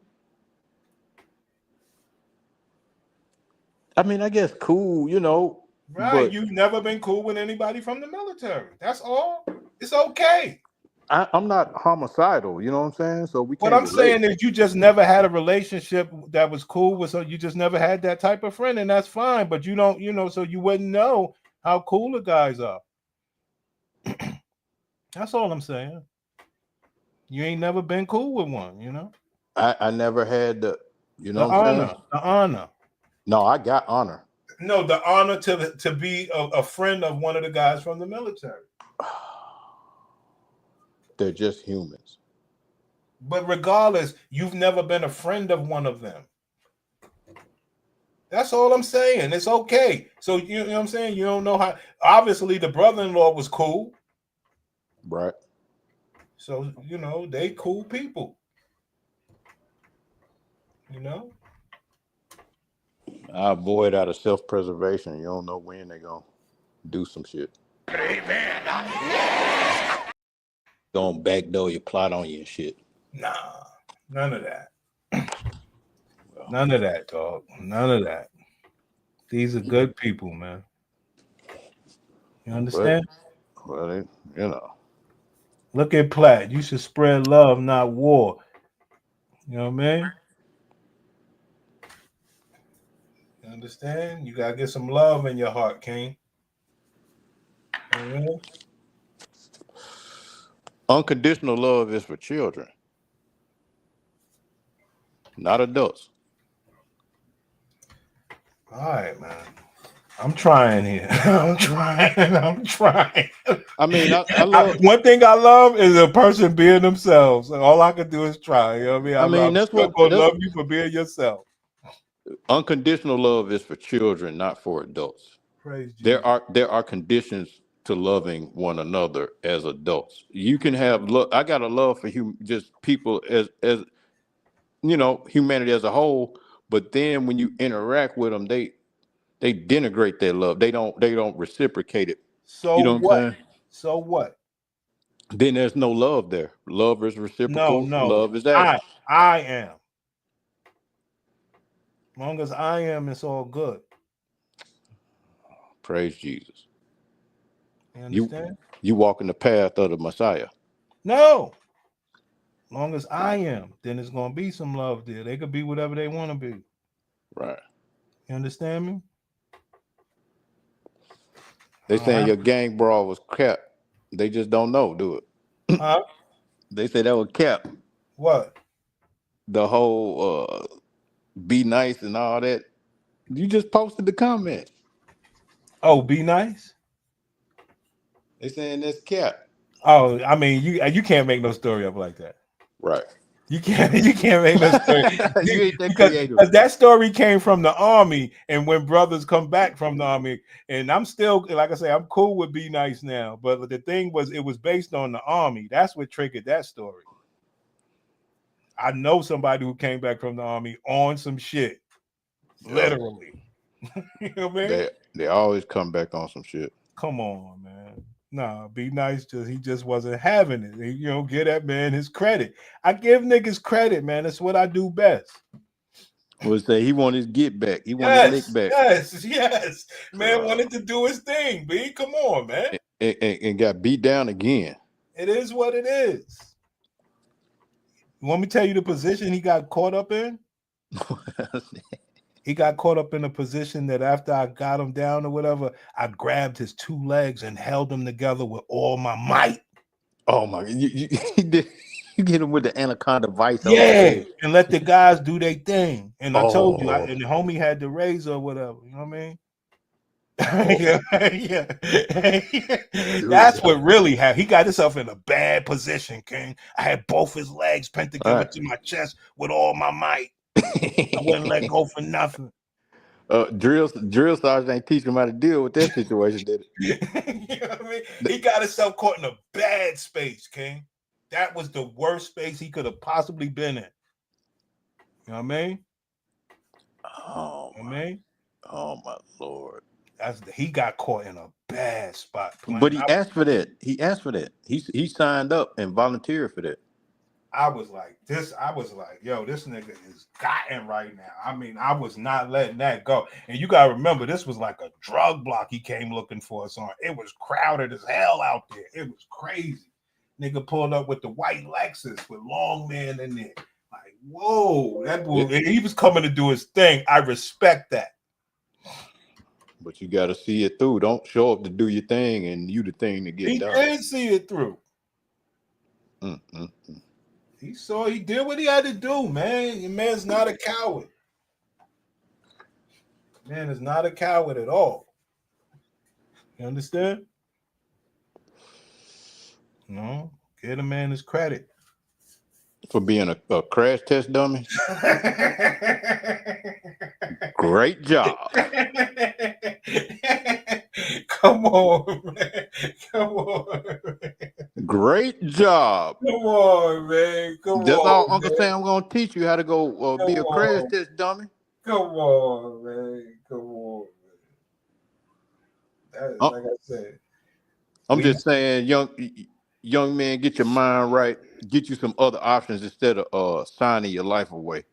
I guess cool, you know. Right. You've never been cool with anybody from the military. That's all. It's okay. I'm not homicidal. You know what I'm saying? So we What can't I'm relate. saying is you just never had a relationship that was cool with, so you just never had that type of friend, and that's fine. But you don't, so you wouldn't know how cool the guys are. That's all I'm saying. You ain't never been cool with one, I never had the, the honor. The honor. No, I got honor. No, the honor to be a friend of one of the guys from the military. They're just humans. But regardless, you've never been a friend of one of them. That's all I'm saying. It's okay. So you know what I'm saying? You don't know how. Obviously, the brother-in-law was cool. Right. So, they cool people. I avoid out of self-preservation. You don't know when they're going to do some shit. Amen. Going backdoor your plot on you and shit. Nah, none of that. None of that, dog. None of that. These are good people, man. You understand? Well, Look at Platt. You should spread love, not war. You know what I mean? You understand? You gotta get some love in your heart, King. Unconditional love is for children, not adults. All right, man. I'm trying here. I'm trying. I mean, I love. One thing I love is a person being themselves. All I can do is try. You know what I mean? I'm that's still what gonna love you for being yourself. Unconditional love is for children, not for adults. Praise there are conditions to loving one another as adults. You can have love. I got a love for just people as humanity as a whole. But then when you interact with them, they denigrate their love. They don't reciprocate it. So you know what I'm saying? So what? Then there's no love there. Love is reciprocal. No. Love is action. I am. As long as I am, it's all good. Praise Jesus. You understand? You walk in the path of the Messiah. No. As long as I am, then it's gonna be some love there. They could be whatever they want to be. Right. You understand me? They saying your gang brawl was cap. They just don't know, do it. Huh? They say that was cap. What? The whole be nice and all that. You just posted the comment. Oh, be nice? They saying that's cap. Oh, I mean, you can't make no story up like that. Right. You can't make no story. You ain't that because that story came from the army, and when brothers come back from the army, and I'm still, like I say, I'm cool with Be Nice now, but the thing was, it was based on the army. That's what triggered that story. I know somebody who came back from the army on some shit, literally. You know what I mean? They always come back on some shit. Come on, man. Nah, Be Nice. He just wasn't having it. Give that man his credit. I give niggas credit, man. That's what I do best. Would say he wanted his get back. He wanted his lick back. Yes. Man wanted to do his thing. B, come on, man. And got beat down again. It is what it is. You want me to tell you the position he got caught up in? He got caught up in a position that after I got him down or whatever, I grabbed his two legs and held them together with all my might. Oh my! You get him with the anaconda vice. Yeah, and let the guys do their thing. And I told you, and the homie had the razor or whatever. You know what I mean? Yeah. That's what really happened. He got himself in a bad position, King. I had both his legs pinned together to my chest with all my might. I wouldn't let go for nothing. Drill sergeant ain't teaching him how to deal with that situation, did it? You know what I mean? He got himself caught in a bad space, King. That was the worst space he could have possibly been in. You know what I mean? Oh, oh my Lord. He got caught in a bad spot. But he asked for that. He signed up and volunteered for that. I was like, yo, this nigga is gotten right now. I mean, I was not letting that go. And you gotta remember, this was like a drug block he came looking for us on. It was crowded as hell out there. It was crazy. Nigga pulled up with the white Lexus with Long Man in there. Like, whoa, that boy, he was coming to do his thing. I respect that. But you got to see it through. Don't show up to do your thing and you the thing to get done. He did see it through. He did what he had to do, man. Your man's not a coward. Man is not a coward at all. You understand? No, give the man his credit. For being a crash test dummy. Great job. Come on, man. Come on. Great job. Come on, man. That's all Uncle Sam gonna teach you how to go be a crash test dummy. Come on, man. Come on, man. Like I said, I'm just saying, young man, get your mind right. Get you some other options instead of signing your life away.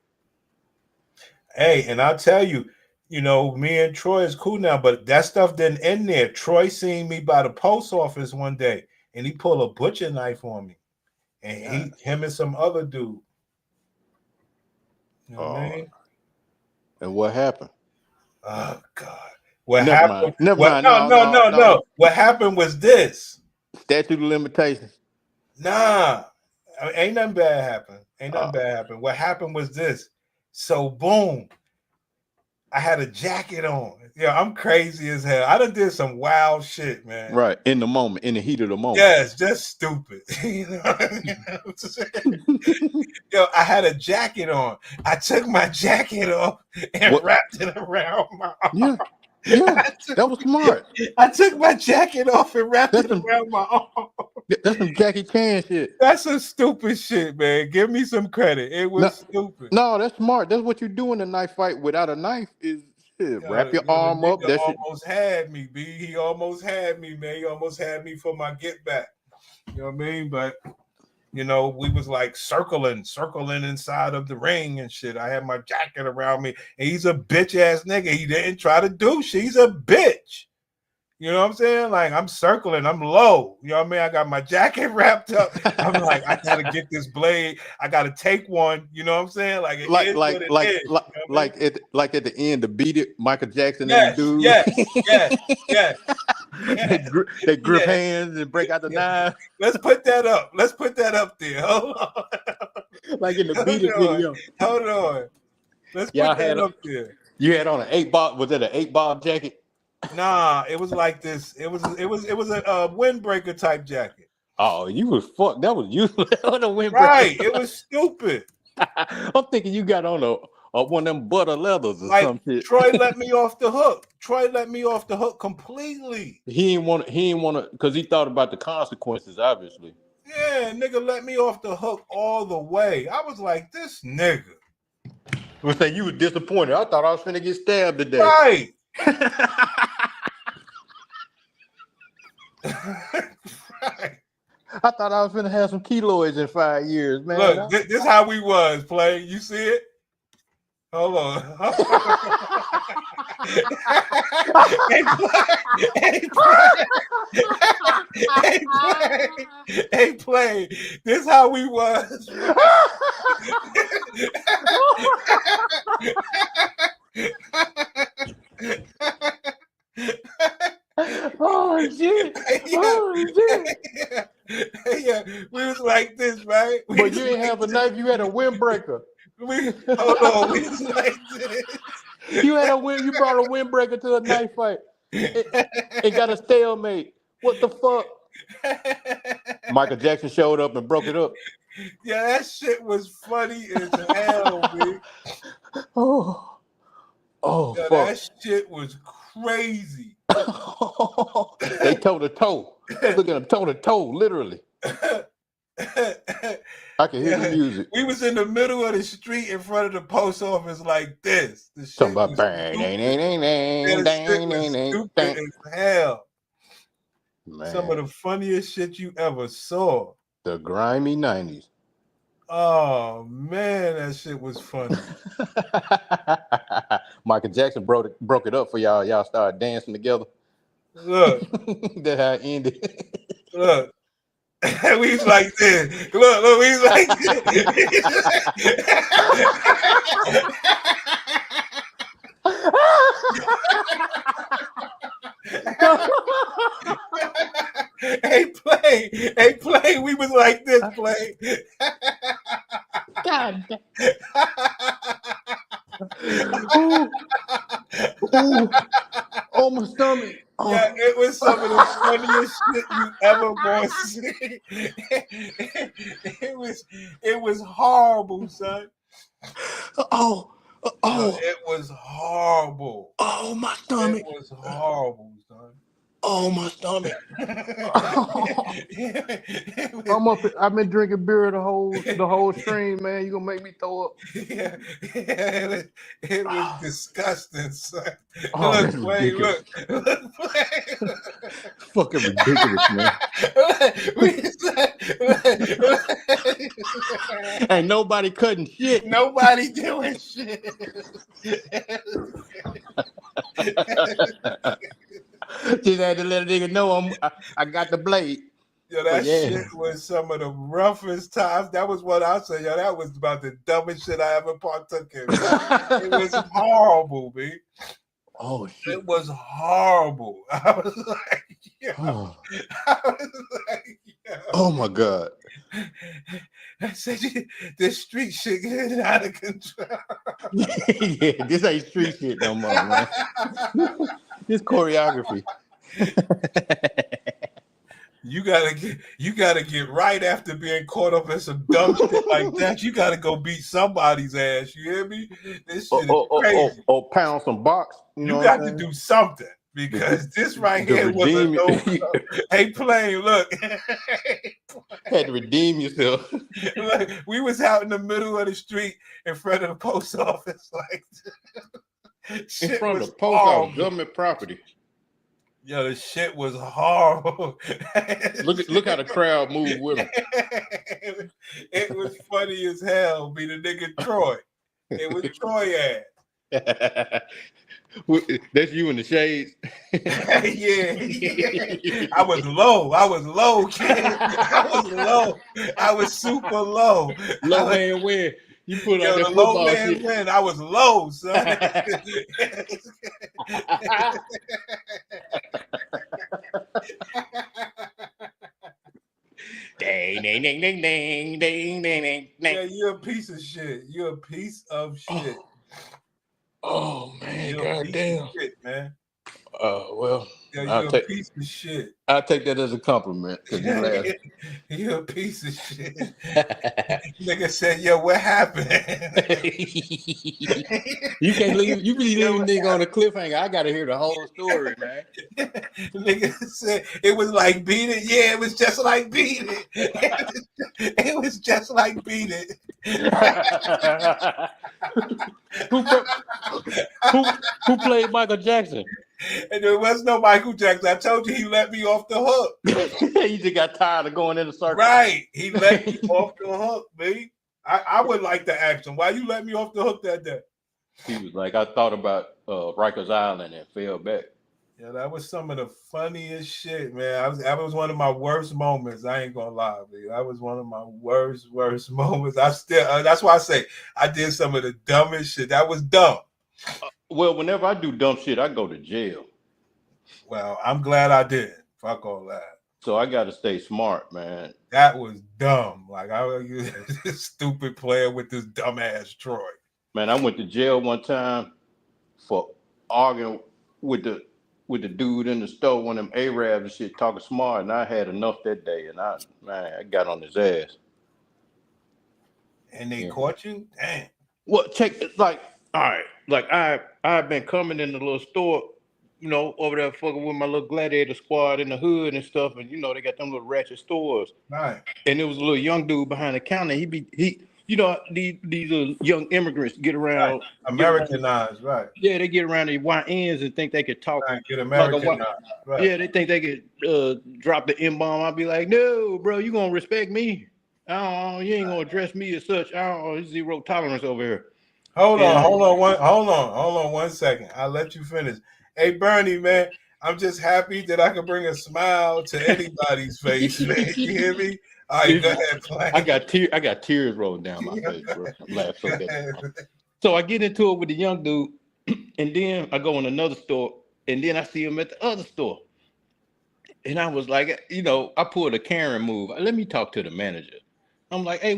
Hey, and I'll tell you, me and Troy is cool now, but that stuff didn't end there. Troy seen me by the post office one day, and he pulled a butcher knife on me, and him and some other dude. You know what I mean? And what happened? Oh God! What happened? No. What happened was this. Statute of limitations. Nah, ain't nothing bad happen. What happened was this. So boom, I had a jacket on. Yeah, I'm crazy as hell. I done did some wild shit, man. Right, in the moment, in the heat of the moment. Yes, just stupid. You know what I'm saying? Yo, I had a jacket on. I took my jacket off and wrapped it around my arm. Yeah, that was smart. I took my jacket off and wrapped it around my arm. That's some Jackie Chan shit. That's some stupid shit, man. Give me some credit. It was stupid. No, that's smart. That's what you do in a knife fight without a knife is wrap your arm up. That almost had me, B. He almost had me, man. He almost had me for my get back. You know what I mean? But we was like circling inside of the ring and shit. I had my jacket around me, and he's a bitch ass nigga. He didn't try to do shit. He's a bitch. You know what I'm saying? Like, I'm circling, I'm low. You know what I mean? I got my jacket wrapped up. I'm like, I gotta get this blade. I gotta take one. You know what I'm saying? Like at the end to beat it, Michael Jackson and the dude. Yes. They grip hands and break out the knife. Let's put that up. Let's put that up there. Hold on. Like in the Beat It video. Hold on. Let's put that up there. You had on an 8-bob. Was it an 8-bob jacket? Nah, it was like this. It was a windbreaker type jacket. Oh, you was fucked. That was you on a windbreaker. Right. It was stupid. I'm thinking you got on one of them butter leathers or some shit. Troy let me off the hook. Completely. He didn't want to because he thought about the consequences, obviously. Yeah, nigga let me off the hook all the way. I was like, this nigga. I say you were disappointed. I thought I was finna get stabbed today. Right. Right. I thought I was gonna have some keloids in 5 years, man. Look, this how we was, Play. You see it? Hold on. Hey, Play. This how we was. Oh shit! Yeah, we was like this, right? But you didn't have a knife. You had a windbreaker. Hold on, we was like this. You brought a windbreaker to a knife fight. It got a stalemate. What the fuck? Michael Jackson showed up and broke it up. Yeah, that shit was funny as hell, man. Oh, yeah, fuck. That shit was crazy. They toe to toe. Look at them toe to toe, literally. I can hear the music. We was in the middle of the street in front of the post office like this. Talking about bang, stupid as hell. Man. Some of the funniest shit you ever saw. The grimy 90s. Oh man, that shit was funny. Michael Jackson broke it up for y'all. Y'all started dancing together. Look, That's how it ended. Look, We was like this. Look, we was like Hey, play. We was like this, play. God. Ooh. Ooh. Oh, my stomach. Oh. Yeah, it was some of the funniest shit you ever gonna see. It was horrible, son. Oh. It was horrible. Oh, my stomach. It was horrible, son. Oh, my stomach. I've been drinking beer the whole stream, man. You gonna make me throw up? Yeah, it was disgusting, son. Oh, Look, Play, look. Fucking ridiculous, man. Ain't nobody cutting shit. Nobody doing shit. Just had to let a nigga know I got the blade. Yo, that shit was some of the roughest times. That was what I said. Yo, that was about the dumbest shit I ever partook in. It was horrible, man. Oh shit! It was horrible. I was like, yo. Oh. I was like, yo. Oh my god! I said, this street shit getting out of control. Yeah, this ain't street shit no more, man. This choreography. You gotta get right after being caught up in some dumb shit like that. You gotta go beat somebody's ass. You hear me? This shit is crazy. Or pound some box. You got to do something because this right here was a no. Hey, Play, look. Had to redeem yourself. Look, we was out in the middle of the street in front of the post office, like in front of the post office, government property. Yo, the shit was horrible. Look how the crowd moved with him. It was funny as hell. Be the nigga Troy. It was Troy ass. That's you in the shades. Yeah. I was low, kid. I was low. I was super low. Low man win. You put on the that low man shit. win. I was low, son. Ding, ding, ding, ding, ding, ding, ding, ding. Yeah, you're a piece of shit. You're a piece of shit. Oh man, goddamn, man. Well, yeah, you're a piece of shit. I'll take that as a compliment. You're a piece of shit. Nigga said, "Yo, what happened?" You can't leave. You be leaving nigga on a cliffhanger. I gotta hear the whole story, man. Nigga said it was like Beat It. Yeah, it was just like Beat It. It was just like Beat It. Who played Michael Jackson? And there was no Michael Jackson. I told you he let me off the hook. He just got tired of going in the circle. Right. He let me off the hook, babe. I would like to ask him, why you let me off the hook that day? He was like, I thought about Rikers Island and fell back. Yeah, that was some of the funniest shit, man. That was one of my worst moments. I ain't gonna lie, man. That was one of my worst moments. I still that's why I say I did some of the dumbest shit. That was dumb. Well, whenever I do dumb shit, I go to jail. Well, I'm glad I did. Fuck all that. So I got to stay smart, man. That was dumb. Like I was this stupid player with this dumbass Troy. Man, I went to jail one time for arguing with the dude in the store, one of them Arabs and shit, talking smart, and I had enough that day, and I got on his ass. And they caught you? Damn. Well, check like, all right, like I've been coming in the little store, you know, over there fucking with my little gladiator squad in the hood and stuff, and you know they got them little ratchet stores. Right. And there was a little young dude behind the counter. He you know, these young immigrants get around, right. Americanized, right? Yeah, they get around the YNs and think they could talk. Right, get Americanized, right? Yeah, they think they could drop the M-bomb. I'll be like, no, bro, you gonna respect me? Oh, you ain't gonna address me as such. Oh, zero tolerance over here. Hold on one second. I'll let you finish. Hey, Bernie, man, I'm just happy that I can bring a smile to anybody's face, man. You hear me? All right, go ahead, Plank. I got tears rolling down my face, bro. I'm laughing so bad. So I get into it with the young dude, and then I go in another store, and then I see him at the other store. And I was like, you know, I pulled a Karen move. Let me talk to the manager. I'm like, hey,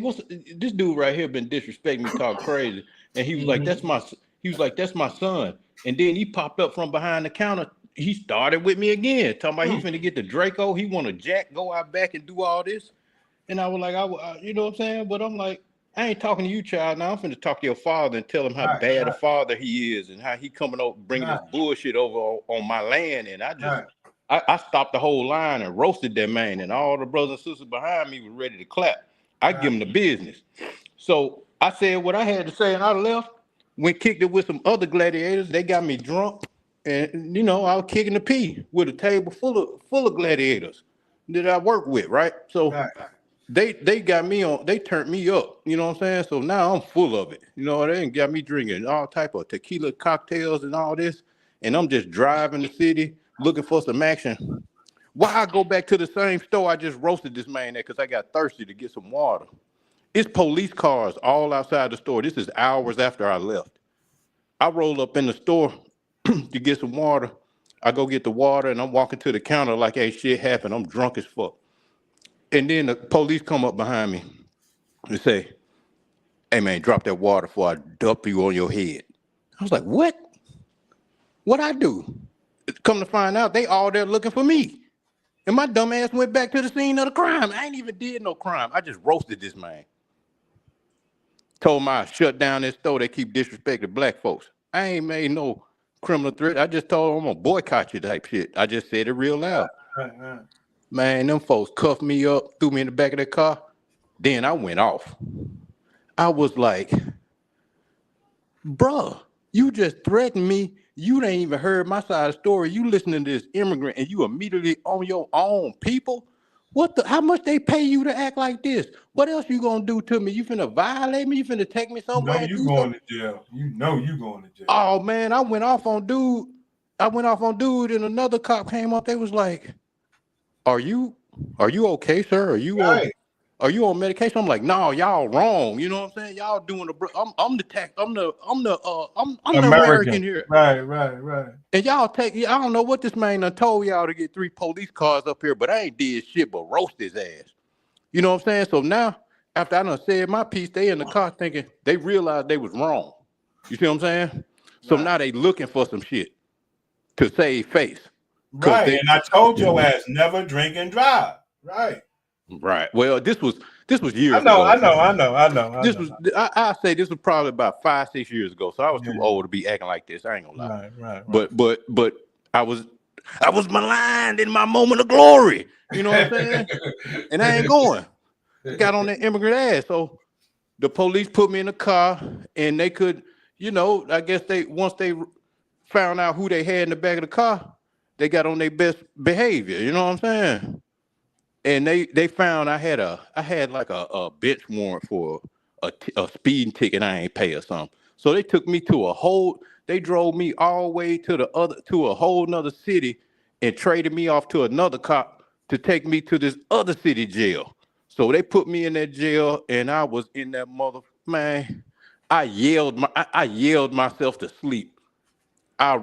this dude right here been disrespecting me, talk crazy. And he was like, that's my son. And then he popped up from behind the counter. He started with me again, talking about he's finna get the Draco. He want to go out back and do all this. And I was like, you know what I'm saying? But I'm like, I ain't talking to you, child. Now I'm finna talk to your father and tell him how bad a father he is and how he coming over, bringing this bullshit over on my land. And I stopped the whole line and roasted that man. And all the brothers and sisters behind me were ready to clap. I give him the business. So I said what I had to say and I left. Went kicked it with some other gladiators. They got me drunk. And, you know, I was kicking the pee with a table full of gladiators that I work with, right? So they got me on, they turned me up, you know what I'm saying? So now I'm full of it. You know, they got me drinking all type of tequila cocktails and all this. And I'm just driving the city looking for some action. Why I go back to the same store I just roasted this man at because I got thirsty to get some water. It's police cars all outside the store. This is hours after I left. I roll up in the store to get some water. I go get the water and I'm walking to the counter like ain't shit happened. I'm drunk as fuck. And then the police come up behind me and say, hey man, drop that water before I dump you on your head. I was like, what? What'd I do? Come to find out, they all there looking for me. And my dumb ass went back to the scene of the crime. I ain't even did no crime. I just roasted this man. Told him I shut down this store. They keep disrespecting black folks. I ain't made no criminal threat. I just told them I'm gonna boycott you type shit. I just said it real loud. Man, them folks cuffed me up, threw me in the back of their car. Then I went off. I was like, bruh, you just threatened me. You ain't even heard my side of the story. You listening to this immigrant and you immediately on your own people? How much they pay you to act like this? What else you gonna do to me? You finna violate me? You finna take me somewhere? You know you going to jail. You know you going to jail. Oh man, I went off on dude and another cop came up. They was like, Are you okay, sir? Are you on medication? I'm like, no, y'all wrong. You know what I'm saying? Y'all doing I'm the American here. Right. And y'all I don't know what this man done told y'all to get 3 police cars up here, but I ain't did shit but roast his ass. You know what I'm saying? So now, after I done said my piece, they in the car thinking they realized they was wrong. You see what I'm saying? So now they looking for some shit to save face. Right, and I told your ass never drink and drive. Right. Well, this was years ago. I know. I say this was probably about 5-6 years ago. So I was too old to be acting like this. I ain't gonna lie. Right. But I was maligned in my moment of glory. You know what I'm saying? And I ain't going. Got on that immigrant ass. So the police put me in the car, and they could, you know, I guess once they found out who they had in the back of the car, they got on their best behavior. You know what I'm saying? And they found I had like a bench warrant for a speeding ticket I ain't pay or something. So they took me they drove me all the way to a whole nother city and traded me off to another cop to take me to this other city jail. So they put me in that jail and I was in that man. I yelled myself to sleep. I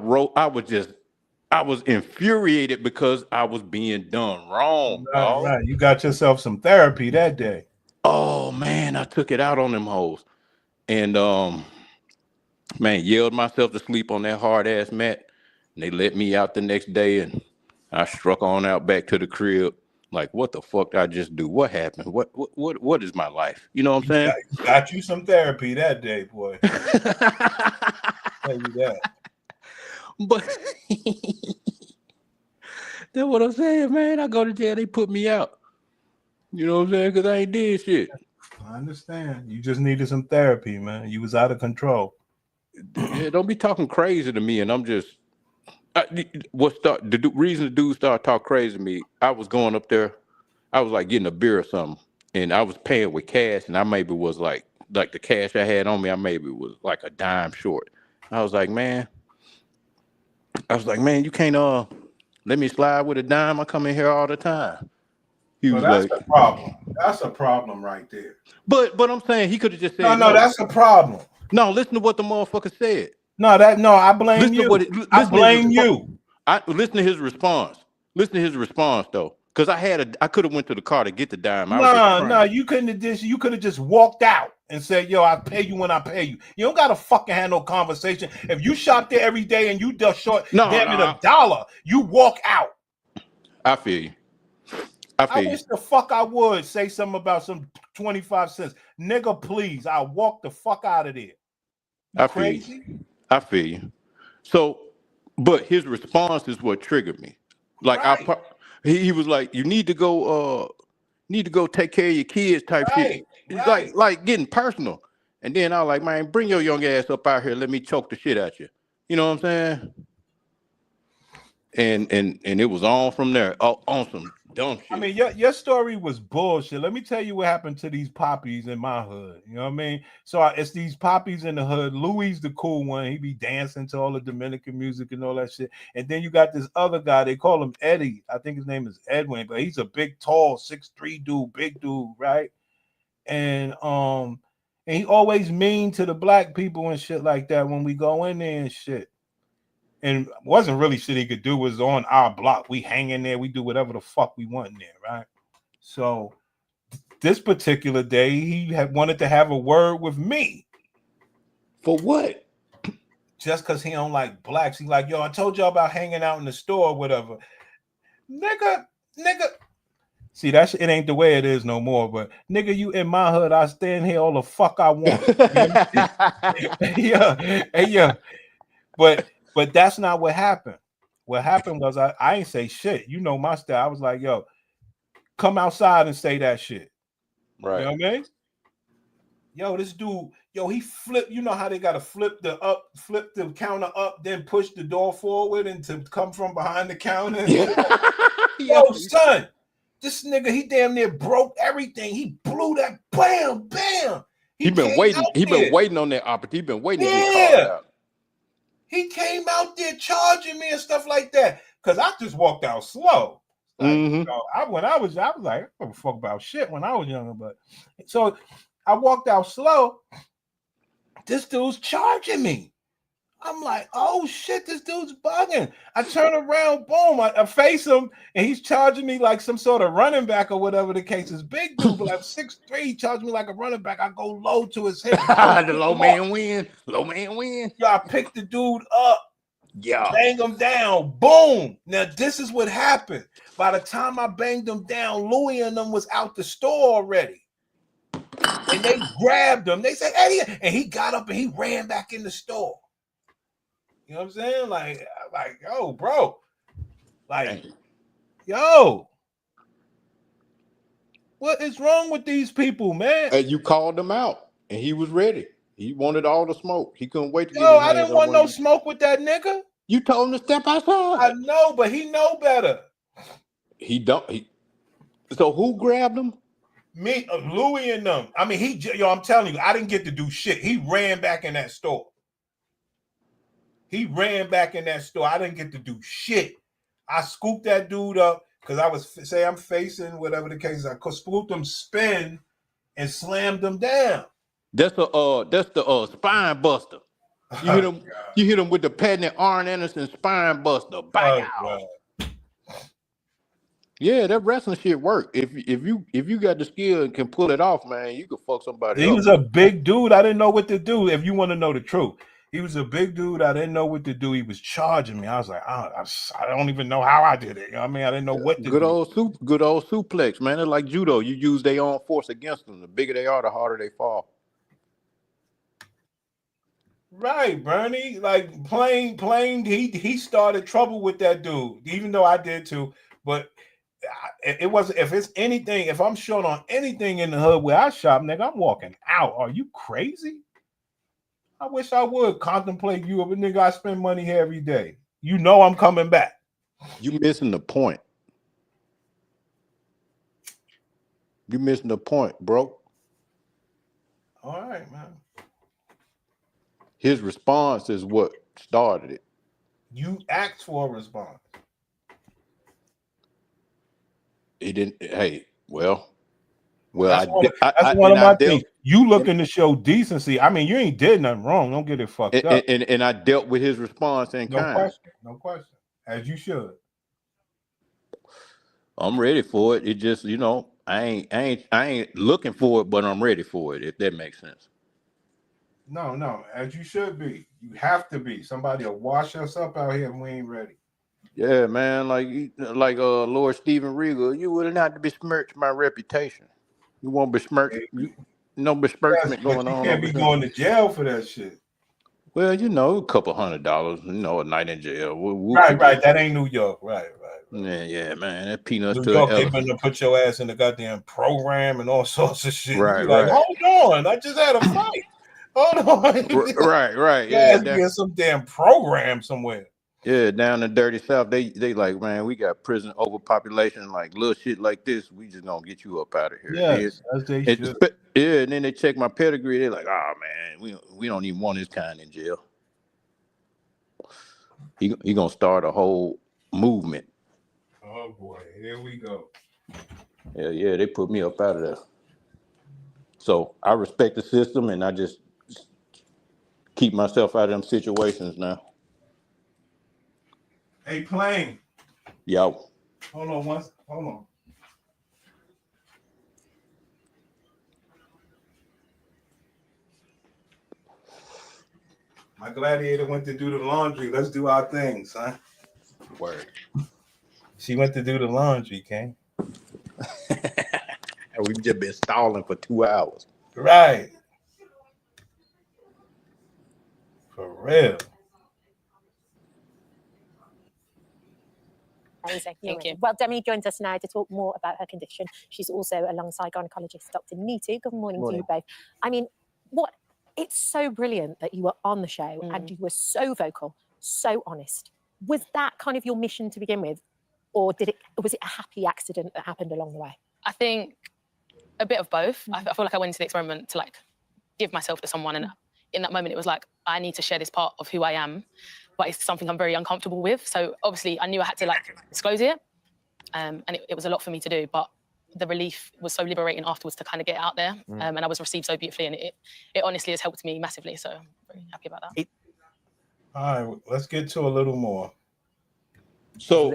was infuriated because I was being done wrong. Right. You got yourself some therapy that day. Oh man, I took it out on them hoes. And man, yelled myself to sleep on that hard ass mat. And they let me out the next day and I struck on out back to the crib. Like, what the fuck did I just do? What happened? What is my life? You know what I'm saying? Got you some therapy that day, boy. Tell you that. But that's what I'm saying, man. I go to jail, they put me out. You know what I'm saying? Because I ain't did shit. I understand. You just needed some therapy, man. You was out of control. Yeah, don't be talking crazy to me. And I'm just, the reason the dude started talking crazy to me, I was going up there, I was like getting a beer or something, and I was paying with cash, and I maybe was like the cash I had on me, I maybe was like a dime short. I was like, man, you can't Let me slide with a dime. I come in here all the time. He was that's like, a problem. That's a problem right there. but I'm saying he could have just said No, that's a problem. No, listen to what the motherfucker said. I blame listen you. To what I blame you. I listen to his response. Listen to his response though, because I could have went to the car to get the dime. No, you couldn't have just. You could have just walked out and said, "Yo, I pay you when I pay you." You don't gotta fucking have no conversation. If you shop there every day and you just short damn it $1, you walk out. I feel you. I wish the fuck I would say something about some 25 cents. Nigga, please. I'll walk the fuck out of there. I feel you. So, but his response is what triggered me. Like he was like, you need to go take care of your kids type shit. It's like getting personal. And then I was like, man, bring your young ass up out here. Let me choke the shit out you. You know what I'm saying? And it was on from there. On some dumb shit. I mean, your story was bullshit. Let me tell you what happened to these poppies in my hood. You know what I mean? So it's these poppies in the hood. Louis the cool one. He be dancing to all the Dominican music and all that shit. And then you got this other guy. They call him Eddie. I think his name is Edwin, but he's a big, tall, 6'3" dude, big dude, right? And he always mean to the black people and shit like that when we go in there and shit. And wasn't really shit he could do, was on our block. We hang in there, we do whatever the fuck we want in there, right? So this particular day, he had wanted to have a word with me. For what? Just because he don't like blacks. He's like, yo, I told y'all about hanging out in the store or whatever. Nigga. See, that shit, it ain't the way it is no more. But nigga, you in my hood, I stand here all the fuck I want. Yeah. But that's not what happened. What happened was I ain't say shit. You know my style. I was like, yo, come outside and say that shit. Right. You know what I mean? Yo, this dude, he flipped. You know how they gotta flip the counter up, then push the door forward and to come from behind the counter. Yo, son, this nigga, he damn near broke everything. He blew that bam. He been waiting on that opportunity. He been waiting to get called out. He came out there charging me and stuff like that. Cause I just walked out slow. Like, you know, I was like, I don't give a fuck about shit when I was younger. But so I walked out slow. This dude's charging me. I'm like, oh shit, this dude's bugging. I turn around, boom, I face him, and he's charging me like some sort of running back or whatever the case is. Big dude, like 6'3", charging me like a running back. I go low to his hip. The low man win. Low man win. Yo, I pick the dude up. Yeah. Bang him down. Boom. Now, this is what happened. By the time I banged him down, Louis and them was out the store already. And they grabbed him. They said, Eddie. And he got up and he ran back in the store. You know what I'm saying? Like, yo, bro. Like, yo. What is wrong with these people, man? And you called him out, and he was ready. He wanted all the smoke. He couldn't wait to get his I didn't want no smoke with that nigga. You told him to step outside. I know, but he know better. So who grabbed him? Me, Louis and them. I mean, I'm telling you, I didn't get to do shit. He ran back in that store. I didn't get to do shit. I scooped that dude up because I'm facing whatever the case is. I scooped him, spin, and slammed him down. That's the spine buster. You hit him with the patented Arn Anderson spine buster. Bang out. Yeah, that wrestling shit work. If you got the skill and can pull it off, man, you could fuck somebody. He was a big dude. I didn't know what to do. If you want to know the truth, he was a big dude. I didn't know what to do. He was charging me. I was like, I don't even know how I did it. You know what I mean? I didn't know what to do. Good old suplex, man. It's like judo. You use their own force against them. The bigger they are, the harder they fall. Right, Bernie. Like plain. He started trouble with that dude, even though I did too. But it wasn't. If I'm short on anything in the hood where I shop, nigga, I'm walking out. Are you crazy? I wish I would contemplate you of a nigga. I spend money here every day. You know I'm coming back. You missing the point. You missing the point, bro. All right, man. His response is what started it. You asked for a response. He didn't. Hey, well, That's one of, I one of my dealt, things. You looking to show decency. I mean, you ain't did nothing wrong. Don't get it fucked up. and I dealt with his response in No kind. question. No question. As you should. I'm ready for it. It just, you know, I ain't looking for it, but I'm ready for it. If that makes sense. No, as you should be. You have to be. Somebody will wash us up out here and we ain't ready. Yeah, man. Like Lord Stephen Regal, you wouldn't have to besmirch my reputation. You won't besmirch. No besmirchment going on. You can't be going to jail for that shit. Well, you know, a couple $100, you know, a night in jail. Right. That ain't New York. Right. Yeah, man. That peanuts New to York, an they elephant. gonna put your ass in the goddamn program and all sorts of shit. Right, You like, right. hold on, I just had a fight. Hold on. Right. Yeah, Yeah, be in some damn program somewhere. yeah, down in dirty South, they like, man, we got prison overpopulation, like little shit like this. We just gonna get you up out of here. Yes, as they should. Yeah, and then they check my pedigree. They're like, oh man, we don't even want this kind in jail. He gonna start a whole movement. Oh boy, here we go. Yeah, they put me up out of there. So I respect the system, and I just keep myself out of them situations now. Hey, Plane. Yo. Hold on. My gladiator went to do the laundry. Let's do our thing, son. Word. She went to do the laundry, King. We've just been stalling for 2 hours. Right. For real. Amazing. Thank you. Well, Demi joins us now to talk more about her condition. She's also alongside gynecologist Dr. Neetu. Good morning to you both. I mean, it's so brilliant that you were on the show and you were so vocal, so honest. Was that kind of your mission to begin with? Or was it a happy accident that happened along the way? I think a bit of both. I feel like I went into the experiment to like give myself to someone, and in that moment it was like, I need to share this part of who I am, but it's something I'm very uncomfortable with. So obviously I knew I had to like disclose it, and it was a lot for me to do, but the relief was so liberating afterwards to kind of get out there, and I was received so beautifully, and it honestly has helped me massively, so I'm very happy about that. All right, let's get to a little more. So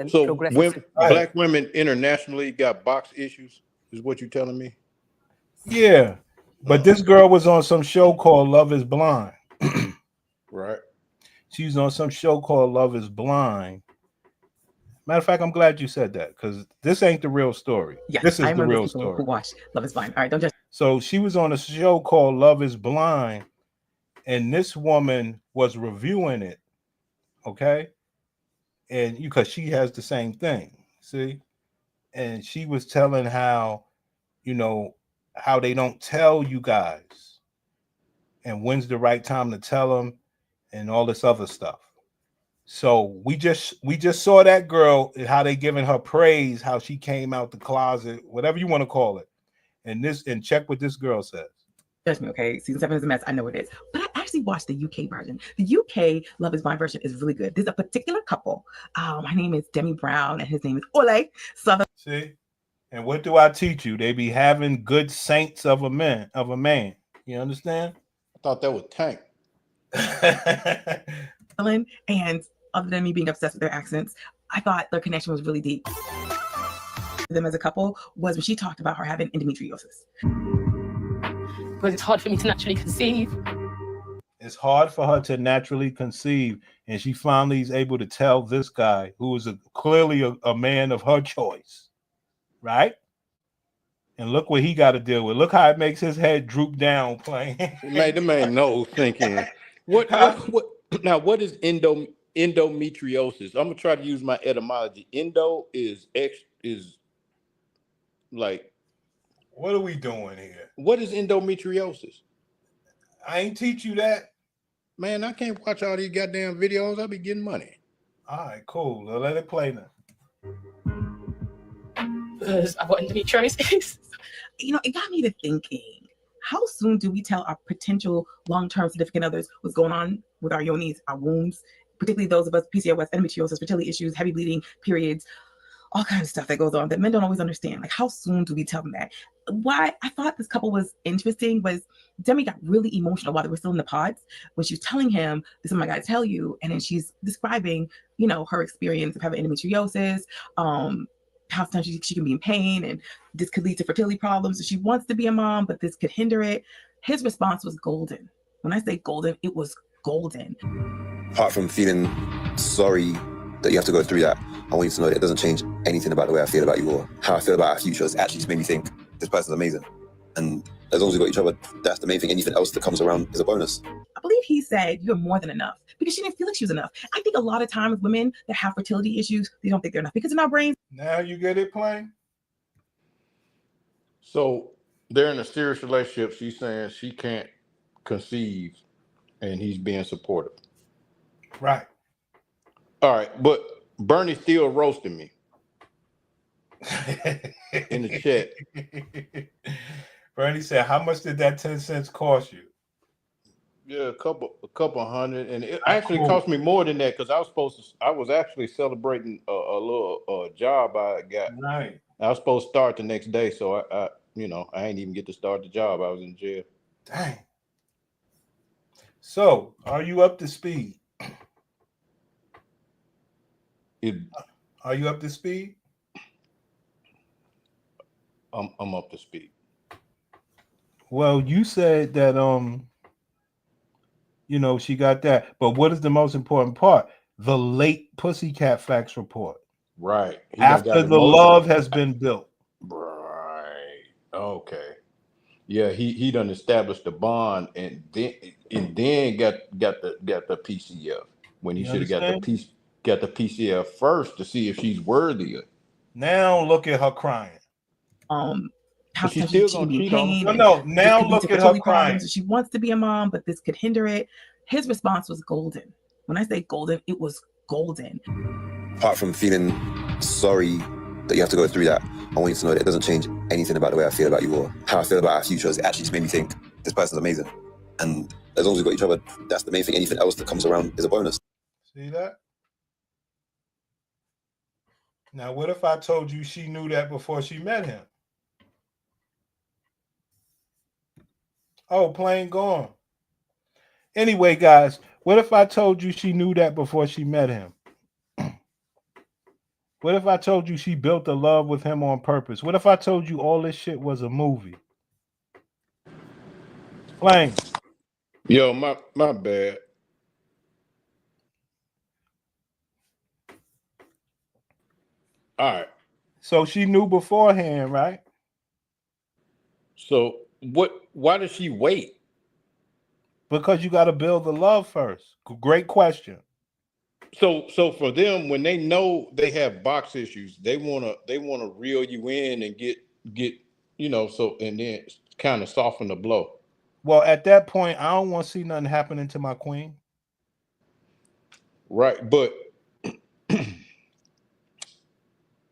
black women internationally got box issues, is what you're telling me? Yeah, but this girl was on some show called Love is Blind. Right. She was on some show called Love is Blind. Matter of fact, I'm glad you said that because this ain't the real story. Yes, this is I the real who story. watched Love is Blind. All right, don't just. So she was on a show called Love is Blind, and this woman was reviewing it. Okay. And because she has the same thing, see, and she was telling how, you know, how they don't tell you guys and when's the right time to tell them and all this other stuff. So we just saw that girl, how they giving her praise, how she came out the closet, whatever you want to call it. And check what this girl says. Judge me, okay? Season 7 is a mess. I know it is. But I actually watched the UK version. The UK Love is Blind version is really good. There's a particular couple. My name is Demi Brown and his name is Ole Southern. See? And what do I teach you? They be having good saints of a man. You understand? I thought that was Tank. And other than me being obsessed with their accents, I thought their connection was really deep. Them as a couple was when she talked about her having endometriosis. Because it's hard for me to naturally conceive. It's hard for her to naturally conceive, and she finally is able to tell this guy, who is clearly a man of her choice, right? And look what he got to deal with. Look how it makes his head droop down playing. It made the man nose sink in. What now? What is endometriosis? I'm gonna try to use my etymology. Endo is like. What are we doing here? What is endometriosis? I ain't teach you that. Man, I can't watch all these goddamn videos. I'll be getting money. All right, cool. Well, let it play now. Because I've got endometriosis. You know, it got me to thinking, how soon do we tell our potential long-term significant others what's going on with our yonis, our wombs, particularly those of us PCOS, endometriosis, fertility issues, heavy bleeding, periods, all kinds of stuff that goes on that men don't always understand. Like, how soon do we tell them that? Why I thought this couple was interesting was Demi got really emotional while they were still in the pods when she was telling him, this is what I gotta tell you. And then she's describing, you know, her experience of having endometriosis, how sometimes she can be in pain and this could lead to fertility problems. So she wants to be a mom, but this could hinder it. His response was golden. When I say golden, it was golden. Apart from feeling sorry that you have to go through that, I want you to know that it doesn't change anything about the way I feel about you or how I feel about our future. It's actually just made me think this person's amazing. And as long as we've got each other, that's the main thing. Anything else that comes around is a bonus. I believe he said you're more than enough because she didn't feel like she was enough. I think a lot of times women that have fertility issues, they don't think they're enough because in our brains. Now you get it, Plain? So they're in a serious relationship. She's saying she can't conceive and he's being supportive. Right. All right, but Bernie still roasting me in the chat. Bernie said, how much did that 10 cents cost you? Yeah, a couple hundred, and it actually cost me more than that because I was actually celebrating a little job I got. Right. I was supposed to start the next day, so I ain't even get to start the job. I was in jail. Dang. So, are you up to speed? Are you up to speed? I'm up to speed. Well, you said that she got that, but what is the most important part? The late Pussycat Facts report. Right. After the love has been built. Right. Okay. Yeah, he done established the bond and then got the PCF when he should have got the PCF first to see if she's worthy of it. Now look at her crying. How she's still gonna cheat on him. No, now look at her crying. She wants to be a mom, but this could hinder it. His response was golden. When I say golden, it was golden. Apart from feeling sorry that you have to go through that, I want you to know that it doesn't change anything about the way I feel about you or how I feel about our future. It actually just made me think this person's amazing. And as long as we've got each other, that's the main thing. Anything else that comes around is a bonus. See that? Now, what if I told you she knew that before she met him? Oh, Plain gone. Anyway, guys, what if I told you she knew that before she met him? What if I told you she built a love with him on purpose? What if I told you all this shit was a movie? Plain. Yo, my bad. All right. So she knew beforehand, right? So why does she wait? Because you got to build the love first. Great question. So for them, when they know they have box issues, they wanna reel you in and get and then kind of soften the blow. Well, at that point, I don't want to see nothing happening to my queen. Right, but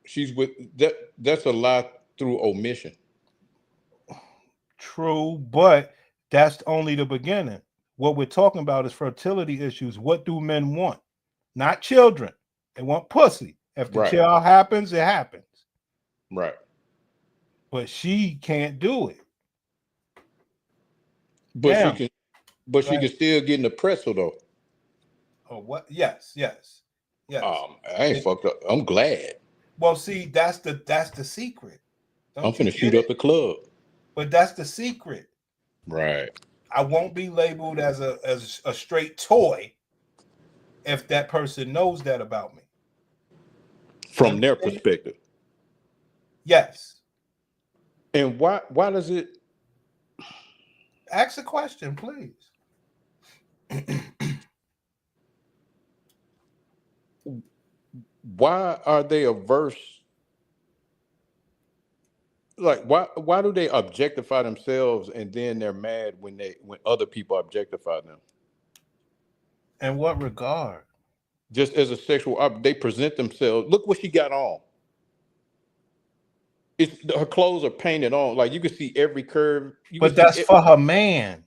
she's with that. That's a lie through omission. True, but that's only the beginning. What we're talking about is fertility issues. What do men want? Not children. They want pussy. If the child happens, it happens. Right. But she can't do it. But Now, she can still get in the pretzel though. Oh, what? Yes. I ain't fucked up. I'm glad. Well, see, that's the secret. I'm finna shoot up the club. But that's the secret. Right. I won't be labeled as a straight toy if that person knows that about me. From their perspective. Yes. And why does it? Ask a question, please. Why are they averse? Like why do they objectify themselves and then they're mad when other people objectify them? In what regard? Just as a sexual object, they present themselves. Look what she got on. Her clothes are painted on, like you can see every curve. But that's for her man.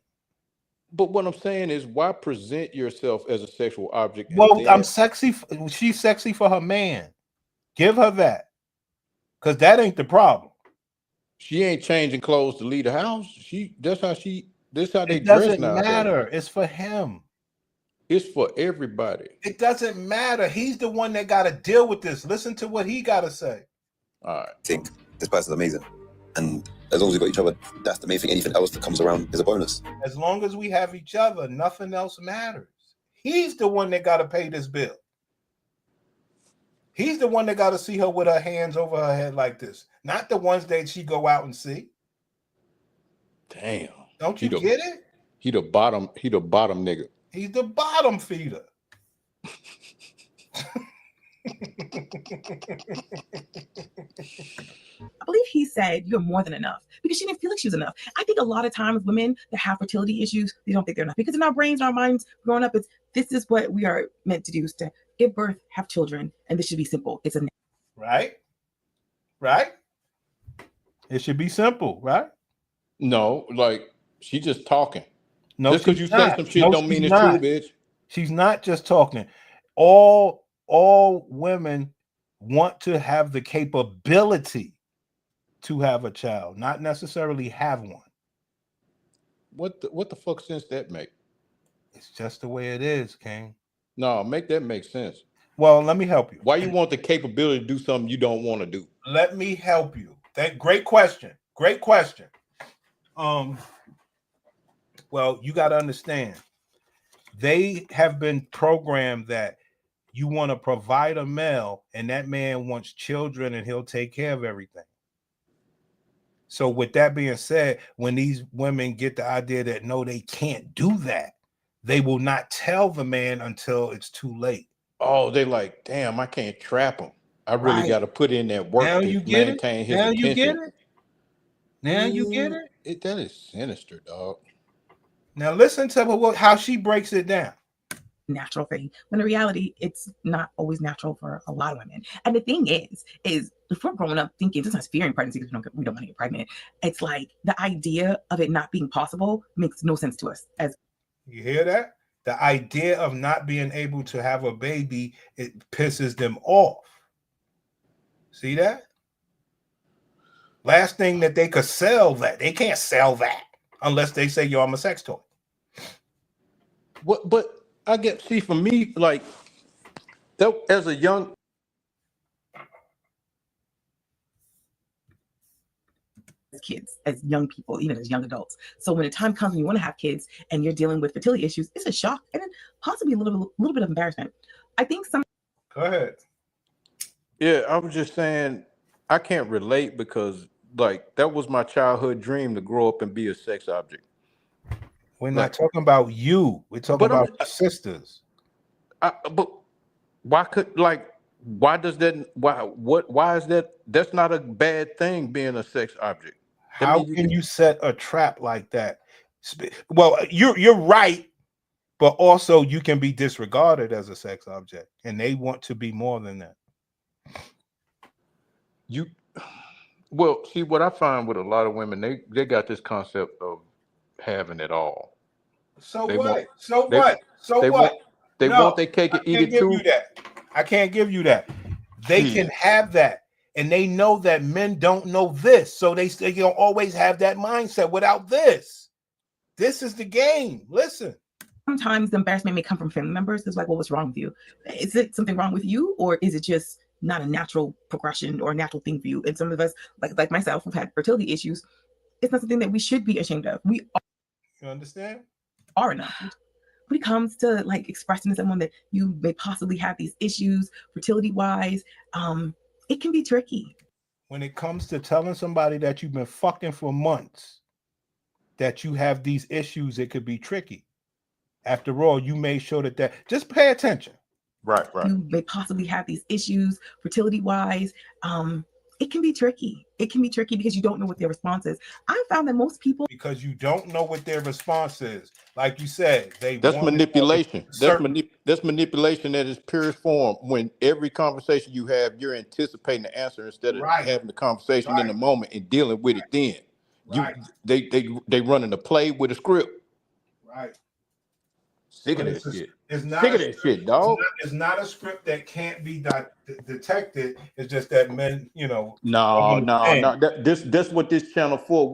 But what I'm saying is, why present yourself as a sexual object? Well, I'm sexy. She's sexy for her man. Give her that. Because that ain't the problem. She ain't changing clothes to leave the house. That's how they It dress doesn't nowadays. matter. It's for him. It's for everybody. It doesn't matter. He's the one that got to deal with this. Listen to what he got to say. All right. Think this person's amazing. And as long as we got each other, that's the main thing. Anything else that comes around is a bonus. As long as we have each other, nothing else matters. He's the one that got to pay this bill. He's the one that got to see her with her hands over her head like this. Not the ones that she go out and see. Damn. Don't you get it? He the bottom nigga. He's the bottom feeder. I believe he said you're more than enough because she didn't feel like she was enough. I think a lot of times women that have fertility issues, they don't think they're enough because in our brains, our minds growing up, this is what we are meant to do, is to give birth, have children, and this should be simple. It's a right. It should be simple, right? No, like she just talking. No, just because you say some shit don't mean it's true, bitch. She's not just talking. All women want to have the capability to have a child, not necessarily have one. What the fuck sense that make? It's just the way it is, King. No, make that make sense. Well, let me help you. Why you want the capability to do something you don't want to do? Let me help you. Great question. Great question. Well, you got to understand, they have been programmed that you want to provide a male and that man wants children and he'll take care of everything. So with that being said, when these women get the idea that no, they can't do that, they will not tell the man until it's too late. Oh, they like, damn, I can't trap him. I really got to put in that work Now to you get maintain it. his Now attention. you get it. Now you get it. That is sinister, dog. Now listen to how she breaks it down. Natural thing, when in reality, it's not always natural for a lot of women. And the thing is if we're growing up thinking, sometimes fearing pregnancy because we don't want to get pregnant, it's like the idea of it not being possible makes no sense to us. As you hear that? The idea of not being able to have a baby, it pisses them off. See that? Last thing that they could sell that. They can't sell that unless they say, yo, I'm a sex toy. What? But I get, see, for me, like, that as a young, kids, as young people, even as young adults. So when the time comes when you want to have kids and you're dealing with fertility issues, it's a shock and then possibly a little bit of embarrassment. I think some. Go ahead. Yeah, I was just saying I can't relate because like that was my childhood dream to grow up and be a sex object. We're not talking about you. We're talking about your sisters. But why is that? That's not a bad thing being a sex object. How can you set a trap like that? Well, you're right, but also you can be disregarded as a sex object, and they want to be more than that. Well, see, what I find with a lot of women, they got this concept of having it all. So They what? want- So they- what? So they what? want- they want their cake and eat it too. I can't give you that. They can have that, and they know that men don't know this, so they don't always have that mindset. Without this, this is the game. Listen. Sometimes the embarrassment may come from family members. It's like, well, what's wrong with you? Is it something wrong with you, or is it just not a natural progression or a natural thing for you? And some of us, like myself, who've had fertility issues, it's not something that we should be ashamed of. We You understand? are enough. When it comes to like expressing to someone that you may possibly have these issues fertility wise, it can be tricky. When it comes to telling somebody that you've been fucking for months, that you have these issues, it could be tricky. After all, you made sure that just pay attention. Right. You may possibly have these issues fertility wise. It can be tricky. It can be tricky because you don't know what their response is. I found that most people, because you don't know what their response is. Like you said, That's manipulation. That's manipulation at its purest form. When every conversation you have, you're anticipating the answer instead of having the conversation in the moment and dealing with it then. They running a play with a script. Right. Sick of But that shit. It's not Sick a of that script. shit, dog. It's not a script that can't be detected. It's just that men, No. That's what this channel for.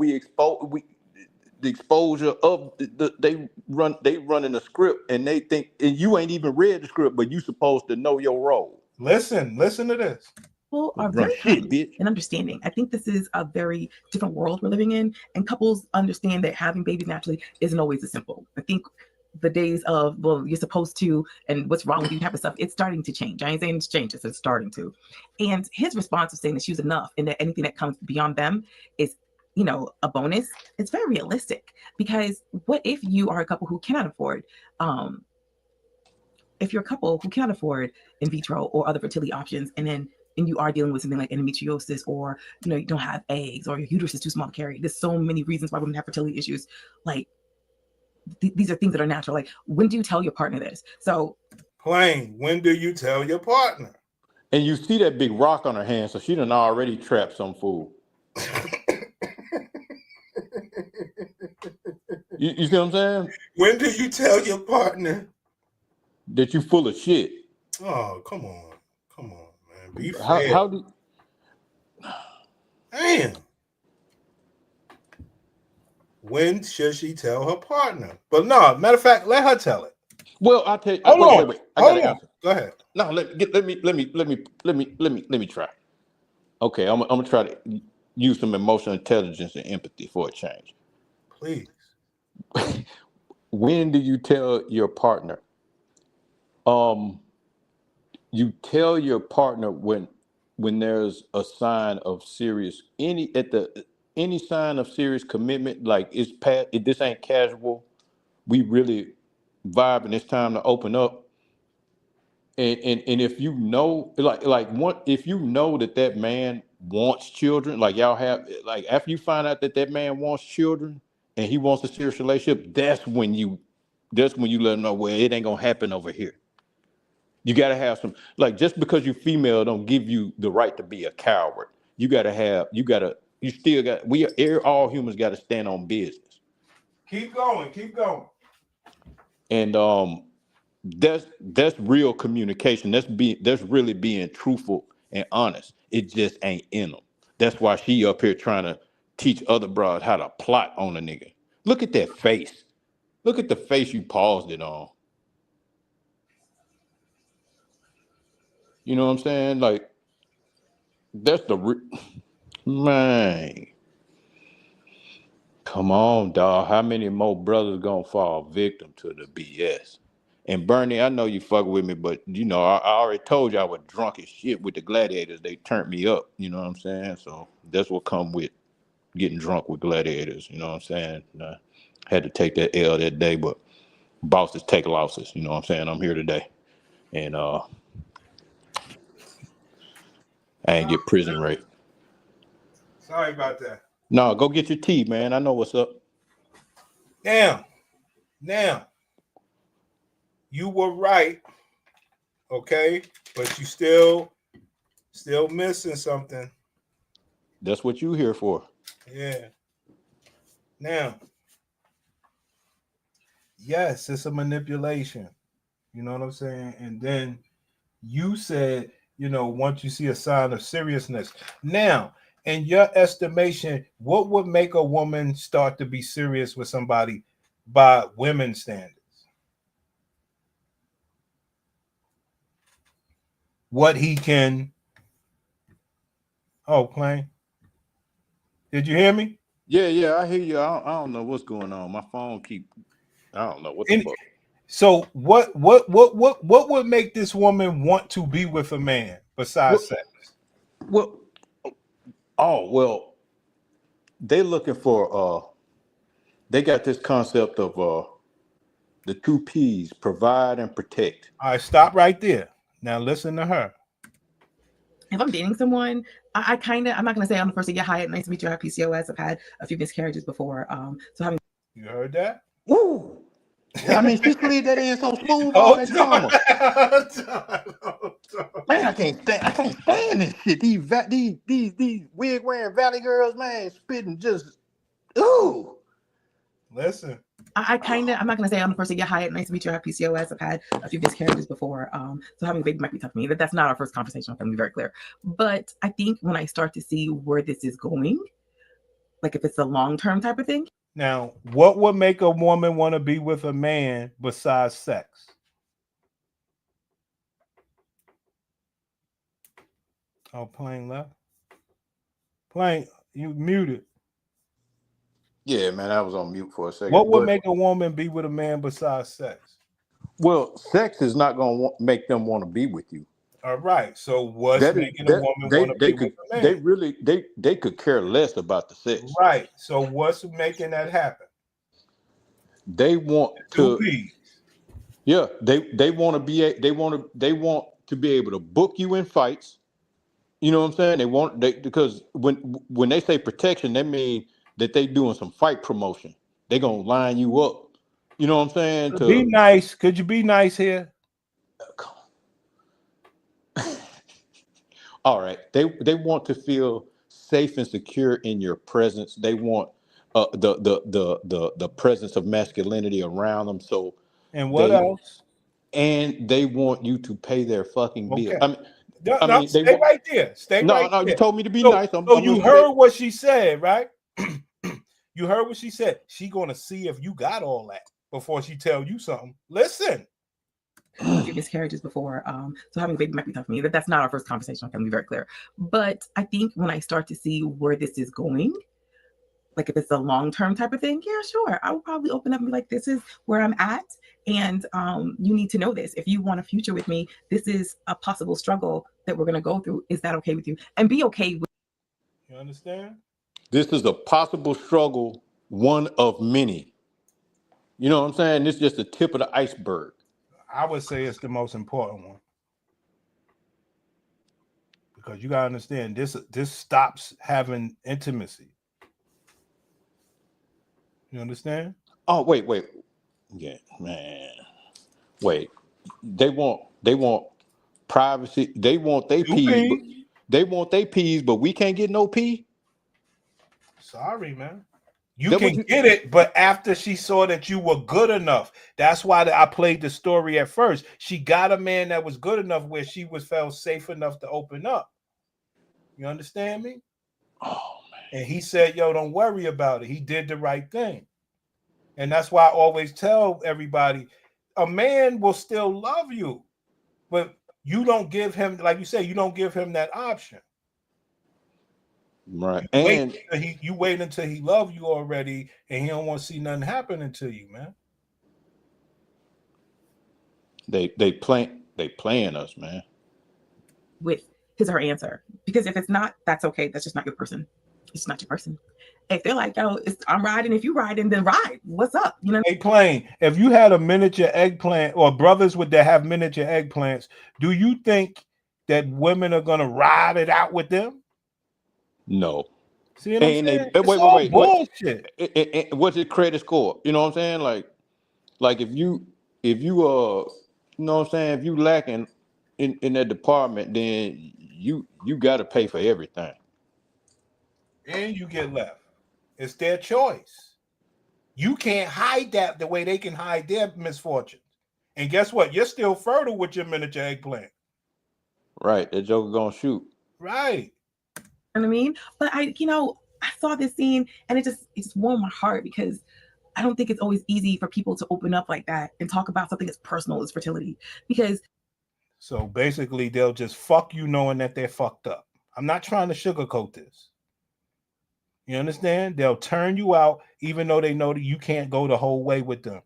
The exposure of they running the script, and they think, and you ain't even read the script, but you supposed to know your role. Listen to this. People are very kind and understanding. I think this is a very different world we're living in, and couples understand that having babies naturally isn't always as simple. I think the days of, well, you're supposed to, and what's wrong with you type of stuff, it's starting to change. I ain't saying it's changed, it's starting to. And his response of saying that she was enough and that anything that comes beyond them is, a bonus. It's very realistic, because what if you are a couple who cannot afford, if you're a couple who cannot afford in vitro or other fertility options, and you are dealing with something like endometriosis, or you don't have eggs, or your uterus is too small to carry. There's so many reasons why women have fertility issues. Like these are things that are natural. Like, when do you tell your partner this? So plain, when do you tell your partner? And you see that big rock on her hand, so she done already trapped some fool. You see what I'm saying? When do you tell your partner that you full of shit? Oh, come on, man. Be fair. How do? Damn. When should she tell her partner? But no, matter of fact, let her tell it. Well, I'll tell you. Wait. I Hold gotta on. answer. Go ahead. No, let me try. Okay, I'm gonna try to use some emotional intelligence and empathy for a change. Please. When do you tell your partner? You tell your partner when there's a sign of serious any sign of serious commitment, like this ain't casual. We really vibe and it's time to open up. And if you know, if you know that man wants children, like y'all have, like after you find out that man wants children and he wants a serious relationship, that's when you let him know, well, it ain't gonna happen over here. You gotta have some, like, just because you female don't give you the right to be a coward. All humans gotta stand on business. Keep going. And that's real communication. That's really being truthful and honest. It just ain't in them. That's why she up here trying to teach other broads how to plot on a nigga. Look at that face. Look at the face you paused it on. You know what I'm saying? Like, that's man. Come on, dog. How many more brothers gonna fall victim to the BS? And Bernie, I know you fuck with me, but I already told you I was drunk as shit with the gladiators. They turned me up. You know what I'm saying? So that's what come with getting drunk with gladiators. You know what I'm saying? I had to take that L that day, but bosses take losses. You know what I'm saying? I'm here today, and I ain't get prison rate. Sorry about that. No, go get your tea, man. I know what's up. Now, you were right, okay, but you still missing something. That's what you here for. Yeah. Now, yes, it's a manipulation. You know what I'm saying? And then you said, once you see a sign of seriousness. Now, in your estimation, what would make a woman start to be serious with somebody by women's standards? What he can. Oh, Plain. Did you hear me? Yeah, I hear you. I don't know what's going on. My phone I don't know what the fuck. So what would make this woman want to be with a man besides sex? Well, they looking for they got this concept of the 2 P's: provide and protect. All right, stop right there. Now listen to her. If I'm dating someone, I'm not gonna say I'm the first to get hired. Nice to meet you. I have PCOS. I've had a few miscarriages before. So having. You heard that? Ooh. I mean, she slid that in so smooth all that drama. Man, I can't stand this shit. These wig wearing valley girls, man, spitting just ooh. Listen. I kind of, I'm not going to say I'm the person to get high. Nice to meet you. I have PCOS. I've had a few miscarriages before. So having a baby might be tough for me. That's not our first conversation. I'm going to be very clear. But I think when I start to see where this is going, like if it's a long-term type of thing. Now, what would make a woman want to be with a man besides sex? Oh, Plain left. Plain, you muted. Yeah, man, I was on mute for a second. What would make a woman be with a man besides sex? Well, sex is not going to make them want to be with you. All right. So what's making a woman want to be with a man? They really they could care less about the sex. Right. So what's making that happen? They want to. Yeah, they want to be they want to be able to book you in fights. You know what I'm saying? Because when they say protection, that means that they doing some fight promotion. They gonna line you up. You know what I'm saying? To be nice. Could you be nice here? All right. They want to feel safe and secure in your presence. They want the presence of masculinity around them. So and what else? And they want you to pay their fucking bill. I mean, stay right there. Stay right there. You told me to be nice. So you heard what she said, right? You heard what she said. She gonna see if you got all that before she tell you something. Listen. A few miscarriages before. So having a baby might be tough for me. That's not our first conversation. I'm going to be very clear. But I think when I start to see where this is going, like if it's a long-term type of thing, yeah, sure. I will probably open up and be like, this is where I'm at. And you need to know this. If you want a future with me, this is a possible struggle that we're going to go through. Is that okay with you? And be okay with. You understand? This is a possible struggle, one of many. You know what I'm saying? This is just the tip of the iceberg. I would say it's the most important one. Because you gotta understand this stops having intimacy. You understand? Oh, wait. Yeah, man. Wait. They want privacy. They want their peas. They want their peas, but we can't get no pee. Sorry, man. You can get it, but after she saw that you were good enough. That's why I played the story at first. She got a man that was good enough where she felt safe enough to open up. You understand me? Oh, man. And he said, yo, don't worry about it. He did the right thing. And that's why I always tell everybody, a man will still love you, but you don't give him, like you say, you don't give him that option. Right. You wait until he love you already, and he don't want to see nothing happening to you, man. They playing us, man. With his or her answer. Because if it's not, that's okay. That's just not your person. It's not your person. If they're like, yo, I'm riding, if you riding, then ride. What's up? You know. Hey, Plain, if you had a miniature eggplant or brothers that have miniature eggplants, do you think that women are gonna ride it out with them? No. See what I'm saying? Wait. Bullshit. What's your credit score? You know what I'm saying? Like if you you know what I'm saying, if you lacking in that department, then you got to pay for everything. And you get left. It's their choice. You can't hide that the way they can hide their misfortunes. And guess what? You're still fertile with your miniature eggplant. Right. That joker gonna shoot. Right. You know what I mean? But I saw this scene and it just warmed my heart because I don't think it's always easy for people to open up like that and talk about something as personal as fertility. So basically, they'll just fuck you knowing that they're fucked up. I'm not trying to sugarcoat this. You understand? They'll turn you out even though they know that you can't go the whole way with them.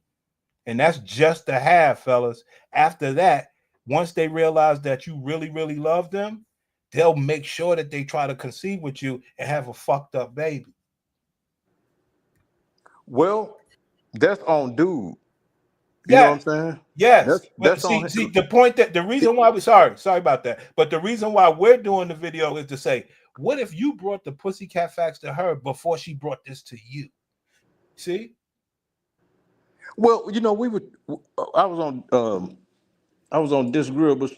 And that's just the half, fellas. After that, once they realize that you really, really love them, they'll make sure that they try to conceive with you and have a fucked up baby. Well, that's on dude. You know what I'm saying? Yes. That's see, the point that the reason why sorry about that. But the reason why we're doing the video is to say, what if you brought the Pussycat Facts to her before she brought this to you? See? Well, I was on Disagreeable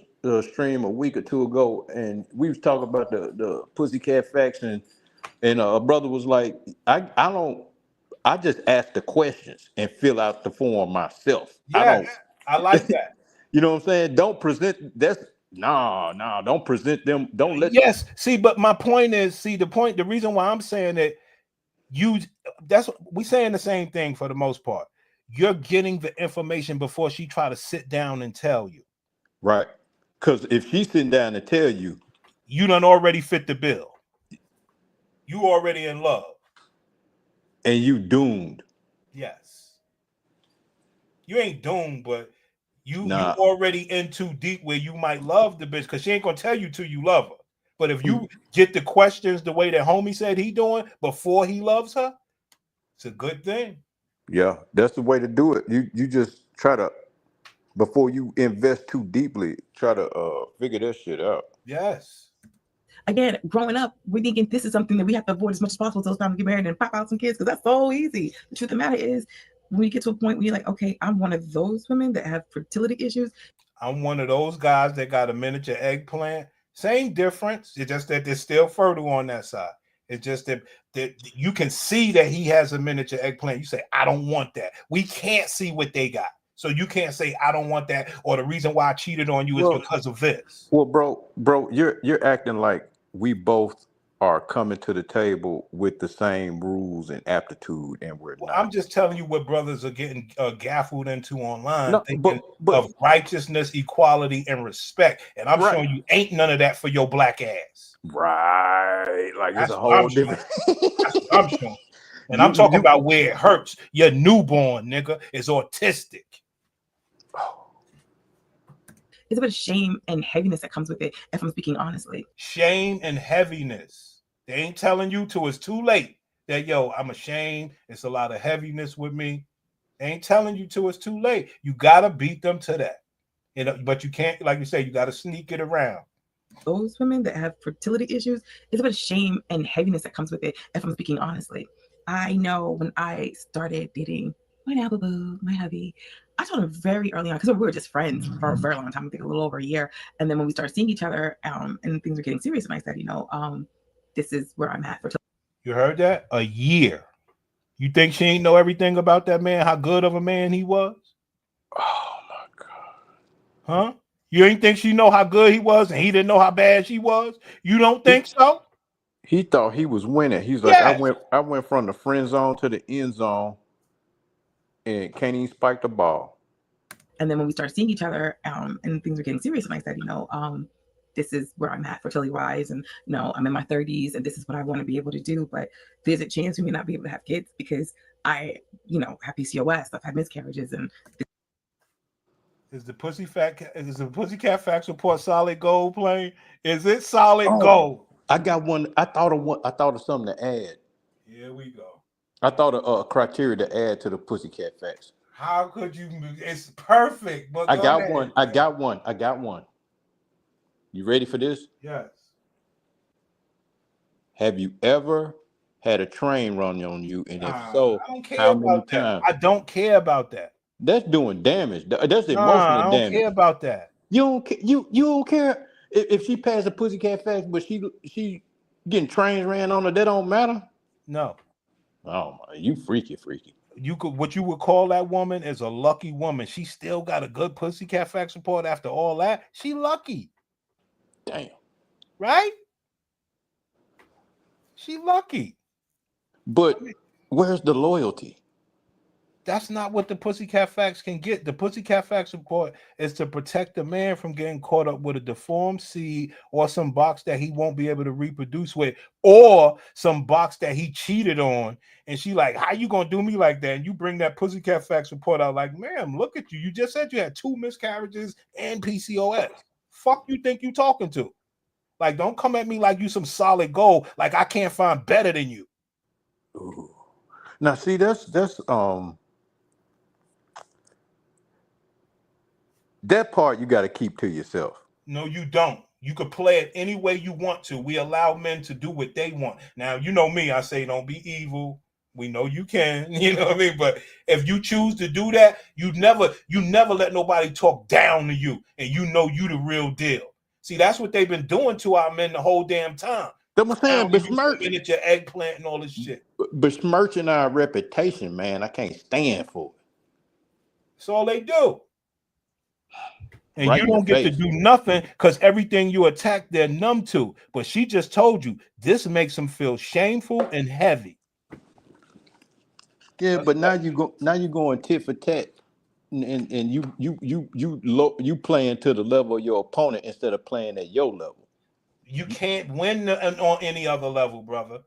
stream a week or two ago, and we was talking about the Pussycat Facts, and a brother was like, I I just ask the questions and fill out the form myself. Yeah, I like that. You know what I'm saying? Don't present don't present them. Don't let Yes. See, but my point is, the reason why I'm saying that we saying the same thing for the most part. You're getting the information before she try to sit down and tell you. Right. Because if she's sitting down and tell you, you done already fit the bill. You already in love. And you doomed. Yes. You ain't doomed, but you already in too deep where you might love the bitch, because she ain't gonna tell you till you love her. But if you get the questions the way that homie said he doing before he loves her, it's a good thing. Yeah, that's the way to do it. You just try to, before you invest too deeply, try to figure that shit out. Yes. Again, growing up, we're thinking this is something that we have to avoid as much as possible till it's time to get married and pop out some kids, because that's so easy. The truth of the matter is, when you get to a point where you're like, okay, I'm one of those women that have fertility issues. I'm one of those guys that got a miniature eggplant. Same difference. It's just that they're still fertile on that side. It's just that you can see that he has a miniature eggplant. You say, I don't want that. We can't see what they got. So you can't say, I don't want that, or the reason why I cheated on you is because of this. Well, bro, you're acting like we both are coming to the table with the same rules and aptitude, and we're not. I'm just telling you what brothers are getting gaffled into online, No, thinking of righteousness, equality, and respect. And I'm showing you ain't none of that for your black ass. Right. Like that's it's a whole different. That's what I'm showing. And I'm talking about where it hurts. Your newborn, nigga, is autistic. It's a bit of shame and heaviness that comes with it, if I'm speaking honestly. Shame and heaviness. They ain't telling you till it's too late that, yo, I'm ashamed. It's a lot of heaviness with me. They ain't telling you till it's too late. You got to beat them to that. But you can't, like you say, you got to sneak it around. Those women that have fertility issues, it's a bit of shame and heaviness that comes with it, if I'm speaking honestly. I know when I started dating my boo, my hubby, I told him very early on, because we were just friends for a very long time, I think a little over a year. And then when we started seeing each other and things were getting serious, and I said, this is where I'm at. You heard that? A year. You think she ain't know everything about that man, how good of a man he was? Oh my God. Huh? You ain't think she know how good he was and he didn't know how bad she was? You don't think so? He thought he was winning. He's like, I went from the friend zone to the end zone and can't even spike the ball. And then when we started seeing each other and things were getting serious, and I said, this is where I'm at fertility wise, and I'm in my 30s, and this is what I want to be able to do. But there's a chance we may not be able to have kids because I, have PCOS, I've had miscarriages, and is the Pussycat Facts Report solid gold playing? Is it solid gold? I got one. I thought of something to add. Here we go. I thought of a criteria to add to the Pussycat Facts. How could you? It's perfect. But I got one. You ready for this? Yes. Have you ever had a train run on you? And if so, how many times? I don't care about that. That's doing damage. That's emotional damage. I don't care about that. You don't care if she passed a Pussycat Facts, but she getting trains ran on her. That don't matter. No. Oh my, you freaky. What you would call that woman is a lucky woman. She still got a good Pussycat Facts Report after all that. She lucky. Damn. Right? She lucky. But where's the loyalty? That's not what the Pussycat Facts can get. The Pussycat Facts Report is to protect the man from getting caught up with a deformed seed or some box that he won't be able to reproduce with, or some box that he cheated on. And she like, how you gonna do me like that? And you bring that Pussycat Facts Report out like, ma'am, look at you. You just said you had 2 miscarriages and PCOS. Fuck you think you talking to? Like, don't come at me like you some solid gold. Like I can't find better than you. Ooh. Now see, that's that part you got to keep to yourself. No, you don't. You could play it any way you want to. We allow men to do what they want. Now, you know me, I say don't be evil. We know you can, you know what I mean? But if you choose to do that, you never let nobody talk down to you, and you know you the real deal. See, that's what they've been doing to our men the whole damn time. Them I'm saying, minute your eggplant and all this shit. Besmirching our reputation, man. I can't stand for it. That's all they do. And Right you in don't the get to face. do nothing because everything you attack, they're numb to. But she just told you this makes them feel shameful and heavy. Yeah, but now you going tit for tat, and you playing to the level of your opponent instead of playing at your level. You can't win on any other level, brother.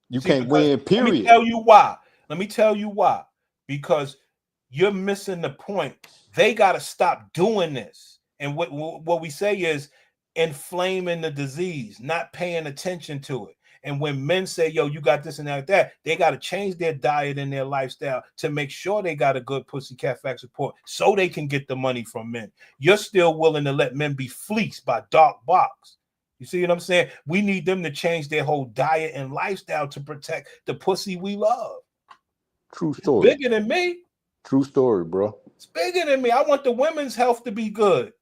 You can't win, period. Let me tell you why. Let me tell you why. Because you're missing the point. They got to stop doing this. And what we say is inflaming the disease, not paying attention to it. And when men say, yo, you got this and that, they got to change their diet and their lifestyle to make sure they got a good Pussycat Facts report so they can get the money from men. You're still willing to let men be fleeced by dark box. You see what I'm saying? We need them to change their whole diet and lifestyle to protect the pussy we love. True story. It's bigger than me. True story, bro. It's bigger than me. I want the women's health to be good.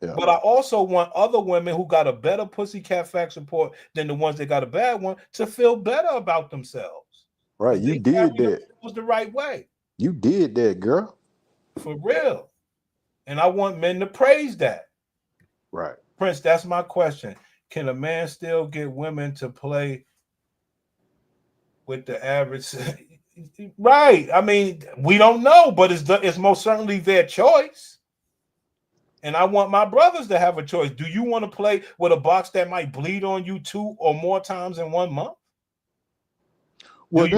Yeah. But I also want other women who got a better Pussycat Facts report than the ones that got a bad one to feel better about themselves. Right. You did that. It was the right way. You did that, girl. For real. And I want men to praise that. Right. Prince, that's my question. Can a man still get women to play with the average? Right. I mean, we don't know, but it's most certainly their choice. And I want my brothers to have a choice. Do you want to play with a box that might bleed on you 2 or more times in 1 month? Well,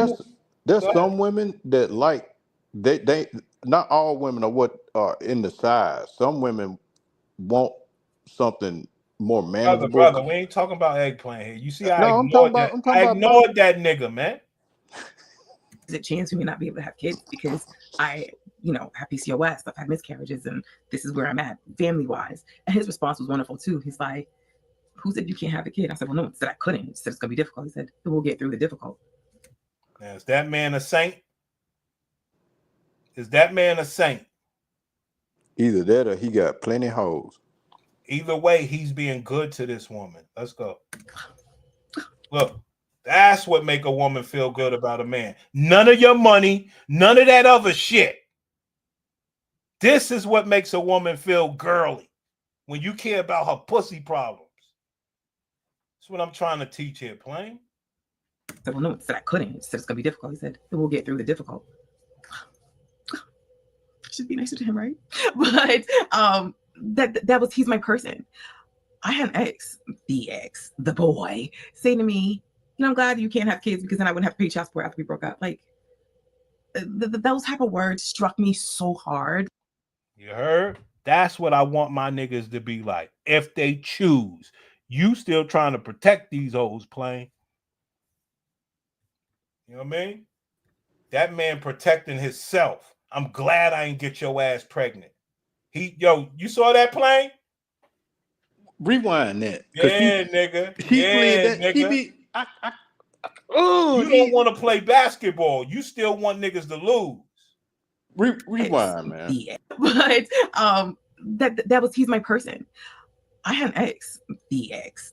there's some women that like they not all women are what are in the size. Some women want something more manageable. Brother, we ain't talking about eggplant here. You see, I ignored that nigga, man. There's a chance we may not be able to have kids because I, have PCOS, I've had miscarriages, and this is where I'm at family-wise. And his response was wonderful too. He's like, who said you can't have a kid? I said, well, no one said I couldn't. He said it's gonna be difficult. He said, we'll get through the difficult. Now, is that man a saint? Is that man a saint? Either that or he got plenty of hoes. Either way, he's being good to this woman. Let's go. Look, that's what make a woman feel good about a man. None of your money, none of that other shit. This is what makes a woman feel girly when you care about her pussy problems. That's what I'm trying to teach here, Plain. I said, well, no one said I couldn't. He said it's gonna be difficult. He said, we'll get through the difficult. I should be nicer to him, right? But he's my person. I had an ex, the boy, say to me, I'm glad you can't have kids because then I wouldn't have to pay child support after we broke up. Like, those type of words struck me so hard. You heard? That's what I want my niggas to be like. If they choose, you still trying to protect these hoes, Plain. You know what I mean? That man protecting himself. I'm glad I ain't get your ass pregnant. You saw that, Plain? Rewind that. Yeah, nigga. He played that. Nigga. You don't want to play basketball. You still want niggas to lose. Rewind, man. Yeah. But he's my person. I had an ex,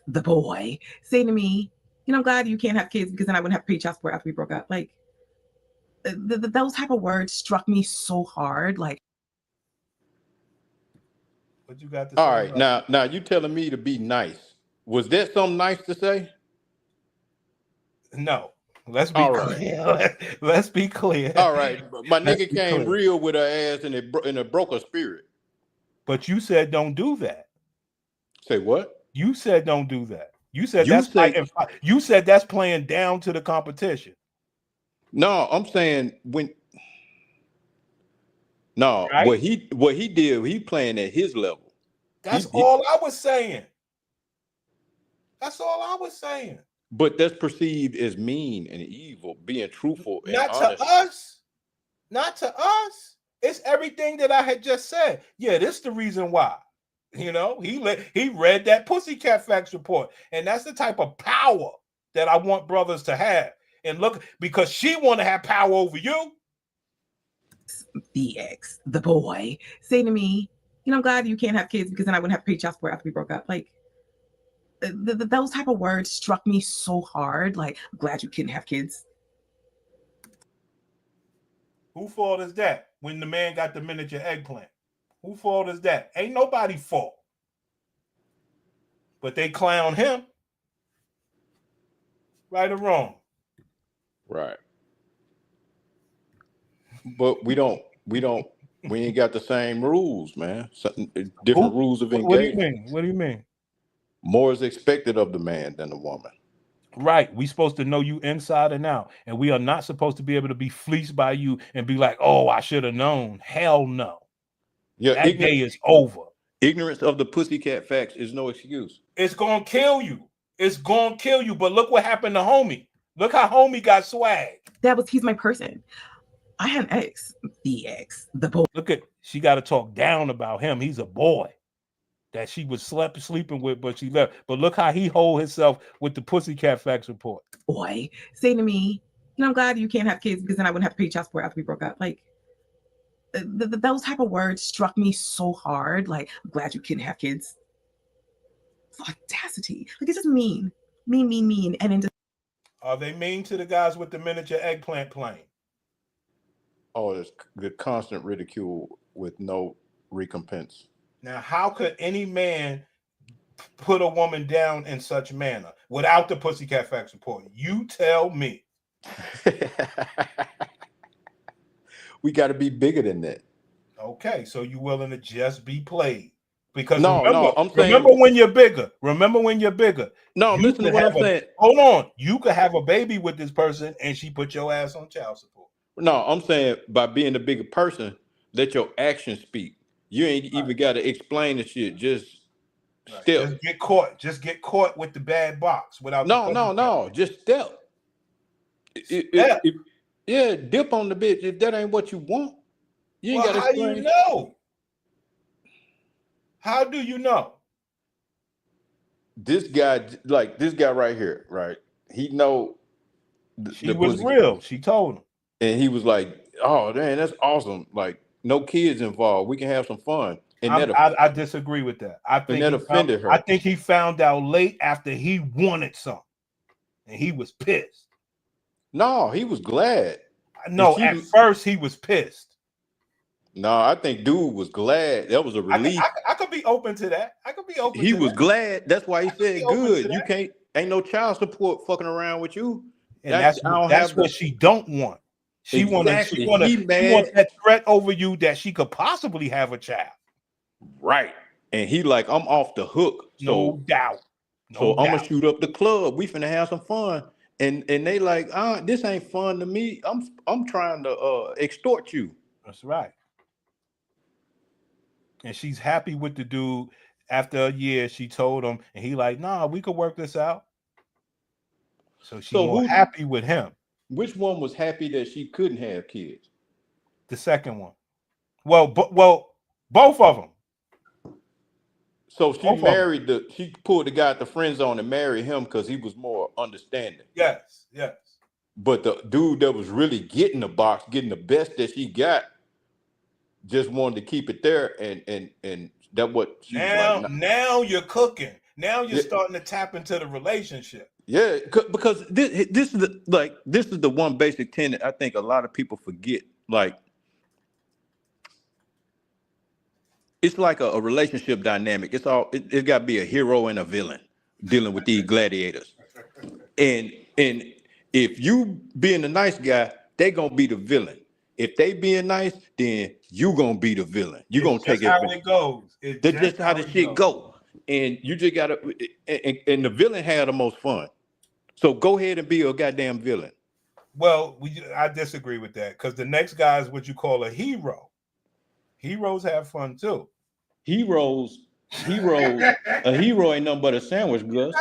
the boy, say to me, I'm glad you can't have kids because then I wouldn't have to pay child support after we broke up. Like, those type of words struck me so hard. Like, what you got to say? All right, now you telling me to be nice. Was that something nice to say? No. Let's be clear. Let's be clear. All right. My nigga came real with her ass and it broke her spirit. But you said don't do that. Say what? You said don't do that. You said you said that's playing down to the competition. No, I'm saying right? what he did, he playing at his level. That's all I was saying. That's all I was saying. But that's perceived as mean and evil, being truthful and not honest. To us. Not to us. It's everything that I had just said. Yeah, this is the reason why. He read that Pussycat Facts report. And that's the type of power that I want brothers to have. And look, because she want to have power over you. The boy, say to me, I'm glad you can't have kids because then I wouldn't have to pay child support after we broke up. Like, those type of words struck me so hard. Like, I'm glad you couldn't have kids. Who fault is that when the man got the miniature eggplant? Who fault is that? Ain't nobody fault. But they clown him. Right or wrong? Right. But we ain't got the same rules, man. Different rules of engagement. What do you mean? What do you mean? More is expected of the man than the woman. Right. We supposed to know you inside and out. And we are not supposed to be able to be fleeced by you and be like, oh, I should have known. Hell no. Yeah, that day is over. Ignorance of the pussycat facts is no excuse. It's going to kill you. It's going to kill you. But look what happened to homie. Look how homie got swag. He's my person. I had an ex, the boy. Look at, she got to talk down about him. He's a boy that she was sleeping with, but she left. But look how he hold himself with the Pussycat Facts report. Boy, saying to me, I'm glad you can't have kids because then I wouldn't have to pay child support after we broke up. Like, those type of words struck me so hard. Like, I'm glad you couldn't have kids. It's audacity. Like, it's just mean. And then Are they mean to the guys with the miniature eggplant plane? Oh, it's the constant ridicule with no recompense. Now, how could any man put a woman down in such manner without the Pussycat Facts report? You tell me. We got to be bigger than that. Okay, so you willing to just be played? Because remember when you're bigger. Remember when you're bigger. No, listen to what I'm saying. Hold on. You could have a baby with this person and she put your ass on child support. No, I'm saying by being a bigger person, let your actions speak. You ain't even got to explain the shit. Just step. Just get caught with the bad box without. No. Just step. Yeah, dip on the bitch. If that ain't what you want, you ain't got to explain. How do you know? How do you know? This guy right here, right? He know. She was real. She told him. And he was like, oh, man, that's awesome. Like, no kids involved. We can have some fun. And I disagree with that. I think that offended her. I think he found out late after he wanted something. And he was pissed. No, he was glad. No, at first he was pissed. No, I think dude was glad. That was a relief. I could be open to that. He was glad. That's why he said, good. You ain't no child support fucking around with you. And that's what she don't want. She wants that threat over you that she could possibly have a child. Right. And he like, I'm off the hook. No doubt. I'm gonna shoot up the club. We finna have some fun. And they like, this ain't fun to me. I'm trying to extort you. That's right. And she's happy with the dude. After a year, she told him, and he like, nah, we could work this out. So she's happy with him. Which one was happy that she couldn't have kids? The second one. Well, both of them. So she pulled the guy at the friend zone and married him because he was more understanding. Yes. But the dude that was really getting the box, getting the best that she got, just wanted to keep it there, and that what she was like, now you're cooking. Now you're starting to tap into the relationship. Yeah, because this is the one basic tenet I think a lot of people forget. Like, it's like a relationship dynamic. It's got to be a hero and a villain dealing with these gladiators. And if you being the nice guy, they gonna be the villain. If they being nice, then you gonna be the villain. You gonna take it. That's how it goes. That's just how the shit go. And you just gotta, and the villain had the most fun. So go ahead and be a goddamn villain. Well, I disagree with that because the next guy is what you call a hero. Heroes have fun too. Heroes, a hero ain't nothing but a sandwich, Gus.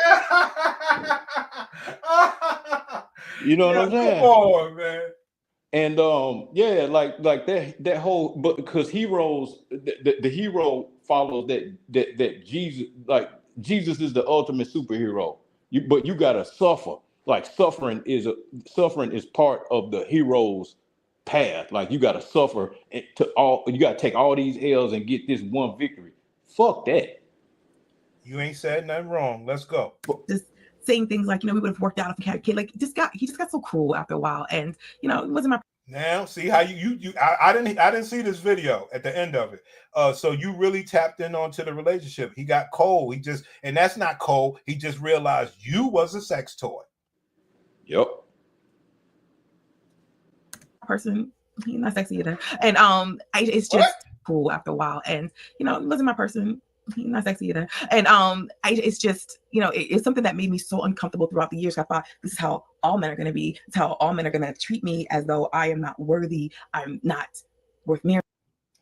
You know what I'm saying? Come on, man. And like that whole, but because heroes, the hero follows that Jesus, like Jesus is the ultimate superhero. But you gotta suffer. Like suffering is part of the hero's path. Like you gotta suffer you gotta take all these L's and get this one victory. Fuck that. You ain't said nothing wrong. Let's go. Just saying things like, we would have worked out if we had a kid. Like, he just got so cruel after a while, and it wasn't my. Now, see how I didn't see this video at the end of it. So you really tapped in onto the relationship. He got cold. And that's not cold. He just realized you was a sex toy. Yep. Person, he's not sexy either, and it's just cool after a while, and it wasn't my person. He's not sexy either, and it's just it's something that made me so uncomfortable throughout the years. I thought this is how all men are going to be. It's how all men are going to treat me, as though I am not worthy. I'm not worth marrying.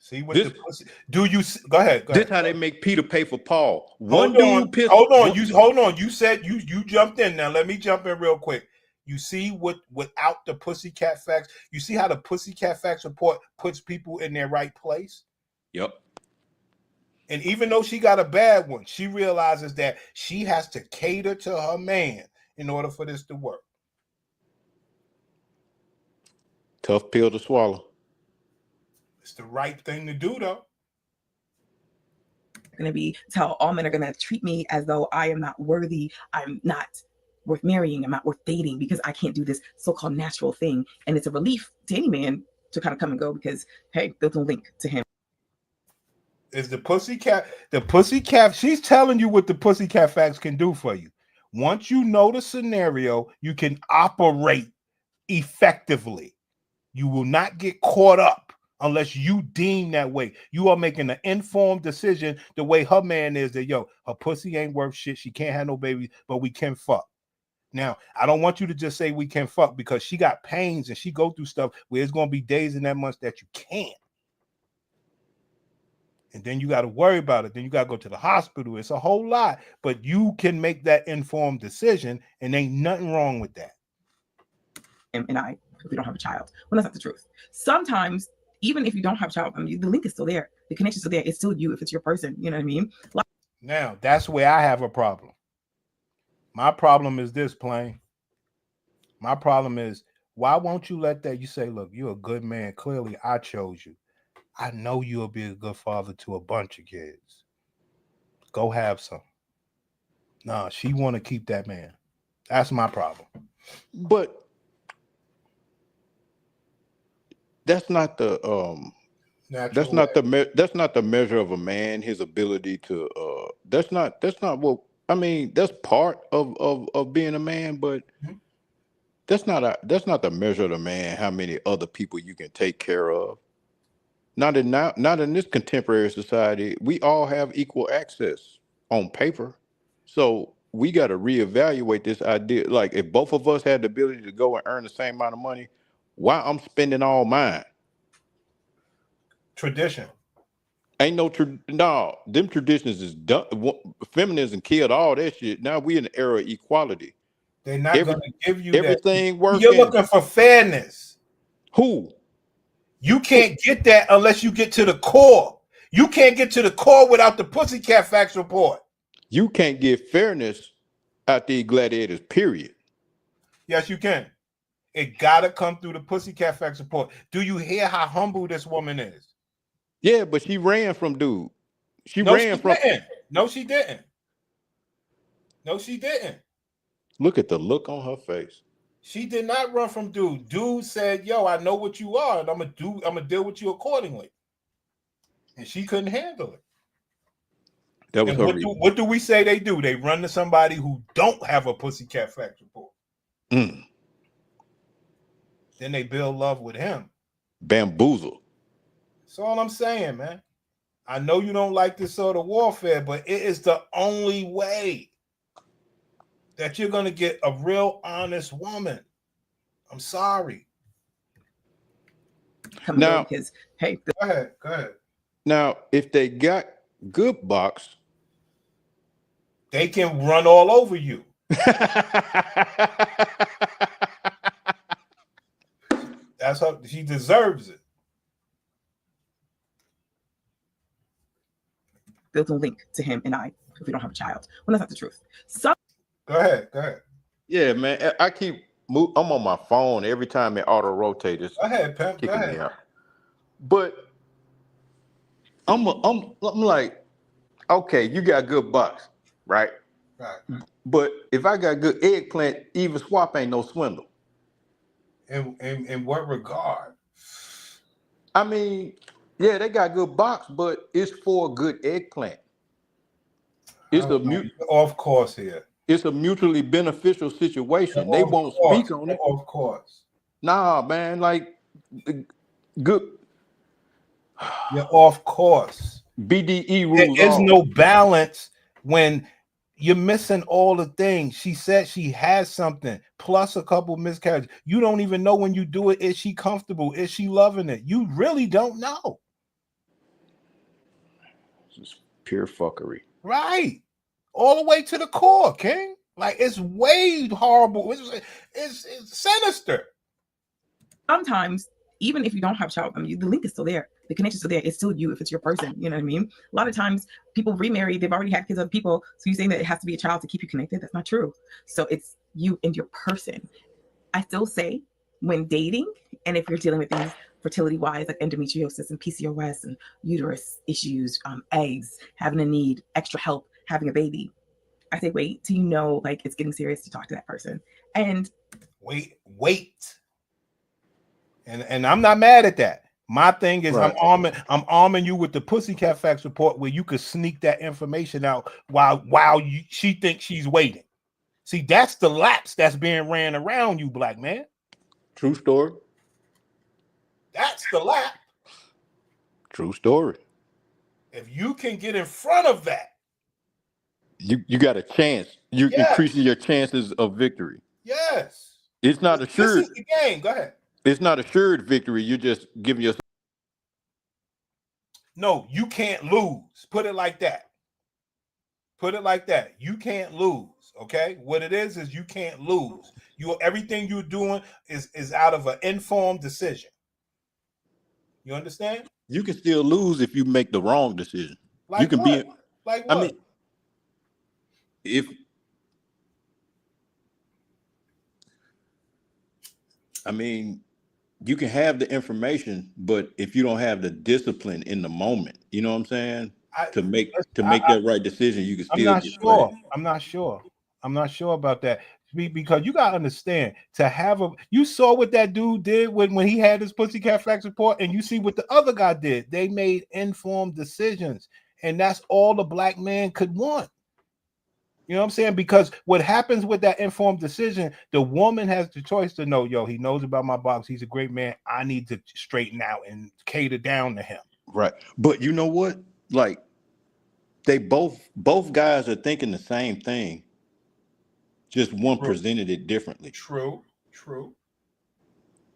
See what the pussy? Do you go ahead? This how they make Peter pay for Paul. Hold on. You said you jumped in. Now let me jump in real quick. You see without the Pussycat Facts, you see how the Pussycat Facts report puts people in their right place? Yep. And even though she got a bad one, she realizes that she has to cater to her man in order for this to work. Tough pill to swallow. It's the right thing to do, though. Going to be how all men are going to treat me, as though I am not worthy. I'm not worth marrying. I'm not worth dating, because I can't do this so-called natural thing. And it's a relief to any man to kind of come and go, because, hey, there's no link to him. Is the Pussycat, she's telling you what the Pussycat Facts can do for you. Once you know the scenario, you can operate effectively. You will not get caught up unless you deem that way. You are making an informed decision the way her man is, that, her pussy ain't worth shit. She can't have no baby, but we can fuck. Now, I don't want you to just say we can fuck, because she got pains and she go through stuff where it's going to be days and that months that you can't. And then you got to worry about it. Then you got to go to the hospital. It's a whole lot. But you can make that informed decision, and ain't nothing wrong with that. And if we don't have a child. Well, that's not the truth. Sometimes, even if you don't have a child, the link is still there. The connection's still there. It's still you if it's your person. You know what I mean? Now, that's where I have a problem. My problem is this, Plain. My problem is, why won't you let that? You say, look, you're a good man. Clearly, I chose you. I know you'll be a good father to a bunch of kids. Go have some. Nah, she want to keep that man. That's my problem. But that's not the that's not the measure of a man, his ability to that's not what I mean. That's part of being a man, but that's not the measure of the man, how many other people you can take care of. Not in this contemporary society. We all have equal access on paper. So we got to reevaluate this idea. Like, if both of us had the ability to go and earn the same amount of money, why I'm spending all mine? Tradition. Ain't no, them traditions is done. Feminism killed all that shit. Now we in the era of equality. They're not going to give you everything working. You're looking for fairness. Who? You can't get that unless you get to the core. You can't get to the core without the Pussycat Facts report. You can't get fairness out these gladiators, period. Yes, you can. It got to come through the Pussycat Facts report. Do you hear how humble this woman is? Yeah, but she ran from dude. No, she didn't. Look at the look on her face. She did not run from dude. Dude said, yo, I know what you are, and I'm gonna deal with you accordingly. And she couldn't handle it. That was her reason. What do we say they do? They run to somebody who don't have a Pussycat Facts report. Then they build love with him. Bamboozle. That's all I'm saying, man. I know you don't like this sort of warfare, but it is the only way that you're going to get a real honest woman. I'm sorry. Now, go ahead. Now, if they got good box, they can run all over you. That's how she deserves it. There's a link to him and I if we don't have a child. Well, that's not the truth. Go ahead. Yeah, man. I'm on my phone every time it auto rotates. Go ahead, Pep. Kicking me out. But I'm like, okay, you got good box. right? Right. But if I got good eggplant, even swap ain't no swindle. In what regard? I mean, yeah, they got good box, but it's for a good eggplant. It's You're off course here. It's a mutually beneficial situation. You're They off won't course. speak on You're it. off course. Nah, man, like good. You're off course. BDE rules. There is all. no balance when you're missing all the things. She said she has something plus a couple miscarriages. You don't even know when you do it. Is she comfortable? Is she loving it? You really don't know. It's pure fuckery. Right. All the way to the core, King. Like, it's way horrible. It's sinister. Sometimes, even if you don't have a child, I mean, the link is still there. The connection's still there. It's still you if it's your person. You know what I mean? A lot of times people remarry, they've already had kids with other people. So you're saying that it has to be a child to keep you connected? That's not true. So it's you and your person. I still say when dating, and if you're dealing with things fertility-wise, like endometriosis and PCOS and uterus issues, eggs, having a need, extra help, having a baby, I say wait till you know like it's getting serious to talk to that person. And wait. And I'm not mad at that. My thing is Right. I'm arming you with the Pussycat Facts report where you could sneak that information out while she thinks she's waiting. See, that's the laps that's being ran around you, black man. True story. That's the lap. True story. If you can get in front of that, You got a chance. You're increasing your chances of victory. yes. It's not assured. This is the game. Go ahead. It's not assured victory. You're just giving yourself. No, you can't lose. Put it like that. Put it like that. You can't lose. Okay. What it is you can't lose. Everything you're doing is out of an informed decision. You understand? You can still lose if you make the wrong decision. Like you can what? be. Like what? I mean, you can have the information, but if you don't have the discipline in the moment, you know what I'm saying? To make that right decision, you can still. I'm not sure. I'm not sure about that. Because you gotta understand, you saw what that dude did when he had his Pussycat Facts report, and you see what the other guy did. They made informed decisions, and that's all the black man could want. You know what I'm saying? Because what happens with that informed decision, the woman has the choice to know, he knows about my box. He's a great man. I need to straighten out and cater down to him. Right. But you know what? Like, they both guys are thinking the same thing. Just one presented it differently. True.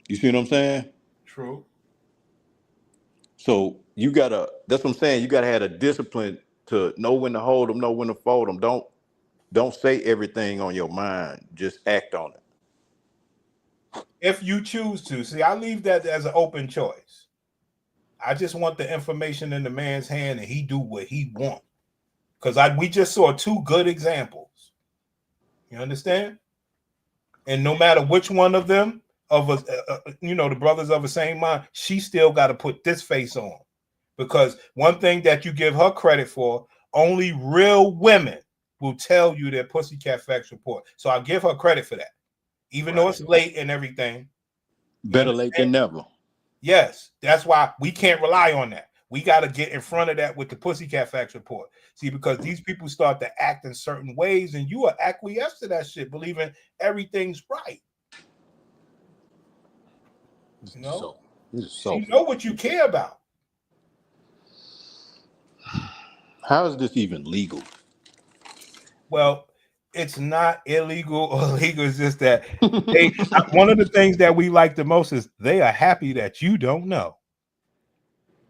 You see what I'm saying? True. So that's what I'm saying. You gotta have a discipline to know when to hold them, know when to fold them. Don't say everything on your mind. Just act on it. If you choose to. See, I leave that as an open choice. I just want the information in the man's hand and he do what he want. Because we just saw two good examples. You understand? And no matter which one of them, of us, the brothers of the same mind, she still got to put this face on. Because one thing that you give her credit for, only real women will tell you their Pussycat Facts report. So I give her credit for that. Even though it's late and everything. Better late than never. Yes, that's why we can't rely on that. We got to get in front of that with the Pussycat Facts report. See, because these people start to act in certain ways and you are acquiesced to that shit, believing everything's right. You know? You know what you care about. How is this even legal? Well, it's not illegal or legal. It's just that one of the things that we like the most is they are happy that you don't know.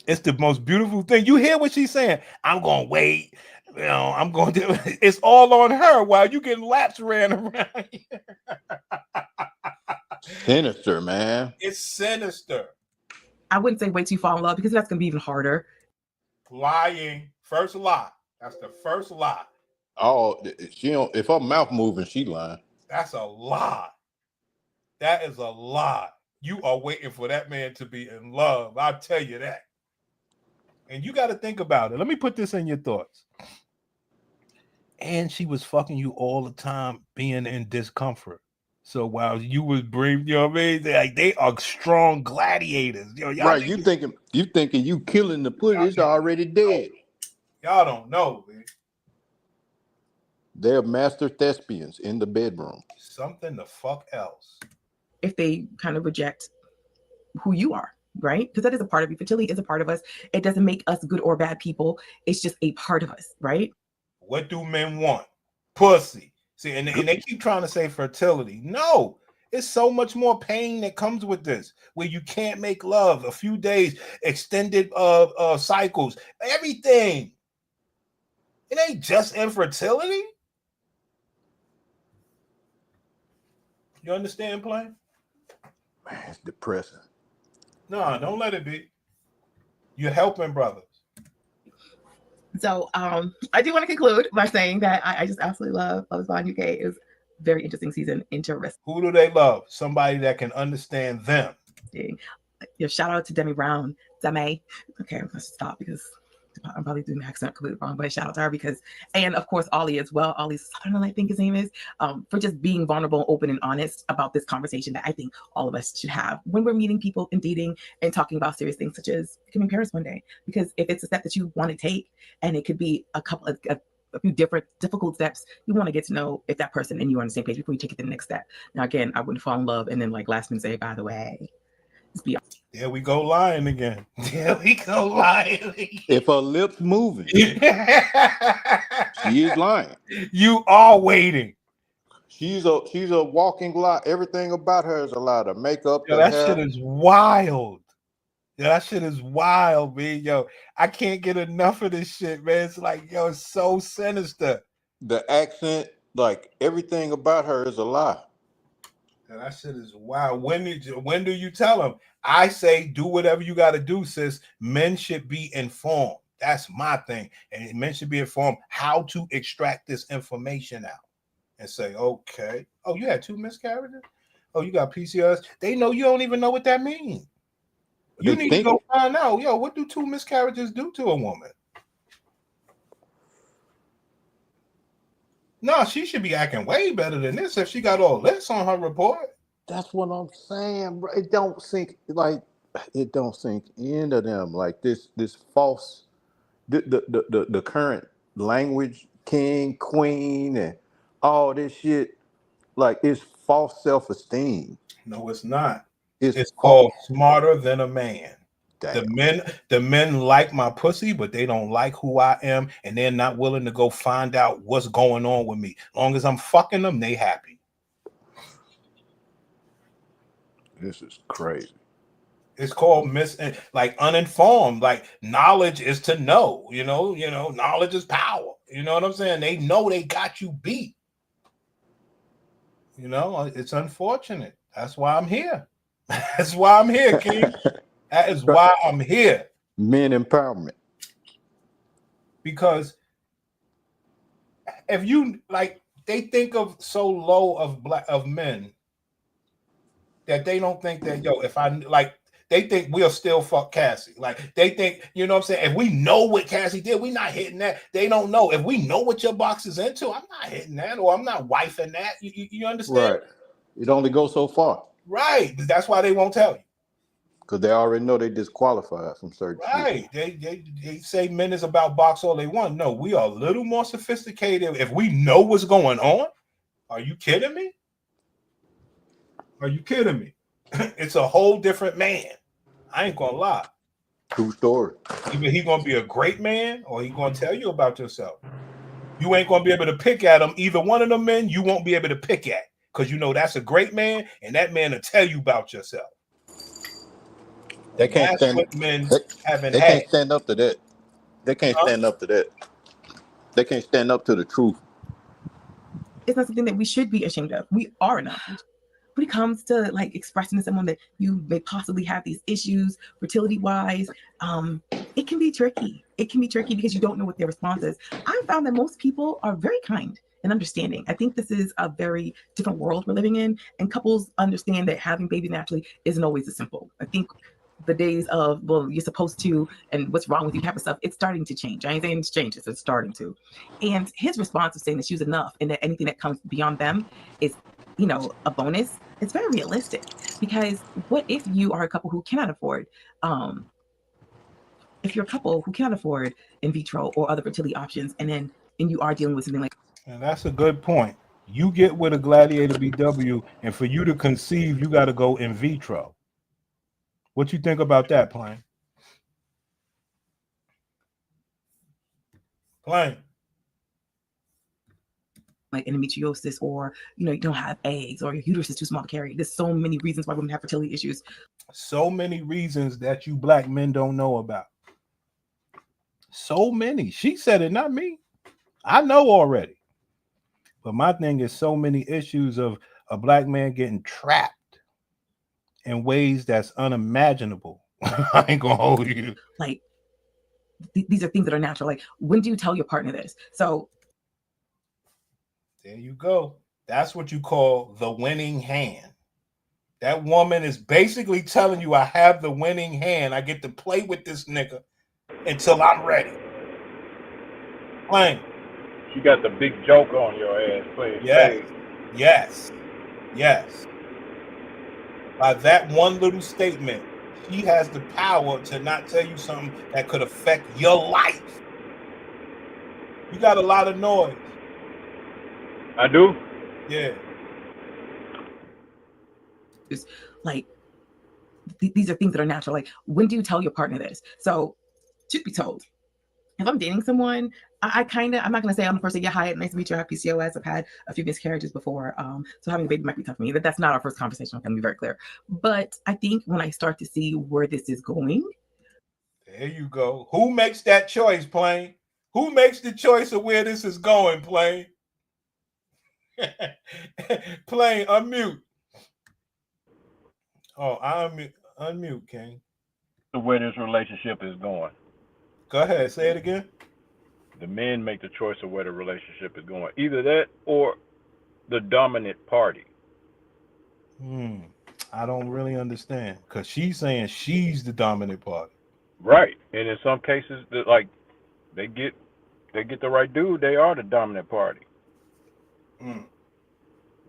It's the most beautiful thing. You hear what she's saying? I'm going to wait. I'm going to. It's all on her while you getting laps ran around. Sinister, man. It's sinister. I wouldn't say way too fall in love because that's going to be even harder. Lying. First lie. That's the first lie. Oh, if her mouth moving, she lying. That's a lie. That is a lie. You are waiting for that man to be in love. I'll tell you that. And you got to think about it. Let me put this in your thoughts. and she was fucking you all the time, being in discomfort. So while you was brave, you know what I mean? They are strong gladiators. Yo, y'all Right, you thinking you killing the pussy, it's already dead. Y'all don't know, man. They're master thespians in the bedroom. Something the fuck else. If they kind of reject who you are, right? Because that is a part of you. Fertility is a part of us. It doesn't make us good or bad people. It's just a part of us, right? What do men want? Pussy. See, and they keep trying to say fertility. No, it's so much more pain that comes with this, where you can't make love, a few days, extended cycles, everything. It ain't just infertility. You understand, Play? Man, it's depressing. No, don't let it be. You're helping brothers. So I do want to conclude by saying that I just absolutely love Love Is Blind UK. It was a very interesting season. Interesting. Who do they love? Somebody that can understand them. Your shout out to Demi Brown. Demi. Okay, I'm going to stop because I'm probably doing the accent completely wrong, but shout out to her because, and of course, Ollie as well. Ollie Sutherland, I think his name is, for just being vulnerable, open, and honest about this conversation that I think all of us should have when we're meeting people and dating and talking about serious things such as becoming parents one day. Because if it's a step that you want to take, and it could be a few different difficult steps, you want to get to know if that person and you are on the same page before you take it to the next step. Now, again, I wouldn't fall in love and then like last minute say, by the way, let's be honest. There we go lying again. There we go lying again. If her lips moving, she is lying. You are waiting. She's a walking lie. Everything about her is a lie. The makeup, Yo, that shit is wild. Yo, that shit is wild, man. Yo, I can't get enough of this shit, man. It's like, yo, it's so sinister. The accent, like everything about her is a lie. Yo, that shit is wild. When do you tell them? I say do whatever you got to do, sis. Men should be informed. That's my thing. And men should be informed how to extract this information out and say, okay, oh, you had 2 miscarriages? Oh, you got PCOS? They know you don't even know what that means. You need to go find out, yo, what do 2 miscarriages do to a woman? No, she should be acting way better than this if she got all this on her report. That's what I'm saying, bro. It don't sink into them like this false the current language, king, queen, and all this shit. Like it's false self-esteem. No, it's not. It's called smarter than a man. Damn. The men like my pussy, but they don't like who I am, and they're not willing to go find out what's going on with me. As long as I'm fucking them, they happy. This is crazy. It's called uninformed. Like knowledge is to know. You know, knowledge is power. You know what I'm saying? They know they got you beat. You know, it's unfortunate. That's why I'm here. That's why I'm here, King. That is why I'm here. Men empowerment. Because if you they think of so low of men that they don't think that, yo, if I they think we'll still fuck Cassie. Like they think, you know what I'm saying? If we know what Cassie did, we're not hitting that. They don't know. If we know what your box is into, I'm not hitting that, or I'm not wifing that. You understand? Right. It only goes so far. Right. That's why they won't tell you. Because they already know they disqualified from certain right. They say men is about box all they want. No, we are a little more sophisticated. If we know what's going on, are you kidding me? Are you kidding me? It's a whole different man. I ain't gonna lie. True story. Either he gonna be a great man or he gonna tell you about yourself. You ain't gonna be able to pick at him. Either one of them men you won't be able to pick at, because you know that's a great man, and that man will tell you about yourself. They can't stand up to that. They can't stand up to that. They can't stand up to the truth. It's not something that we should be ashamed of. We are enough. When it comes to expressing to someone that you may possibly have these issues fertility wise, it can be tricky. It can be tricky because you don't know what their response is. I found that most people are very kind and understanding. I think this is a very different world we're living in, and couples understand that having babies naturally isn't always as simple. I think the days of, well, you're supposed to, and what's wrong with you type of stuff, it's starting to change. I ain't saying it's changes, it's starting to. And his response of saying that she was enough and that anything that comes beyond them is, you know, a bonus. It's very realistic, because what if you are a couple who cannot afford, if you're a couple who cannot afford in vitro or other fertility options, and you are dealing with something like. And that's a good point. You get with a Gladiator BW, and for you to conceive, you got to go in vitro. What you think about that, Plain? Plain. Like endometriosis, or you know, you don't have eggs, or your uterus is too small to carry. There's so many reasons why women have fertility issues. So many reasons that you black men don't know about. So many. She said it, not me. I know already. But my thing is so many issues of a black man getting trapped in ways that's unimaginable. I ain't gonna hold you. Like these are things that are natural. Like, when do you tell your partner this? So there you go. That's what you call the winning hand. That woman is basically telling you, I have the winning hand. I get to play with this nigga until I'm ready. Plain. You got the big joke on your ass playing. Yes. By that one little statement, she has the power to not tell you something that could affect your life. You got a lot of noise. I do? Yeah. It's like these are things that are natural. Like, when do you tell your partner this? So, truth be told, if I'm dating someone, I'm not gonna say I'm the person, yeah, hi, nice to meet you, I have PCOS, I've had a few miscarriages before, so having a baby might be tough for me. That's not our first conversation, I'm gonna be very clear. But I think when I start to see where this is going. There you go. Who makes that choice, Plain? Who makes the choice of where this is going, Plain? Plain, unmute. Oh, I unmute, King. The way this relationship is going. Go ahead, say it again. The men make the choice of where the relationship is going. Either that or the dominant party. I don't really understand, because she's saying she's the dominant party. Right. And in some cases, like they get the right dude, they are the dominant party.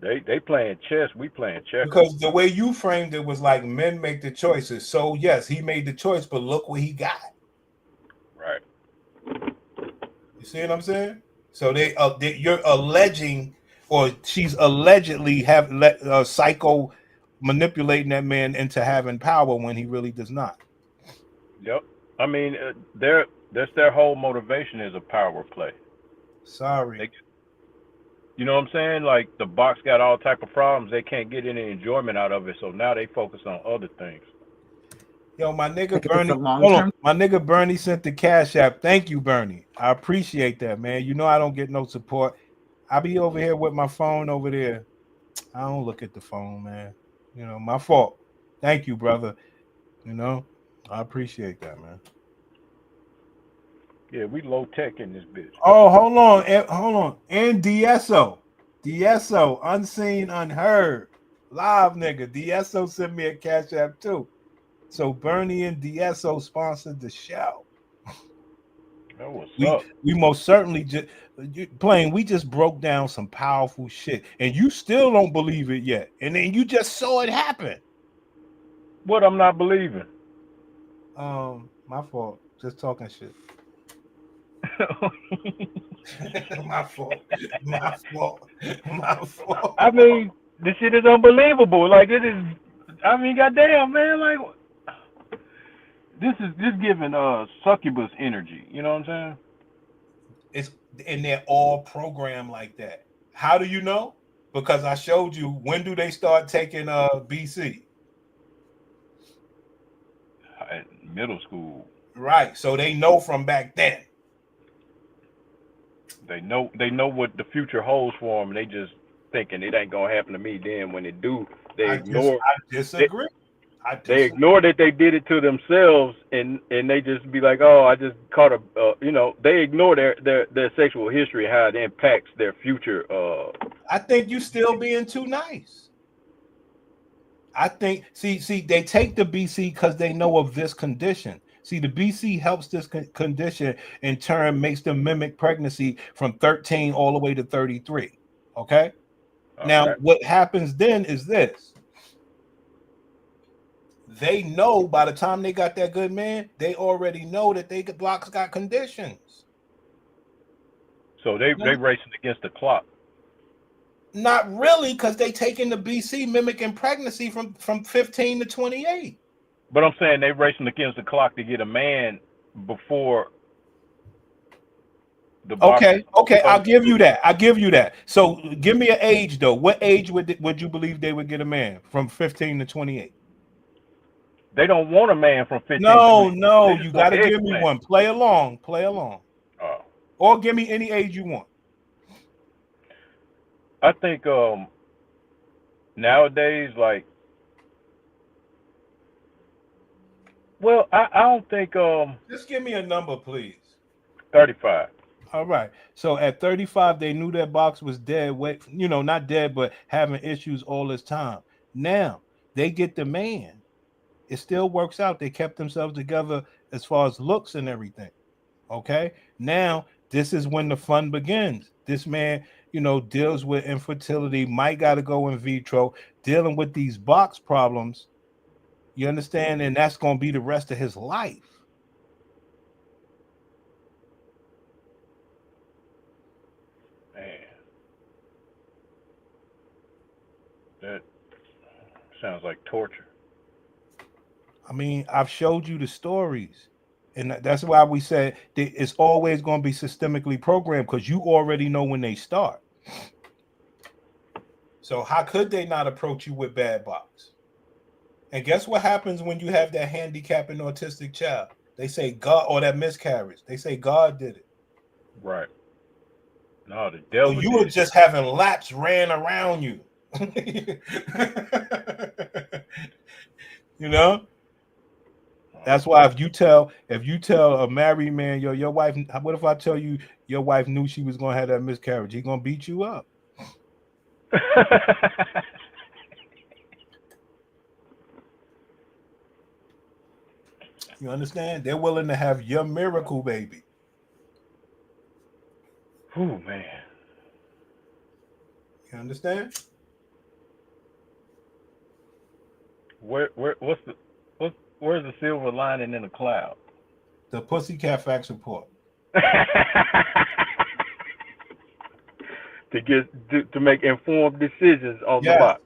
They playing chess, we playing checkers. Because the way you framed it was like men make the choices. So yes, he made the choice, but look what he got. Right. You see what I'm saying? So you're alleging, or she's allegedly psycho manipulating that man into having power when he really does not. Yep. I mean, that's their whole motivation is a power play. Sorry. You know what I'm saying? Like, the box got all type of problems. They can't get any enjoyment out of it. So now they focus on other things. Yo, my nigga Bernie. Hold on. My nigga Bernie sent the Cash App. Thank you, Bernie. I appreciate that, man. You know I don't get no support. I be over here with my phone over there. I don't look at the phone, man. You know, my fault. Thank you, brother. You know, I appreciate that, man. Yeah, we low tech in this bitch. Oh, hold on. And DSO, unseen, unheard, live nigga. DSO sent me a Cash App too. So Bernie and DSO sponsored the show. That was up. We most certainly just Plain. We just broke down some powerful shit, and you still don't believe it yet. And then you just saw it happen. What I'm not believing? My fault. Just talking shit. My fault. I mean, this shit is unbelievable. Like, it is. I mean, goddamn, man. Like, this is just giving succubus energy. You know what I'm saying? And they're all programmed like that. How do you know? Because I showed you. When do they start taking BC? Middle school. Right. So they know from back then. They know what the future holds for them. They just thinking it ain't gonna happen to me. Then when it do, they ignore. I disagree. They ignore that they did it to themselves, and they just be like, oh, I just caught a, they ignore their sexual history, how it impacts their future. I think you still being too nice. I think, see, they take the BC because they know of this condition. See, the BC helps this condition in turn, makes them mimic pregnancy from 13 all the way to 33. Okay. Now, what happens then is this. They know by the time they got that good man, they already know that they blocks got conditions. So they racing against the clock. Not really, because they taking the BC mimicking pregnancy from 15 to 28. But I'm saying they racing against the clock to get a man before the Okay, I'll give you that. So give me an age though. What age would you believe they would get a man from 15 to 28? They don't want a man from 15 No, to 28. you got to give me one. Play along. Oh. Or give me any age you want. I think nowadays, like, well, I don't think just give me a number, please. 35. All right. So at 35, they knew that box was dead. Not dead, but having issues all this time. Now they get the man. It still works out. They kept themselves together as far as looks and everything. Okay. Now this is when the fun begins. This man, deals with infertility, might got to go in vitro, dealing with these box problems. You understand? And that's going to be the rest of his life. Man, that sounds like torture. I mean, I've showed you the stories. And that's why we said that it's always going to be systemically programmed, because you already know when they start. So how could they not approach you with bad box? And guess what happens when you have that handicapped and autistic child? They say God, or that miscarriage. They say God did it. Right. No, the devil. So you were just having laps ran around you. That's why if you tell a married man, your wife, what if I tell you your wife knew she was gonna have that miscarriage? He's gonna beat you up. You understand? They're willing to have your miracle baby. Oh man. You understand? Where's the silver lining in the cloud? The Pussycat Facts Report. to make informed decisions on the box.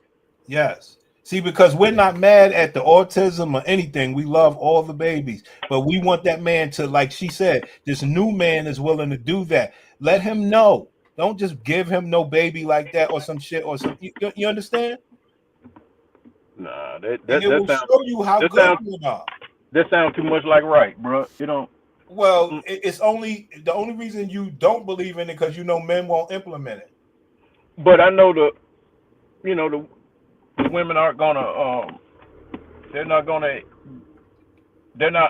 Yes. See, because we're not mad at the autism or anything. We love all the babies, but we want that man to, like she said, this new man is willing to do that. Let him know. Don't just give him no baby like that or some shit or some. You understand? Nah, it will show you how good you are. That sounds too much like right, bro. You don't. Well, it's only the only reason you don't believe in it because men won't implement it. But I know the women aren't gonna. They're not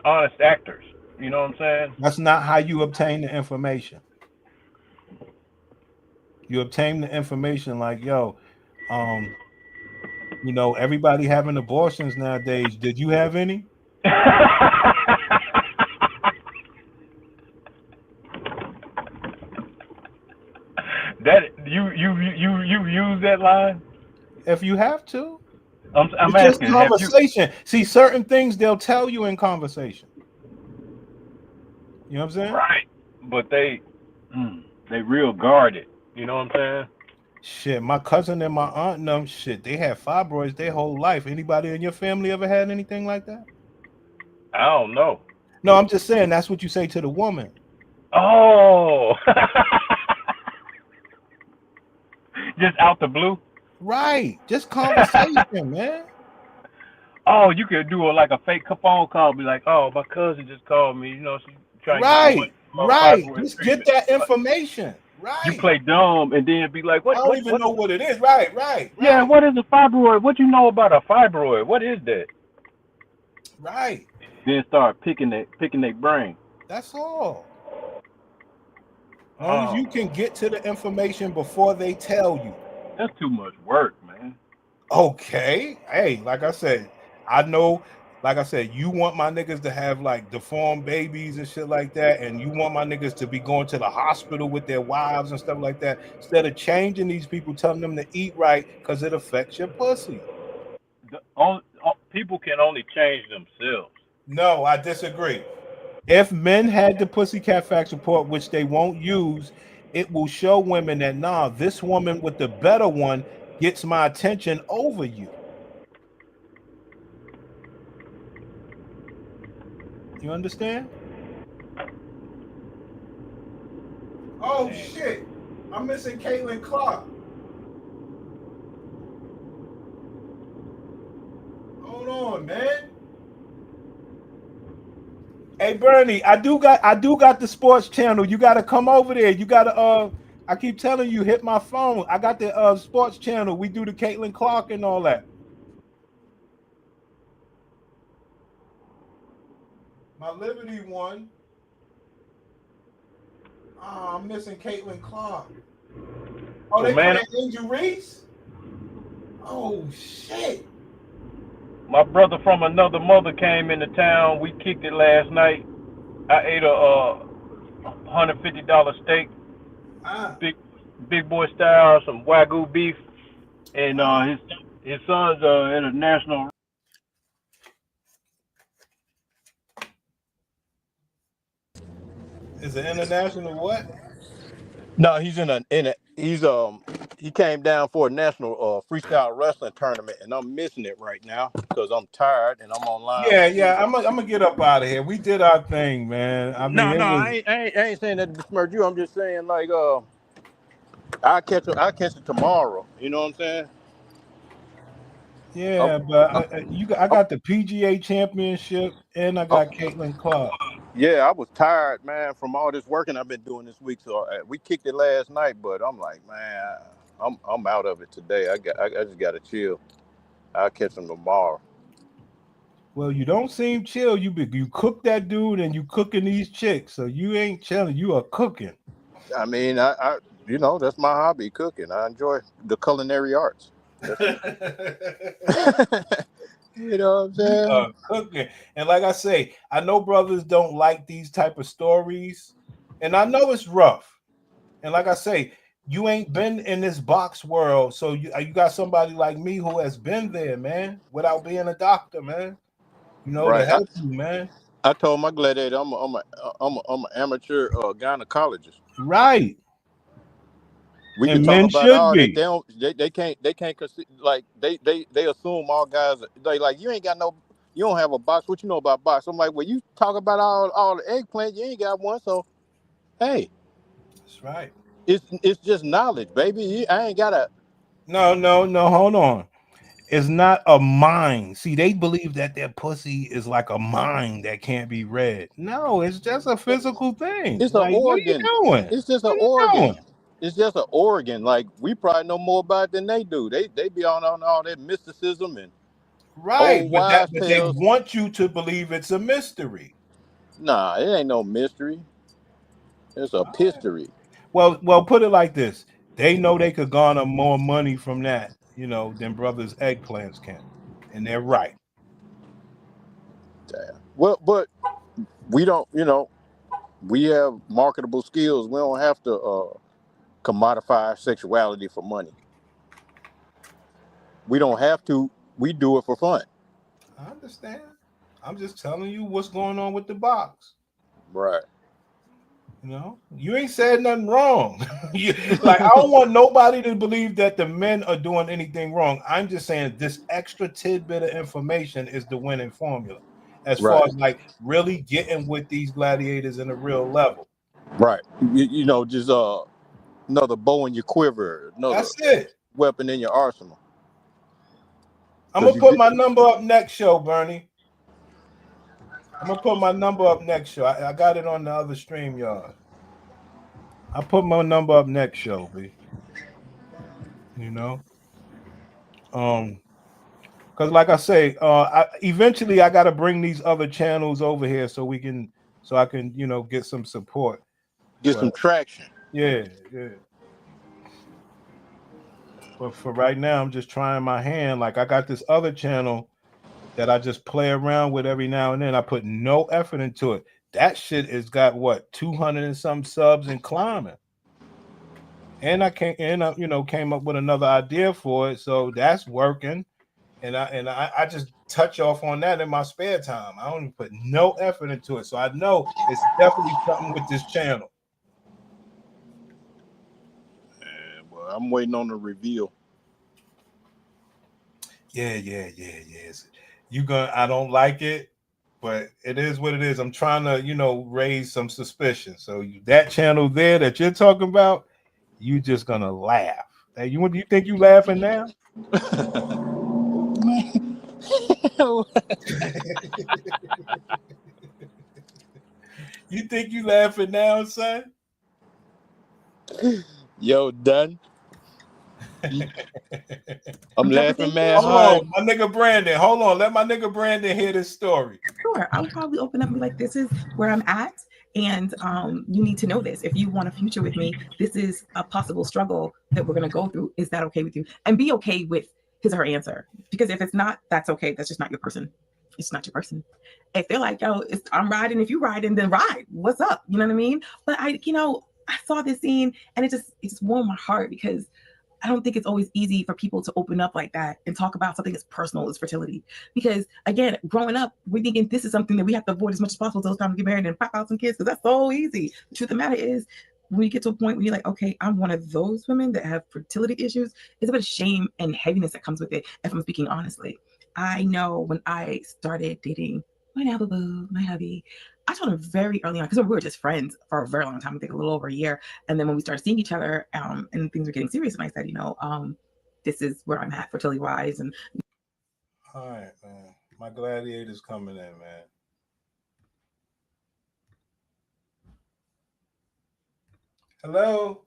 honest actors. You know what I'm saying? That's not how you obtain the information. You obtain the information like, everybody having abortions nowadays. Did you have any? That you use that line? If you have to. I'm it's asking. Just conversation. See, certain things they'll tell you in conversation. You know what I'm saying? Right. But they real guarded. You know what I'm saying? Shit, my cousin and my aunt and them, they had fibroids their whole life. Anybody in your family ever had anything like that? I don't know. No, I'm just saying that's what you say to the woman. Oh. Just out the blue? Right. Just conversation, man. Oh, you could do like a fake phone call. Be like, oh, my cousin just called me. She's trying to Just get that information. Right. You play dumb and then be like, what? I don't even know what it is. Right. Yeah, what is a fibroid? What you know about a fibroid? What is that? Right. Then start picking their brain. That's all. As long as you can get to the information before they tell you. That's too much work, man. Okay. Hey, like I said, I know, like I said, you want my niggas to have like deformed babies and shit like that, and you want my niggas to be going to the hospital with their wives and stuff like that. Instead of changing these people, telling them to eat right because it affects your pussy. People can only change themselves. No, I disagree. If men had the Pussycat Facts report, which they won't use, it will show women that nah, this woman with the better one gets my attention over you. You understand? Oh shit! I'm missing Caitlin Clark. Hold on, man. Hey Bernie, I do got the sports channel. You gotta come over there. You gotta I keep telling you, hit my phone. I got the sports channel. We do the Caitlin Clark and all that. My Liberty one. Oh, I'm missing Caitlin Clark. Oh, they playing Angel Reese? Oh shit. My brother from another mother came into town. We kicked it last night. I ate a $150 steak, big boy style, some Wagyu beef, and his son's international. Is it international what? No, he's he came down for a national freestyle wrestling tournament, and I'm missing it right now because I'm tired and I'm online. Yeah. I'm gonna get up out of here. We did our thing, man. I mean, I ain't saying that to besmirch you. I'm just saying like I'll catch it tomorrow. You know what I'm saying? Yeah, but I got the PGA Championship and I got Caitlin Clark. Yeah, I was tired, man, from all this working I've been doing this week. So we kicked it last night, but I'm like, man, I'm out of it today. I just gotta chill. I'll catch them tomorrow. Well, you don't seem chill. You cook that dude and you cooking these chicks, so you ain't chilling. You are cooking. I mean, I you know, that's my hobby, cooking. I enjoy the culinary arts. You know what I'm saying? Cooking. And like I say, I know brothers don't like these type of stories, and I know it's rough. And like I say, you ain't been in this box world, so you got somebody like me who has been there, man, without being a doctor, man. You know, to help you, man. I told my gladiator I'm an amateur gynecologist. Right. We can talk about all that. They can't like they assume all guys they like you don't have a box. What you know about box? I'm like, well, you talk about all the eggplant, you ain't got one. So hey, that's right. It's just knowledge, baby. I ain't gotta. No. Hold on. It's not a mind. See, they believe that their pussy is like a mind that can't be read. No, it's just a physical thing. It's like, an organ. What are you doing? It's just an organ. It's just an organ. Like we probably know more about it than they do. They be on all that mysticism and right. But they want you to believe it's a mystery. Nah, it ain't no mystery. It's a history. Well, put it like this: they know they could garner more money from that, you know, than brothers' eggplants can, and they're right. Damn. Well, but we don't. You know, we have marketable skills. We don't have to commodify our sexuality for money. We don't have to. We do it for fun. I understand. I'm just telling you what's going on with the box. Right. You know, you ain't said nothing wrong. Like, I don't want nobody to believe that the men are doing anything wrong. I'm just saying this extra tidbit of information is the winning formula as far as like really getting with these gladiators in a real level. Right. You know, just another bow in your quiver. That's it. Weapon in your arsenal. I'm gonna put my number up next show, Bernie. I'm gonna put my number up next show. I got it on the other stream, y'all. I'll put my number up next show, B. You know, because like I say, eventually I got to bring these other channels over here so I can, you know, get some support, get some traction. Yeah. But for right now, I'm just trying my hand. Like I got this other channel that I just play around with every now and then. I put no effort into it. That shit has got what 200 and some subs and climbing. And I came up with another idea for it, so that's working. And I just touch off on that in my spare time. I don't even put no effort into it, so I know it's definitely something with this channel. Well, I'm waiting on the reveal. Yeah. I don't like it, but it is what it is. I'm trying to, raise some suspicion. So that channel there that you're talking about, you just gonna laugh. Hey, you think you laughing now? You think you laughing now, son? Yo, done. I'm laughing, man. Hold on, my nigga Brandon. Hold on, let my nigga Brandon hear this story. Sure, I would probably open up and be like, "This is where I'm at, and you need to know this. If you want a future with me, this is a possible struggle that we're gonna go through. Is that okay with you?" And be okay with his or her answer, because if it's not, that's okay. That's just not your person. It's not your person. If they're like, "Yo, I'm riding. If you riding, then ride. What's up?" You know what I mean? But I saw this scene and it just warmed my heart, because I don't think it's always easy for people to open up like that and talk about something as personal as fertility. Because again, growing up, we're thinking this is something that we have to avoid as much as possible till it's time to get married and pop out some kids, because that's so easy. The truth of the matter is, when you get to a point where you're like, okay, I'm one of those women that have fertility issues, it's a bit of shame and heaviness that comes with it, if I'm speaking honestly. I know when I started dating my now boo, my hubby, I told him very early on, because we were just friends for a very long time, I think a little over a year. And then when we started seeing each other, and things were getting serious, and I said, this is where I'm at fertility wise. And all right, man. My gladiator's coming in, man. Hello.